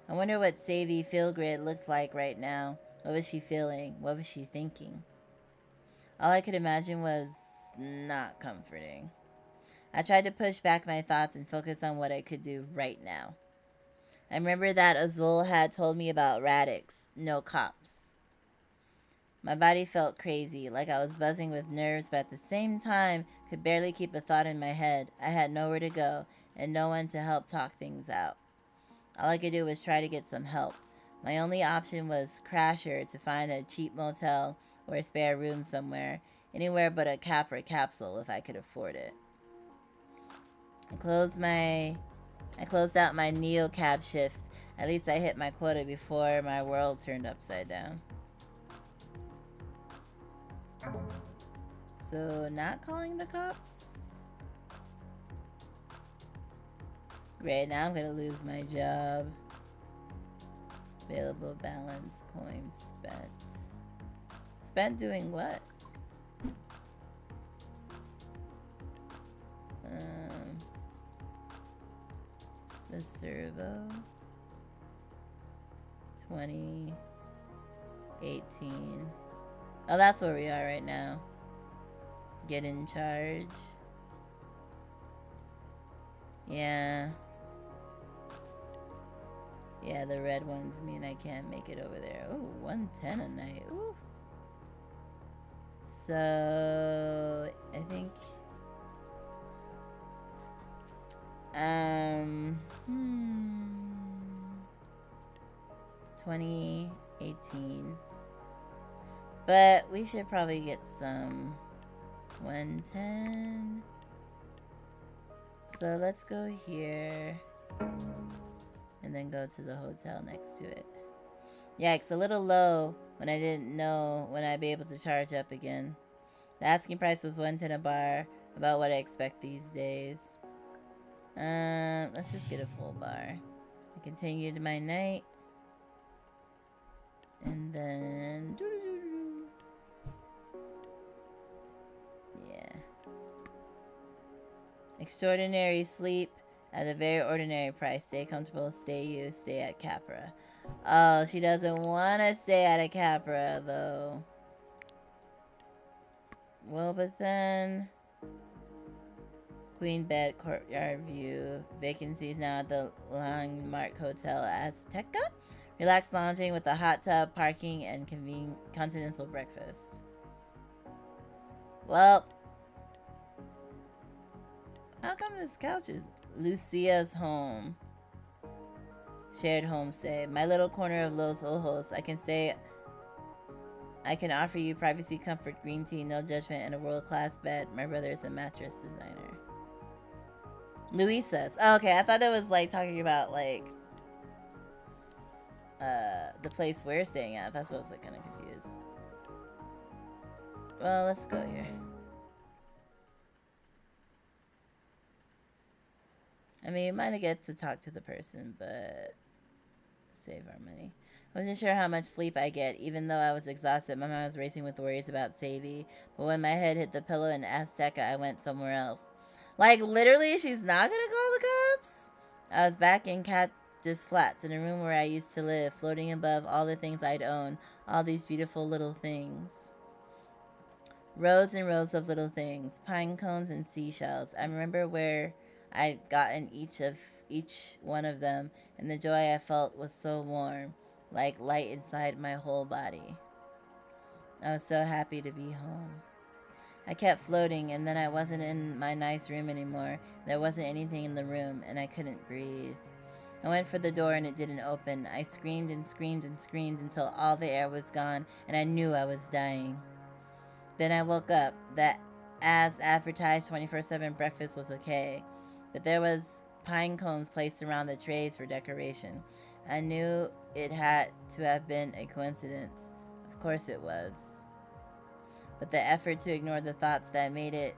Speaker 1: I wonder what Savy field grid looks like right now. What was she feeling? What was she thinking? All I could imagine was not comforting. I tried to push back my thoughts and focus on what I could do right now. I remember that Azul had told me about Radix, no cops. My body felt crazy, like I was buzzing with nerves, but at the same time, could barely keep a thought in my head. I had nowhere to go, and no one to help talk things out. All I could do was try to get some help. My only option was Crasher to find a cheap motel or a spare room somewhere. Anywhere but a Capra capsule if I could afford it. I closed out my Neo cab shift. At least I hit my quota before my world turned upside down. So, not calling the cops? Great, now I'm gonna lose my job. Available balance, coins spent. Spent doing what? The servo. 2018. Oh, that's where we are right now. Get in charge. Yeah. Yeah, the red ones mean I can't make it over there. Ooh, 110 a night. Ooh. So, I think... 2018. But we should probably get some 110. So let's go here and then go to the hotel next to it. Yikes, a little low when I didn't know when I'd be able to charge up again. The asking price was 110 a bar, about what I expect these days. Let's just get a full bar. I continued my night. And then... yeah. Extraordinary sleep at a very ordinary price. Stay comfortable, stay you, stay at Capra. Oh, she doesn't want to stay at a Capra, though. Well, but then... Queen bed, courtyard view. Vacancies now at the Landmark Hotel Azteca. Relaxed lounging with a hot tub, parking, and continental breakfast. Well, how come this couch is Lucia's home? Shared homestay. My little corner of Los Ojos. I can offer you privacy, comfort, green tea, no judgment, and a world-class bed. My brother is a mattress designer. Luisa's. Oh, okay, I thought it was like talking about like the place we're staying at. That's what I was like kind of confused. Well, let's go here. I mean, we might get to talk to the person, but save our money. I wasn't sure how much sleep I get, even though I was exhausted. My mind was racing with worries about Sadie. But when my head hit the pillow in Azteca, I went somewhere else. Like, literally, she's not gonna call the cops? I was back in Cactus Flats, in a room where I used to live, floating above all the things I'd own, all these beautiful little things. Rows and rows of little things, pine cones and seashells. I remember where I'd gotten each one of them, and the joy I felt was so warm, like light inside my whole body. I was so happy to be home. I kept floating, and then I wasn't in my nice room anymore. There wasn't anything in the room, and I couldn't breathe. I went for the door, and it didn't open. I screamed and screamed and screamed until all the air was gone, and I knew I was dying. Then I woke up. That, as advertised, 24/7 breakfast was okay, but there was pine cones placed around the trays for decoration. I knew it had to have been a coincidence. Of course it was. But the effort to ignore the thoughts that maybe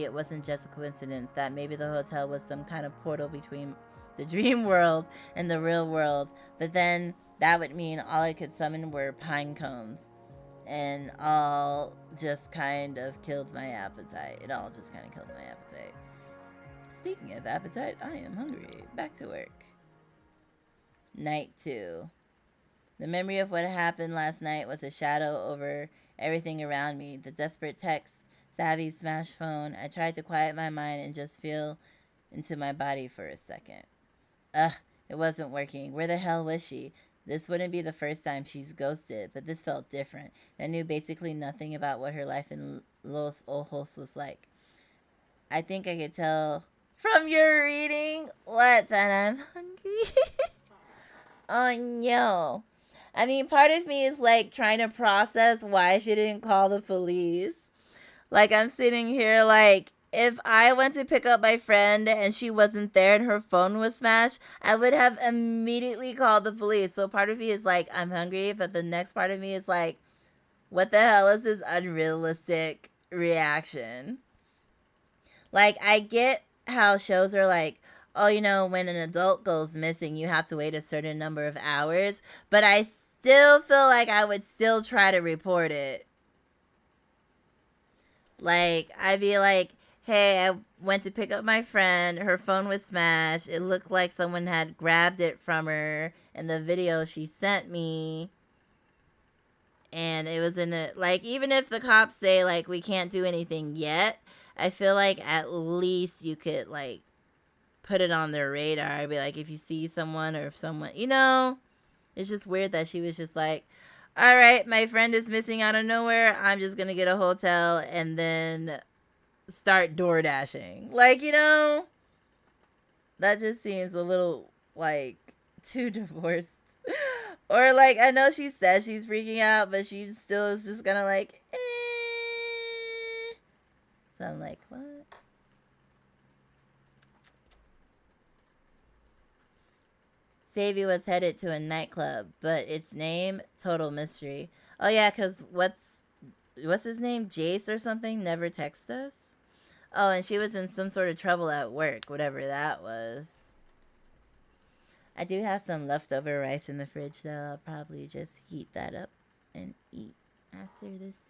Speaker 1: it wasn't just a coincidence, that maybe the hotel was some kind of portal between the dream world and the real world. But then that would mean all I could summon were pine cones. And all just kind of killed my appetite. It all just kind of killed my appetite. Speaking of appetite, I am hungry. Back to work. Night 2. The memory of what happened last night was a shadow over everything around me. The desperate text, savvy smash phone. I tried to quiet my mind and just feel into my body for a second. It wasn't working. Where the hell was she? This wouldn't be the first time she's ghosted, but this felt different. I knew basically nothing about what her life in Los Ojos was like. I think I could tell from your reading that I'm hungry. Oh no. I mean, part of me is like trying to process why she didn't call the police. Like, I'm sitting here like, if I went to pick up my friend and she wasn't there and her phone was smashed, I would have immediately called the police. So part of me is like, I'm hungry, but the next part of me is like, what the hell is this unrealistic reaction? Like, I get how shows are like, oh, you know, when an adult goes missing, you have to wait a certain number of hours. But I still feel like I would still try to report it. Like, I'd be like, hey, I went to pick up my friend. Her phone was smashed. It looked like someone had grabbed it from her in the video she sent me. And it was in a, like, even if the cops say, like, we can't do anything yet, I feel like at least you could, like, put it on their radar. I'd be like, if you see someone or if someone, you know, it's just weird that she was just like, all right, my friend is missing out of nowhere. I'm just going to get a hotel and then start door dashing. Like, you know, that just seems a little, like, too divorced. Or, like, I know she says she's freaking out, but she still is just gonna, like, eh. So I'm like, what? Savvy was headed to a nightclub, but its name, total mystery. Oh, yeah, because what's his name? Jace or something? Never text us? Oh, and she was in some sort of trouble at work, whatever that was. I do have some leftover rice in the fridge, though. I'll probably just heat that up and eat after this.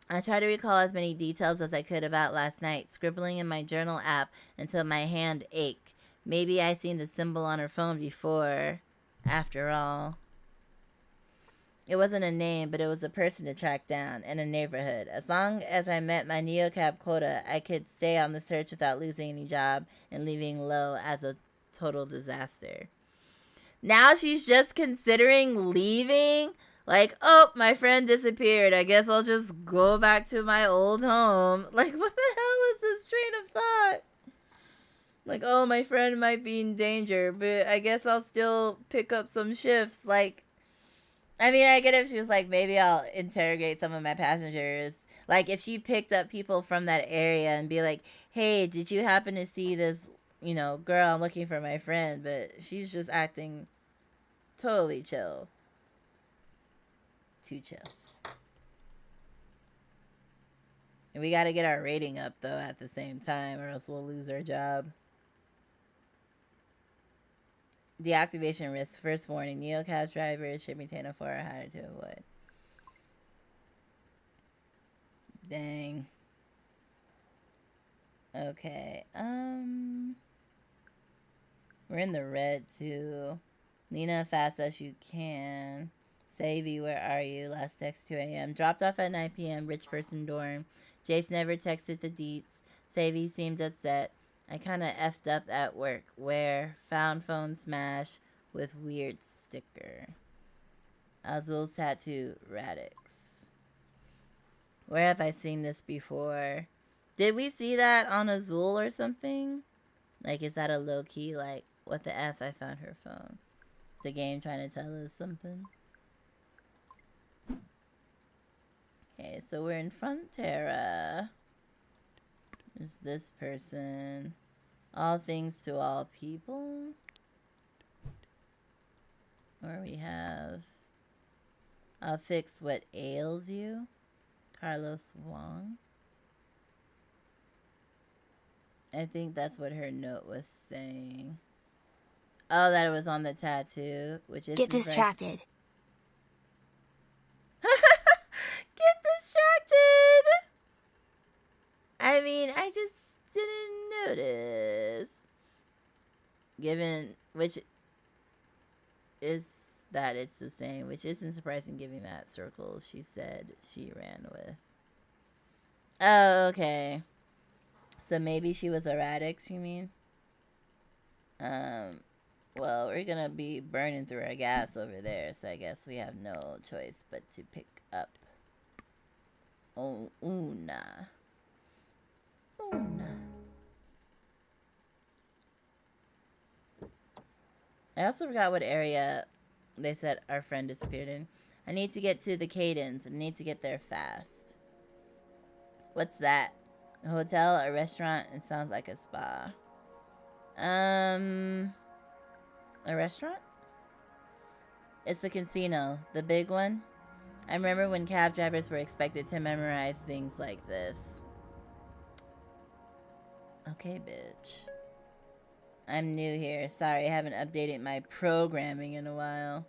Speaker 1: I tried to recall as many details as I could about last night, scribbling in my journal app until my hand ached. Maybe I seen the symbol on her phone before. After all, it wasn't a name, but it was a person to track down in a neighborhood. As long as I met my neocab quota, I could stay on the search without losing any job and leaving low as a total disaster. Now she's just considering leaving. Like, oh, my friend disappeared. I guess I'll just go back to my old home. Like, what the hell is this train of thought? Like, oh, my friend might be in danger, but I guess I'll still pick up some shifts. Like, I mean, I get if she was like, maybe I'll interrogate some of my passengers. Like, if she picked up people from that area and be like, hey, did you happen to see this, you know, girl, I'm looking for my friend, but she's just acting totally chill. Too chill. And we got to get our rating up, though, at the same time, or else we'll lose our job. Deactivation risk. First warning. Neocab drivers should maintain a 4-hour higher to avoid. Dang. Okay. We're in the red, too. Lina, fast as you can. Savvy, where are you? Last text 2 a.m. Dropped off at 9 p.m. Rich person dorm. Jace never texted the deets. Savvy seemed upset. I kind of effed up at work. Where? Found phone smash with weird sticker. Azul's tattoo. Radix. Where have I seen this before? Did we see that on Azul or something? Like, is that a low-key, like, what the F, I found her phone? The game trying to tell us something? Okay, so we're in Frontera. There's this person. All things to all people. Or we have, I'll fix what ails you. Carlos Wong. I think that's what her note was saying. Oh, that it was on the tattoo, which is...
Speaker 4: Get distracted.
Speaker 1: Get distracted! I mean, I just didn't notice. Given, which is that it's the same, which isn't surprising given that circle she said she ran with. Oh, okay. So maybe she was a Radix, you mean? Well, we're gonna be burning through our gas over there, so I guess we have no choice but to pick up Una. I also forgot what area they said our friend disappeared in. I need to get to the Cadence. I need to get there fast. What's that? A hotel, a restaurant? It sounds like a spa. A restaurant? It's the casino, the big one. I remember when cab drivers were expected to memorize things like this. Okay, bitch. I'm new here. Sorry, I haven't updated my programming in a while.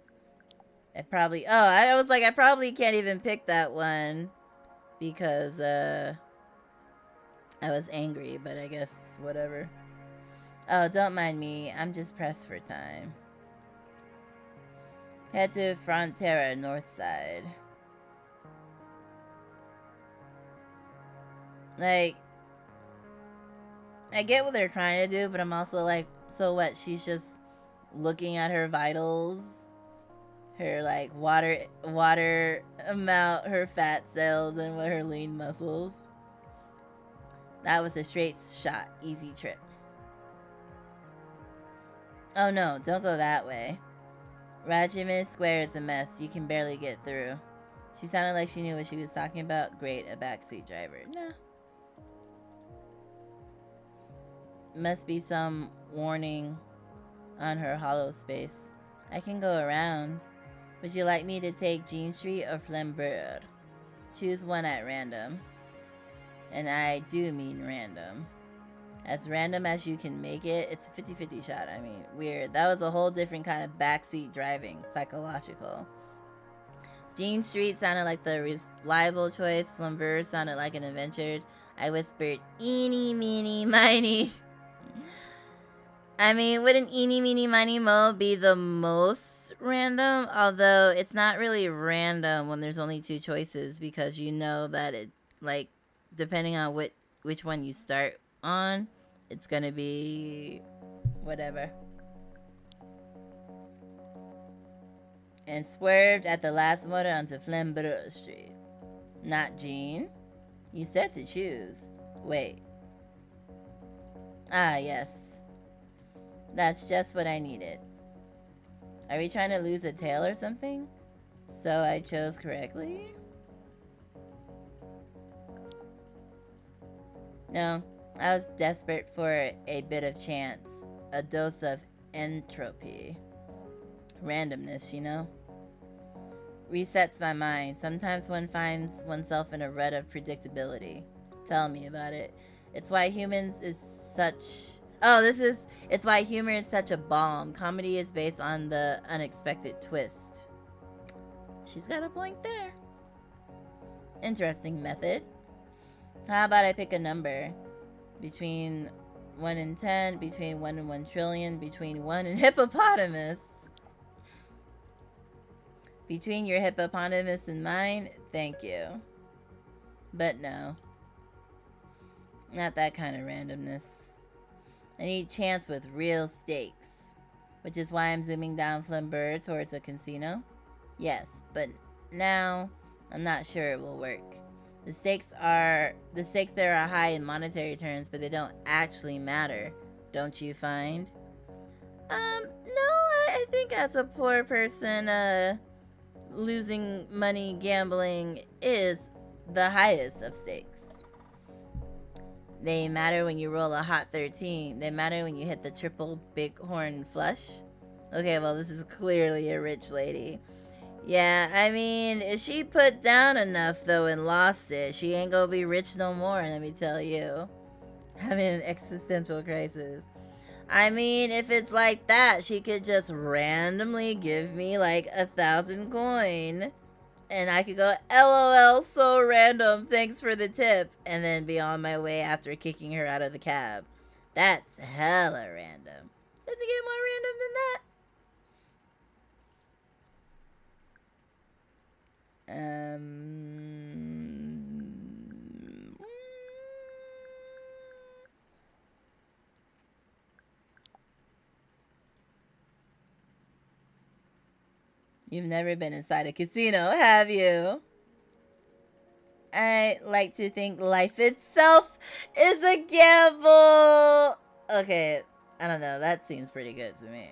Speaker 1: I probably... Oh, I was like, I probably can't even pick that one. Because, I was angry, but I guess whatever. Oh, don't mind me. I'm just pressed for time. Head to Frontera, north side. Like, I get what they're trying to do, but I'm also like, so what? She's just looking at her vitals, her like water amount, her fat cells, and what her lean muscles. That was a straight shot, easy trip. Oh no, don't go that way. Regiment Square is a mess. You can barely get through. She sounded like she knew what she was talking about. Great, a backseat driver. No. Must be some warning on her hollow space. I can go around. Would you like me to take Jean Street or Flambert? Choose one at random. And I do mean random. As random as you can make it. It's a 50-50 shot. I mean, weird. That was a whole different kind of backseat driving. Psychological. Jean Street sounded like the reliable choice. Flambert sounded like an adventure. I whispered, eeny, meeny, miny. I mean, wouldn't eeny, meeny, miny, mo be the most random? Although, it's not really random when there's only two choices. Because you know that it, like, depending on which one you start on, it's gonna be whatever. And swerved at the last motor onto Flambert Street. Not Jean. You said to choose. Wait. Ah, yes. That's just what I needed. Are we trying to lose a tail or something? So I chose correctly? No, I was desperate for a bit of chance. A dose of entropy. Randomness, you know? Resets my mind. Sometimes one finds oneself in a rut of predictability. Tell me about it. It's why humans is such... It's why humor is such a bomb. Comedy is based on the unexpected twist. She's got a point there. Interesting method. How about I pick a number? Between 1 and 10, between 1 and 1 trillion, between 1 and hippopotamus. Between your hippopotamus and mine, thank you. But no. Not that kind of randomness. I need chance with real stakes. Which is why I'm zooming down Flambert towards a casino. Yes, but now I'm not sure it will work. The stakes there are high in monetary terms, but they don't actually matter. Don't you find? No, I think as a poor person, losing money gambling is the highest of stakes. They matter when you roll a hot 13. They matter when you hit the triple bighorn flush. Okay, well, this is clearly a rich lady. Yeah, I mean, if she put down enough, though, and lost it, she ain't gonna be rich no more, let me tell you. I'm in an existential crisis. I mean, if it's like that, she could just randomly give me, like, 1,000 coin. And I could go, LOL, so random, thanks for the tip. And then be on my way after kicking her out of the cab. That's hella random. Does it get more random than that? You've never been inside a casino, have you? I like to think life itself is a gamble. Okay, I don't know. That seems pretty good to me.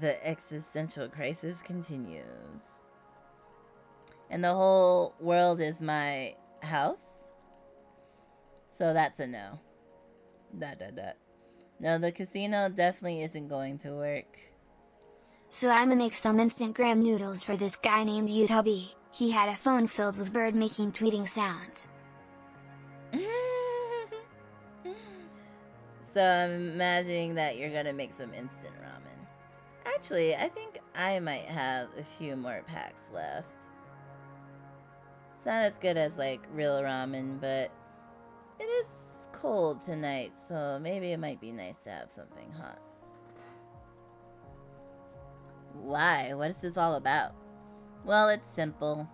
Speaker 1: The existential crisis continues. And the whole world is my house? So that's a no. No, the casino definitely isn't going to work.
Speaker 4: So I'ma make some Instagram noodles for this guy named Utubby. He had a phone filled with bird making tweeting sounds.
Speaker 1: So I'm imagining that you're gonna make some instant ramen. Actually, I think I might have a few more packs left. It's not as good as like real ramen, but it is cold tonight, so maybe it might be nice to have something hot. Why? What is this all about? Well, it's simple.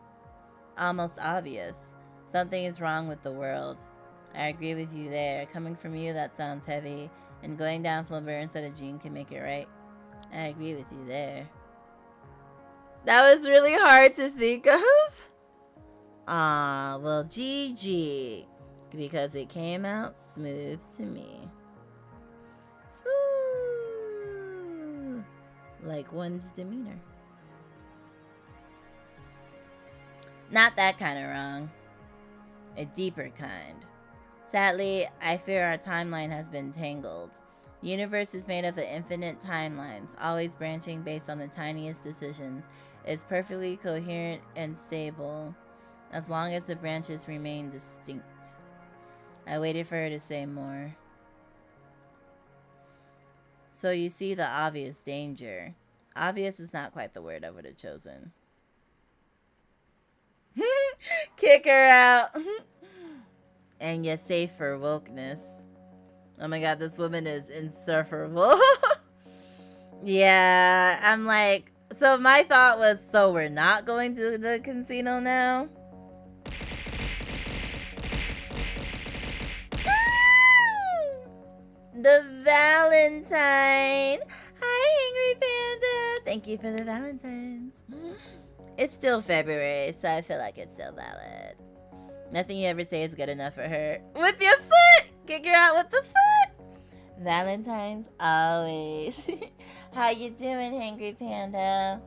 Speaker 1: Almost obvious. Something is wrong with the world. I agree with you there. Coming from you, that sounds heavy. And going down Flubber instead of Jean can make it right. I agree with you there. That was really hard to think of. Ah, well, GG. Because it came out smooth to me. Smooth. Like one's demeanor. Not that kind of wrong. A deeper kind. Sadly, I fear our timeline has been tangled. The universe is made up of infinite timelines, always branching based on the tiniest decisions. It's perfectly coherent and stable, as long as the branches remain distinct. I waited for her to say more. So you see the obvious danger. Obvious is not quite the word I would have chosen. Kick her out. And you're safe for wokeness. Oh my god, this woman is insufferable. Yeah, I'm like, so my thought was, so we're not going to the casino now? The Valentine. Hi, Angry Panda. Thank you for the Valentines. It's still February, so I feel like it's still valid. Nothing you ever say is good enough for her. With your foot! Kick her out with the foot! Valentine's always. How you doing, Hangry Panda?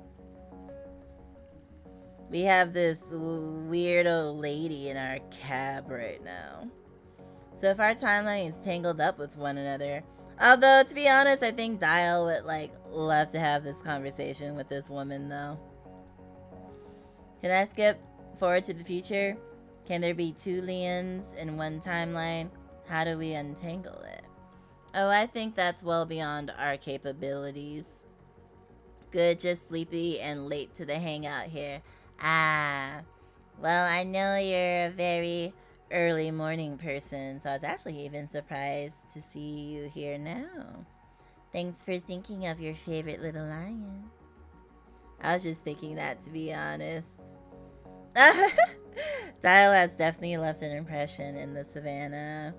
Speaker 1: We have this weird old lady in our cab right now. So if our timeline is tangled up with one another, although to be honest, I think Dial would love to have this conversation with this woman though. Can I skip forward to the future? Can there be two Lians in one timeline? How do we untangle it? Oh, I think that's well beyond our capabilities. Good, just sleepy and late to the hangout here. Ah, well, I know you're a very early morning person, so I was actually even surprised to see you here now. Thanks for thinking of your favorite little lion. I was just thinking that, to be honest. Dial has definitely left an impression in the savannah.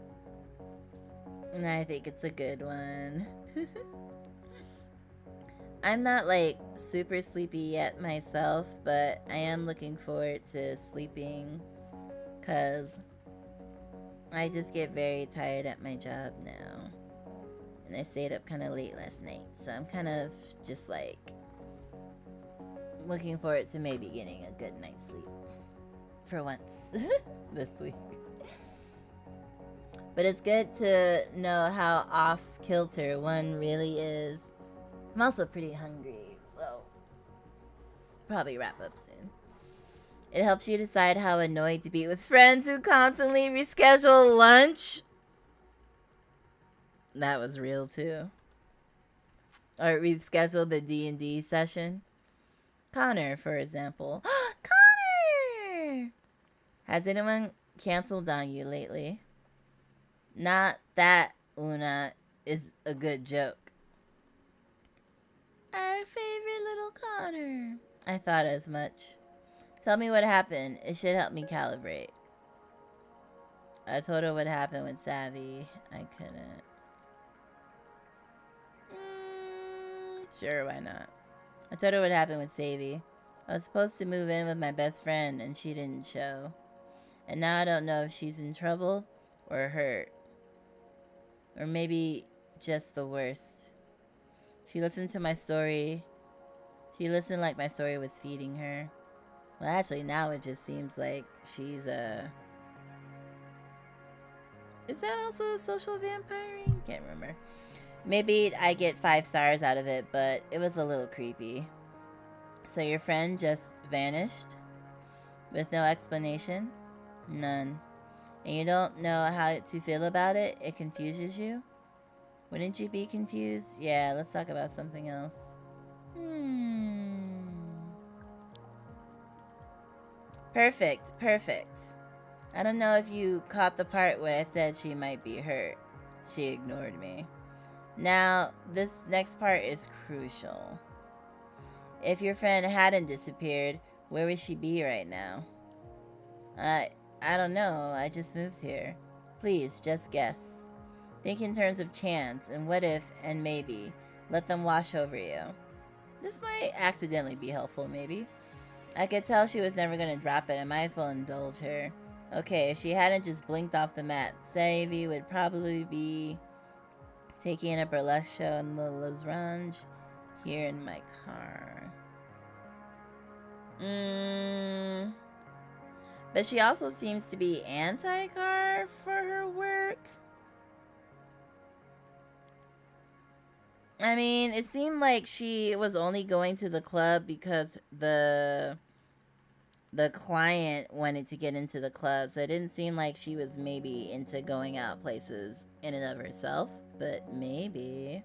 Speaker 1: And I think it's a good one. I'm not super sleepy yet myself, but I am looking forward to sleeping because I just get very tired at my job now. And I stayed up kind of late last night, so I'm kind of just looking forward to maybe getting a good night's sleep. For once. This week. But it's good to know how off kilter one really is. I'm also pretty hungry, so probably wrap up soon. It helps you decide how annoyed to be with friends who constantly reschedule lunch. That was real too. Or reschedule the D&D session. Connor, for example. Connor! Has anyone canceled on you lately? Not that Una is a good joke. Our favorite little Connor. I thought as much. Tell me what happened. It should help me calibrate. I told her what happened with Savvy. I couldn't. Sure, why not? I told her what happened with Savvy. I was supposed to move in with my best friend and she didn't show. And now I don't know if she's in trouble or hurt. Or maybe just the worst. She listened to my story. She listened like my story was feeding her. Well, actually, now it just seems like she's a... Is that also social vampiring? Can't remember. Maybe I get 5 stars out of it, but it was a little creepy. So your friend just vanished? With no explanation? None. And you don't know how to feel about it? It confuses you? Wouldn't you be confused? Yeah, let's talk about something else. Perfect, perfect. I don't know if you caught the part where I said she might be hurt. She ignored me. Now, this next part is crucial. If your friend hadn't disappeared, where would she be right now? I don't know. I just moved here. Please, just guess. Think in terms of chance and what if and maybe. Let them wash over you. This might accidentally be helpful, maybe. I could tell she was never going to drop it. I might as well indulge her. Okay, if she hadn't just blinked off the mat, Savvy would probably be taking a burlesque show in the Lounge here in my car. But she also seems to be anti-car for her work. I mean, it seemed like she was only going to the club because the client wanted to get into the club. So it didn't seem like she was maybe into going out places in and of herself. But maybe.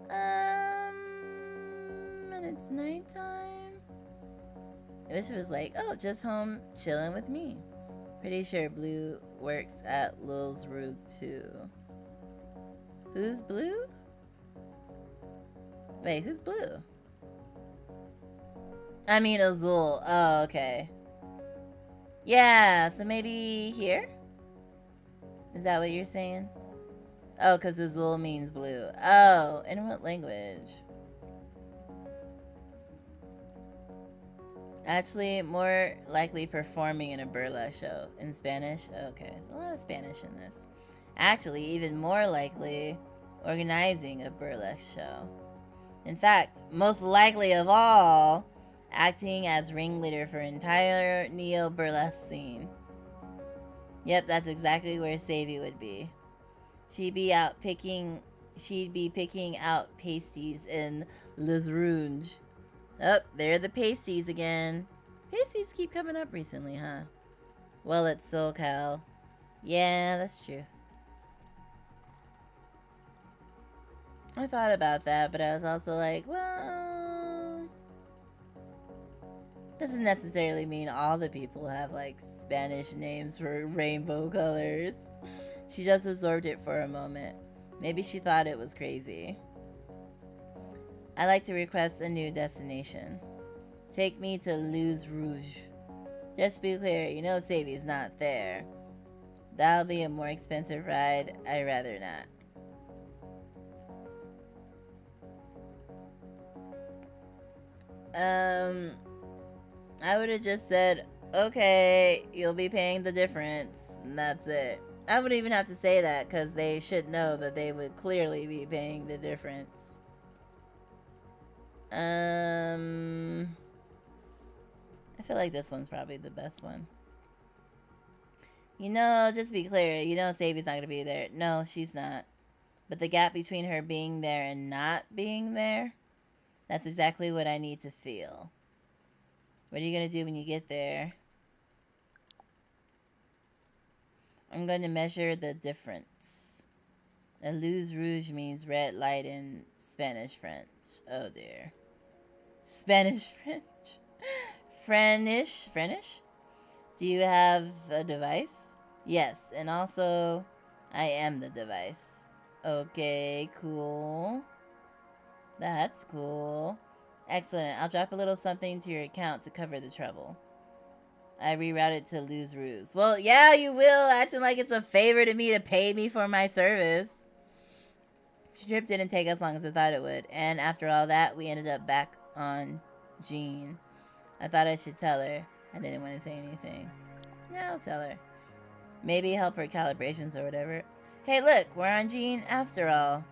Speaker 1: And it's nighttime. I wish it was like, oh, just home chilling with me. Pretty sure Blue works at Lil's Rug too. Who's Blue? Wait, who's Blue? I mean Azul. Oh, okay. Yeah, so maybe here? Is that what you're saying? Oh, because Azul means blue. Oh, in what language? Actually, more likely performing in a burlesque show. In Spanish? Okay, a lot of Spanish in this. Actually, even more likely, organizing a burlesque show. In fact, most likely of all, acting as ringleader for an entire neo-burlesque scene. Yep, that's exactly where Savvy would be. She'd be picking out pasties in Les Rouges. Oh, there are the pasties again. Pasties keep coming up recently, huh? Well, it's SoCal. Yeah, that's true. I thought about that, but I was also like, well, doesn't necessarily mean all the people have like Spanish names for rainbow colors. She just absorbed it for a moment. Maybe she thought it was crazy. I'd like to request a new destination. Take me to Les Rouges. Just to be clear, you know Savvy's not there. That'll be a more expensive ride. I'd rather not. I would have just said, okay, you'll be paying the difference, and that's it. I wouldn't even have to say that, because they should know that they would clearly be paying the difference. I feel like this one's probably the best one. You know, just to be clear, you know Savvy's not going to be there. No, she's not. But the gap between her being there and not being there, that's exactly what I need to feel. What are you going to do when you get there? I'm going to measure the difference. A Les Rouge means red light in Spanish French. Oh dear. Spanish French? Frenish? Do you have a device? Yes, and also I am the device. Okay, cool. That's cool. Excellent. I'll drop a little something to your account to cover the trouble. I rerouted to Les Rouges. Well, yeah, you will. Acting like it's a favor to me to pay me for my service. The trip didn't take as long as I thought it would. And after all that, we ended up back on Jean. I thought I should tell her. I didn't want to say anything. Yeah, I'll tell her. Maybe help her calibrations or whatever. Hey, look, we're on Jean after all.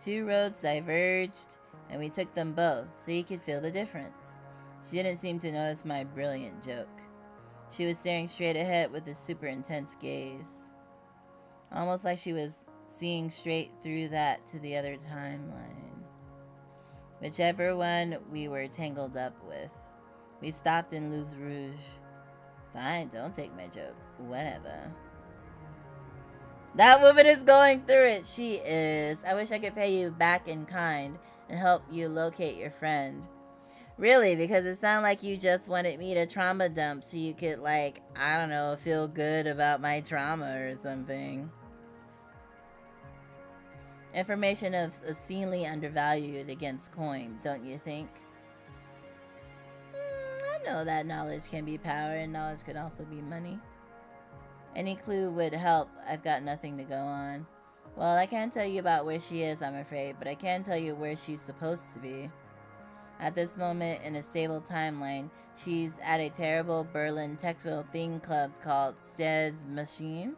Speaker 1: 2 roads diverged, and we took them both so you could feel the difference. She didn't seem to notice my brilliant joke. She was staring straight ahead with a super intense gaze. Almost like she was seeing straight through that to the other timeline. Whichever one we were tangled up with. We stopped in Luz Rouge. Fine, don't take my joke. Whatever. That woman is going through it. She is. I wish I could pay you back in kind and help you locate your friend. Really, because it sounded like you just wanted me to trauma dump so you could, like, I don't know, feel good about my trauma or something. Information obscenely undervalued against coin, don't you think? I know that knowledge can be power and knowledge can also be money. Any clue would help. I've got nothing to go on. Well, I can't tell you about where she is, I'm afraid, but I can tell you where she's supposed to be. At this moment in a stable timeline, she's at a terrible Berlin textile theme club called Stez Machine.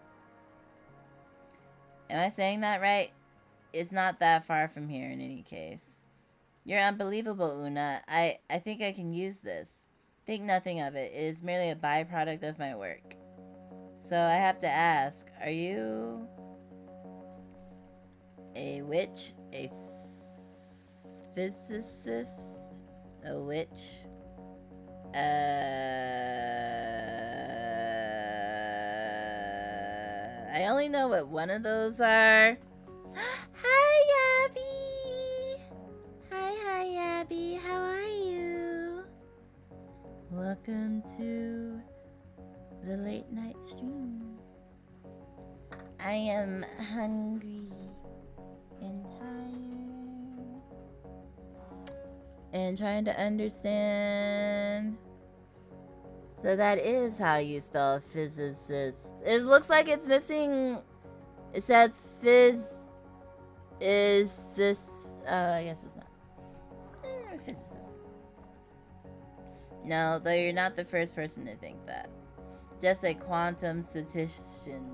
Speaker 1: Am I saying that right? It's not that far from here in any case. You're unbelievable, Una. I think I can use this. Think nothing of it. It is merely a byproduct of my work. So I have to ask, are you a witch? A physicist? A witch? I only know what one of those are. Hi, Abby! Hi, Abby. How are you? Welcome to the late night stream. I am hungry and tired and trying to understand. So that is how you spell physicist. It looks like it's missing. It says phys is this. Oh, I guess it's not. Physicist. No, though you're not the first person to think that. Just a quantum statistician.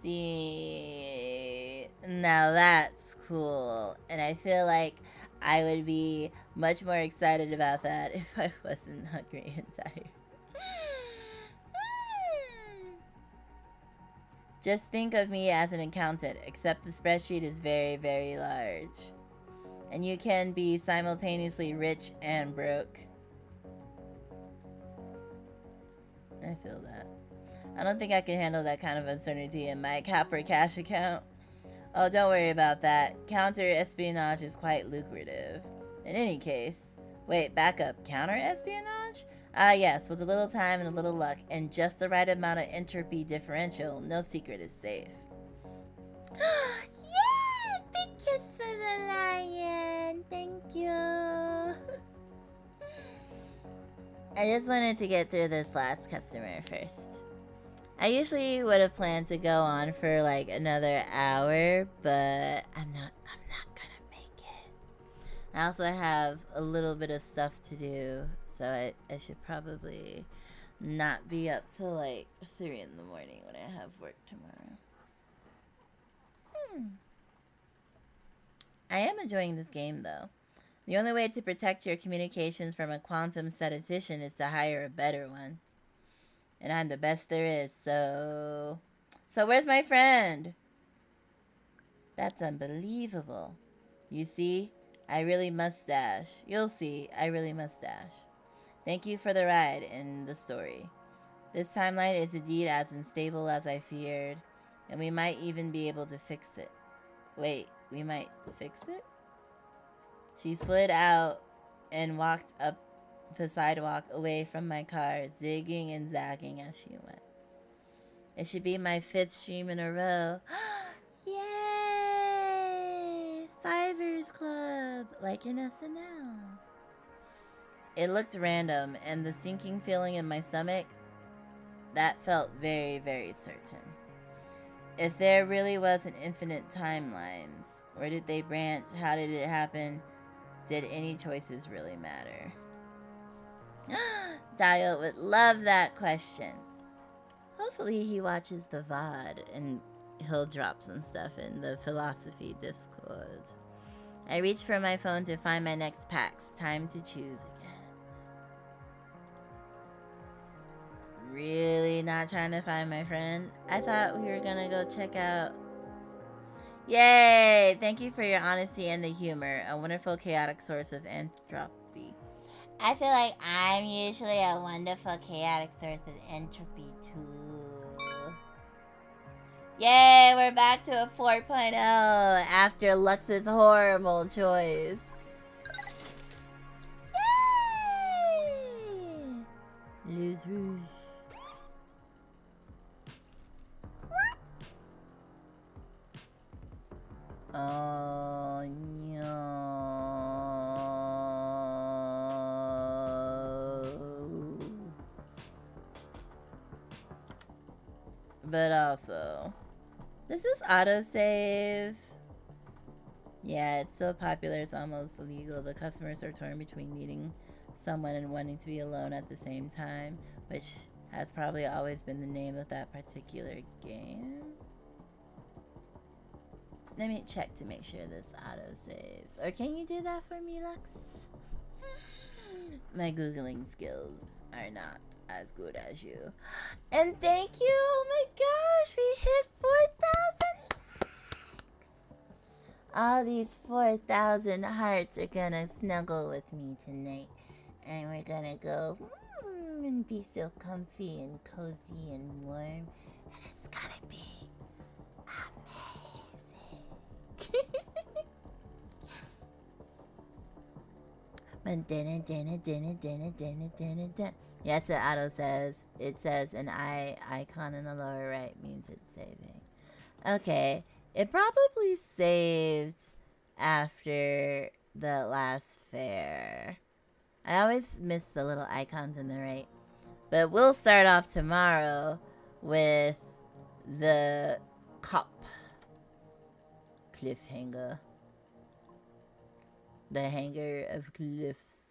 Speaker 1: See, now that's cool. And I feel like I would be much more excited about that if I wasn't hungry and tired. Just think of me as an accountant, except the spreadsheet is very, very large. And you can be simultaneously rich and broke. I feel that. I don't think I can handle that kind of uncertainty in my Capper cash account. Oh, don't worry about that. Counter-espionage is quite lucrative. In any case... Wait, back up. Counter-espionage? Ah, yes, with a little time and a little luck, and just the right amount of entropy differential, no secret is safe. Yeah! Big kiss for the lion! Thank you! I just wanted to get through this last customer first. I usually would have planned to go on for like another hour, but I'm not gonna make it. I also have a little bit of stuff to do, so I should probably not be up till like 3 in the morning when I have work tomorrow. I am enjoying this game though. The only way to protect your communications from a quantum statistician is to hire a better one. And I'm the best there is, so where's my friend? That's unbelievable. You see, I really must dash. You'll see, I really must dash. Thank you for the ride in the story. This timeline is indeed as unstable as I feared, and we might even be able to fix it. Wait, we might fix it? She slid out and walked up the sidewalk away from my car, zigging and zagging as she went. It should be my 5th stream in a row. Yay! Fivers Club, like in SNL. It looked random, and the sinking feeling in my stomach, that felt very, very certain. If there really was an infinite timelines, where did they branch? How did it happen? Did any choices really matter? Dio would love that question. Hopefully he watches the VOD and he'll drop some stuff in the philosophy Discord. I reach for my phone to find my next packs. Time to choose again. Really not trying to find my friend? I thought we were gonna go check out... Yay! Thank you for your honesty and the humor. A wonderful chaotic source of entropy. I feel like I'm usually a wonderful chaotic source of entropy too. Yay! We're back to a 4.0 after Lux's horrible choice. Yay! Lose Rouge. Oh no. But also, does this autosave? Yeah, it's so popular it's almost illegal. The customers are torn between needing someone and wanting to be alone at the same time, which has probably always been the name of that particular game. Let me check to make sure this autosaves. Or can you do that for me, Lux? My Googling skills are not as good as you. And thank you! Oh my gosh, we hit 4,000 likes! All these 4,000 hearts are gonna snuggle with me tonight. And we're gonna go and be so comfy and cozy and warm. And it's gonna be Yes, the auto says. It says an icon in the lower right means it's saving. Okay, it probably saved after the last fair. I always miss the little icons in the right. But we'll start off tomorrow with the cop cliffhanger. The hanger of cliffs.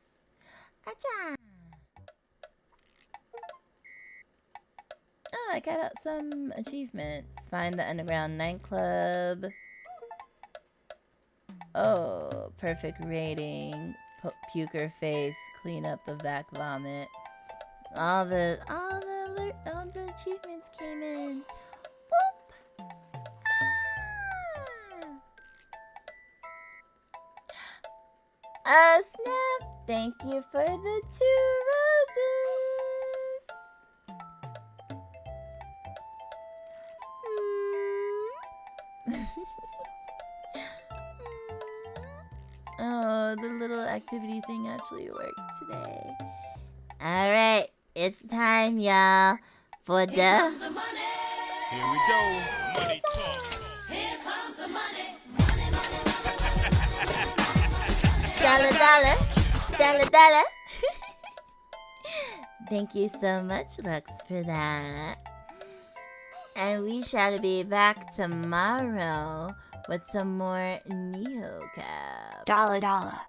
Speaker 1: Acha! Oh, I got out some achievements. Find the underground nightclub. Oh, perfect rating. Puker face. Clean up the back vomit. All the achievements came in. Boop! Snap! Thank you for the 2 roses. Oh, the little activity thing actually worked today. All right, it's time, y'all, for the...
Speaker 2: Here comes the money.
Speaker 3: Here we go. Money talk.
Speaker 2: Here comes the money.
Speaker 1: Dollar, dollar, dollar, dollar. Thank you so much, Lux, for that. And we shall be back tomorrow with some more NeoCap.
Speaker 4: Dollar dollar.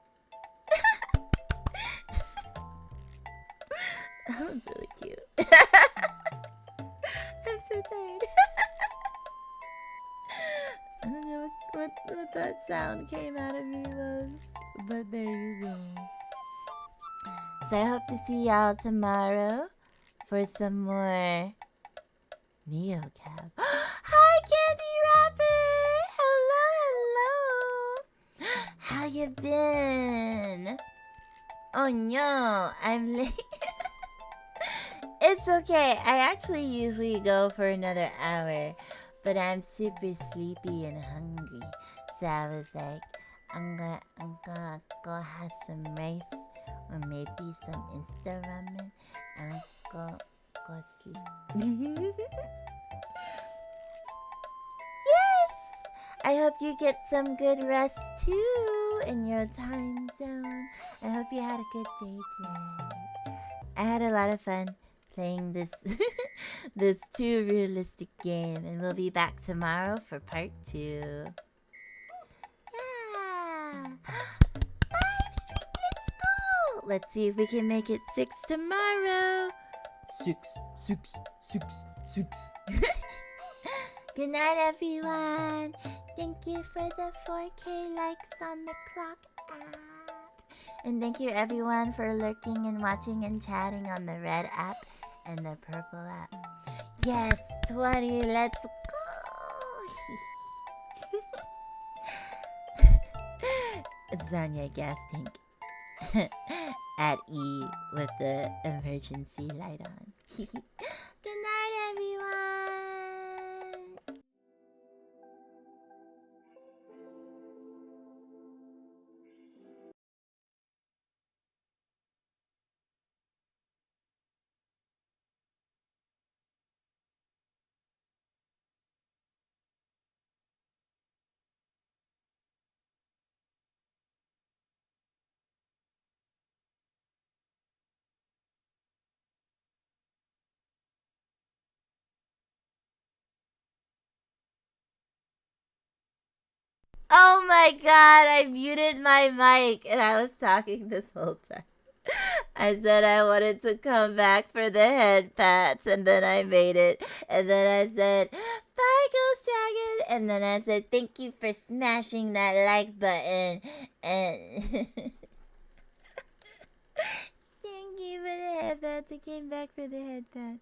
Speaker 1: That was really cute. I'm so tired. I don't know what that sound came out of me was, but there you go. So I hope to see y'all tomorrow for some more NeoCap. Hi, Candy Rapper! Hello, hello! How you been? Oh no, I'm late. It's okay. I actually usually go for another hour, but I'm super sleepy and hungry. So I was like, I'm gonna go have some rice or maybe some Insta ramen and go sleep. Yes! I hope you get some good rest too in your time zone. I hope you had a good day today. I had a lot of fun playing this this too realistic game, and we'll be back tomorrow for part 2. Yeah. 5 streak, let's go. Let's see if we can make it 6 tomorrow. 6. Good night, everyone. Thank you for the 4K likes on the clock app. And thank you, everyone, for lurking and watching and chatting on the red app and the purple app. Yes, 20, let's go. Zanya gas tank. At E with the emergency light on. Good night, everyone. Oh my god, I muted my mic and I was talking this whole time. I said I wanted to come back for the head pats and then I made it. And then I said, bye Ghost Dragon. And then I said, thank you for smashing that like button. And thank you for the head pats. I came back for the head pats.